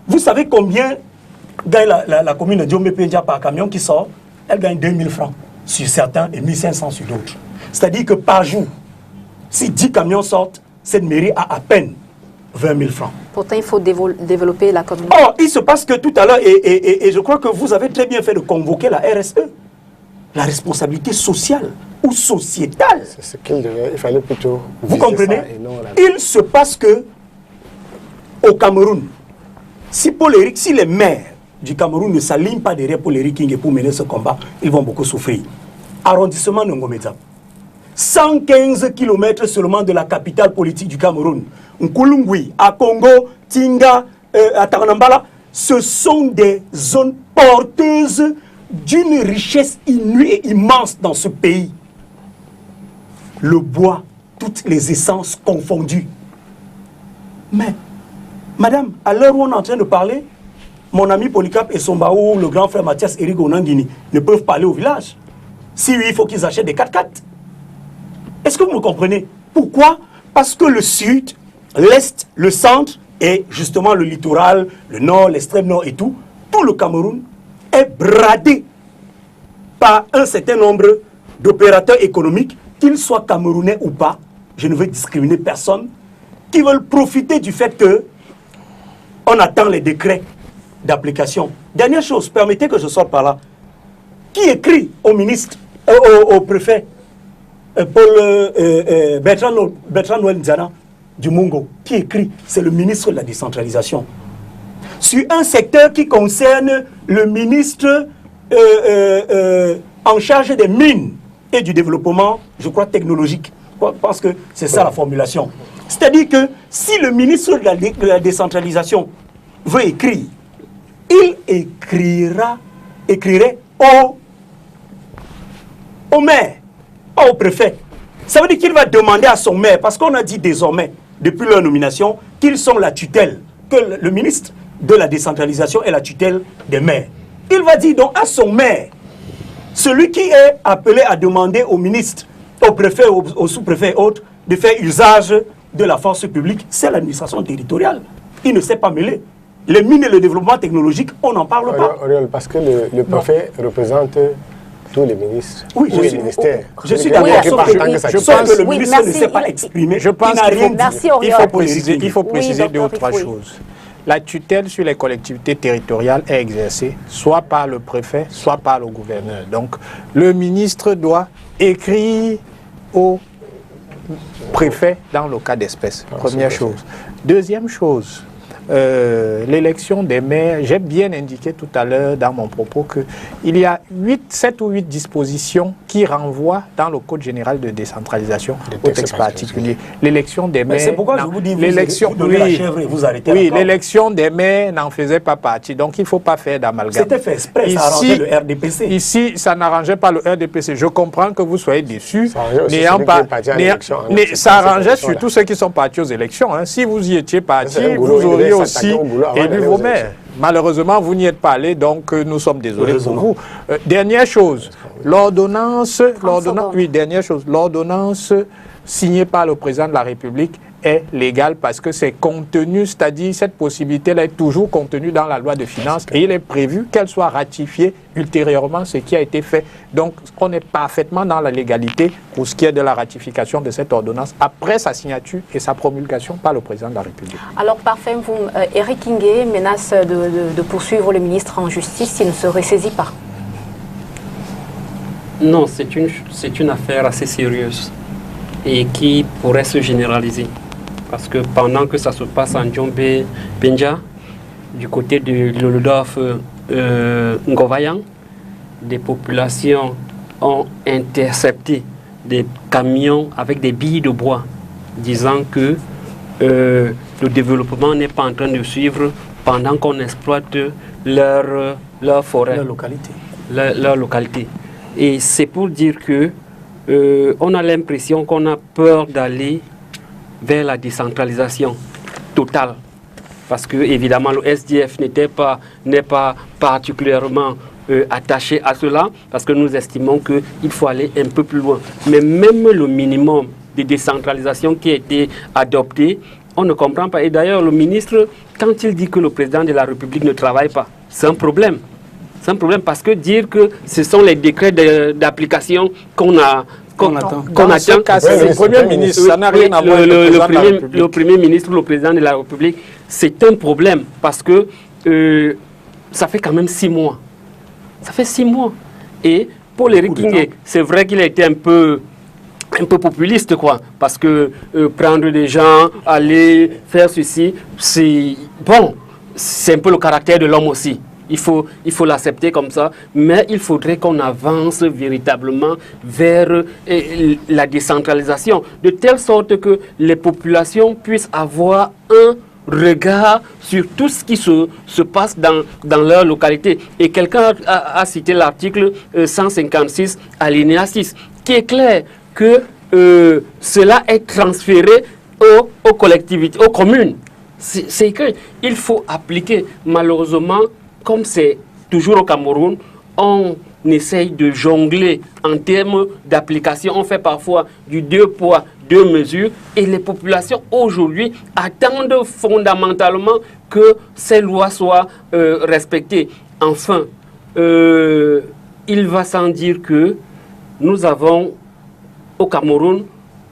Vous savez combien gagne la commune de Djomé-Peña par camion qui sort? Elle gagne 2000 francs sur certains et 1500 sur d'autres. C'est-à-dire que par jour, si 10 camions sortent, cette mairie a à peine 20 000 francs. Pourtant, il faut développer la commune. Or, il se passe que tout à l'heure, et je crois que vous avez très bien fait de convoquer la RSE, la responsabilité sociale ou sociétale. C'est ce il fallait plutôt... Vous comprenez? Il se passe que, au Cameroun, si les maires du Cameroun ne s'alignent pas derrière Paul-Éric Kingé pour mener ce combat, ils vont beaucoup souffrir. Arrondissement de Ngomedza. 115 km seulement de la capitale politique du Cameroun. Nkulungui, à Congo, Tinga, à Taranambala, ce sont des zones porteuses d'une richesse inouïe et immense dans ce pays. Le bois, toutes les essences confondues. Mais, madame, à l'heure où on est en train de parler, mon ami Polycarpe et Sombaou, le grand frère Mathias Eric Onangini, ne peuvent pas aller au village. Si oui, il faut qu'ils achètent des 4x4. Est-ce que vous me comprenez? Pourquoi? Parce que le sud, l'est, le centre et justement le littoral, le nord, l'extrême nord et tout le Cameroun est bradé par un certain nombre d'opérateurs économiques, qu'ils soient camerounais ou pas, je ne veux discriminer personne, qui veulent profiter du fait que on attend les décrets d'application. Dernière chose, permettez que je sorte par là. Qui écrit au ministre, au préfet, Bertrand Noël Nzana du Mungo, qui écrit? C'est le ministre de la décentralisation. Sur un secteur qui concerne le ministre en charge des mines et du développement, je crois, technologique. Je pense que c'est ça la formulation. C'est-à-dire que si le ministre de la décentralisation veut écrire, il écrirait au maire, pas au préfet. Ça veut dire qu'il va demander à son maire, parce qu'on a dit désormais, depuis leur nomination, qu'ils sont la tutelle, que le ministre de la décentralisation est la tutelle des maires. Il va dire donc à son maire, celui qui est appelé à demander au ministre, au préfet, au sous-préfet et autres, de faire usage de la force publique, c'est l'administration territoriale. Il ne s'est pas mêlé. Les mines et le développement technologique, on n'en parle pas. Parce que le préfet représente tous les ministres, oui, tous les ministères. Je suis d'accord, sauf que le ministre ne s'est pas exprimé. Je pense qu'il faut préciser oui, deux ou trois choses. La tutelle sur les collectivités territoriales est exercée soit par le préfet, soit par le gouverneur. Donc, le ministre doit écrire au préfet dans le cas d'espèce. Première chose. Deuxième chose, l'élection des maires, j'ai bien indiqué tout à l'heure dans mon propos qu'il y a 7 ou 8 dispositions qui renvoient dans le Code général de décentralisation au texte particulier. L'élection des maires... C'est pourquoi je vous dis, vous donnez la chèvre et vous arrêtez. Oui, l'élection des maires n'en faisait pas partie, donc il ne faut pas faire d'amalgame. C'était fait exprès, ça arrangeait le RDPC. Ici, ça n'arrangeait pas le RDPC. Je comprends que vous soyez déçus, mais ça arrangeait surtout ceux qui sont partis aux élections. Hein. Si vous y étiez partis, vous auriez aussi élu vos maires. Malheureusement, vous n'y êtes pas allé, donc nous sommes désolés pour vous. Dernière chose, l'ordonnance signée par le président de la République est légale parce que c'est contenu, c'est-à-dire cette possibilité-là est toujours contenue dans la loi de finances et il est prévu qu'elle soit ratifiée ultérieurement, ce qui a été fait. Donc, on est parfaitement dans la légalité pour ce qui est de la ratification de cette ordonnance après sa signature et sa promulgation par le président de la République. Alors, parfait, Eric Kingué menace de poursuivre le ministre en justice s'il ne se ressaisit pas. Non, c'est une affaire assez sérieuse et qui pourrait se généraliser. Parce que pendant que ça se passe en Djombe, Penja, du côté de Lolodorf, Ngovayan, des populations ont intercepté des camions avec des billes de bois, disant que le développement n'est pas en train de suivre pendant qu'on exploite leur forêt, leur localité. Et c'est pour dire que on a l'impression qu'on a peur d'aller vers la décentralisation totale. Parce que, évidemment, le SDF n'est pas particulièrement attaché à cela, parce que nous estimons qu'il faut aller un peu plus loin. Mais même le minimum de décentralisation qui a été adopté, on ne comprend pas. Et d'ailleurs, le ministre, quand il dit que le président de la République ne travaille pas, c'est un problème. C'est un problème parce que dire que ce sont les décrets d'application qu'on attend. C'est le Premier ministre, ça n'a rien à voir avec le Premier ministre, le président de la République, c'est un problème parce que ça fait quand même 6 mois. Ça fait 6 mois. Et Paul Eric Kingué, c'est vrai qu'il a été un peu populiste, quoi, parce que prendre des gens, aller faire ceci, c'est bon, c'est un peu le caractère de l'homme aussi. Il faut l'accepter comme ça, mais il faudrait qu'on avance véritablement vers la décentralisation, de telle sorte que les populations puissent avoir un regard sur tout ce qui se passe dans leur localité. Et quelqu'un a cité l'article 156, alinéa 6, qui est clair que cela est transféré aux collectivités, aux communes. C'est écrit. Il faut appliquer. Malheureusement, comme c'est toujours au Cameroun, on essaye de jongler en termes d'application. On fait parfois du 2 poids, 2 mesures. Et les populations aujourd'hui attendent fondamentalement que ces lois soient respectées. Enfin, il va sans dire que nous avons au Cameroun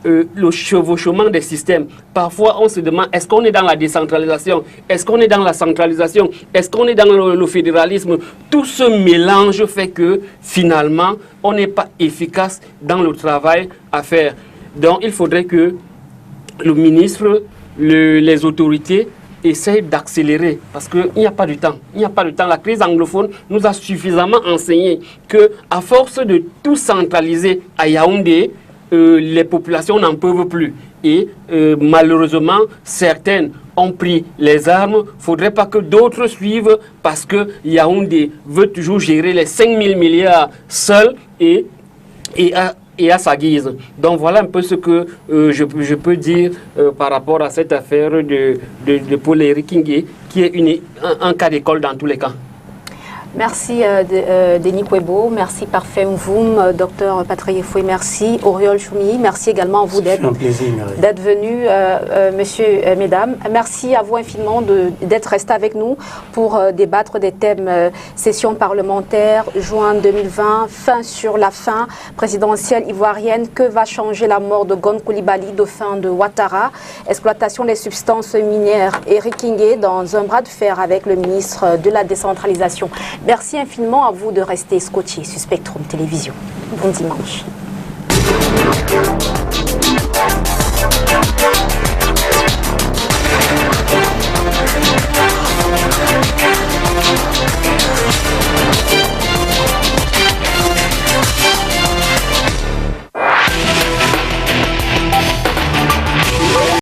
le chevauchement des systèmes. Parfois, on se demande, est-ce qu'on est dans la décentralisation? Est-ce qu'on est dans la centralisation? Est-ce qu'on est dans le fédéralisme? Tout ce mélange fait que, finalement, on n'est pas efficace dans le travail à faire. Donc, il faudrait que le ministre, les autorités essayent d'accélérer parce qu'il n'y a pas de temps. Il n'y a pas de temps. La crise anglophone nous a suffisamment enseigné qu'à force de tout centraliser à Yaoundé, les populations n'en peuvent plus. Et malheureusement, certaines ont pris les armes. Il ne faudrait pas que d'autres suivent parce que Yaoundé veut toujours gérer les 5 000 milliards seul et à sa guise. Donc voilà un peu ce que je peux dire par rapport à cette affaire de Paul-Éric Kingué, qui est un cas d'école dans tous les cas. Merci Denis Kwebo, merci Parfait Mvoum, Dr Patrick Foué, merci Oriol Choumi, merci également à vous d'être venus, messieurs, mesdames. Merci à vous infiniment d'être restés avec nous pour débattre des thèmes session parlementaire, juin 2020, fin sur la fin présidentielle ivoirienne, que va changer la mort de Gon Coulibaly, dauphin de Ouattara, exploitation des substances minières, Éric Kingué dans un bras de fer avec le ministre de la décentralisation. Merci infiniment à vous de rester scotchés sur Spectrum Télévision. Bon dimanche.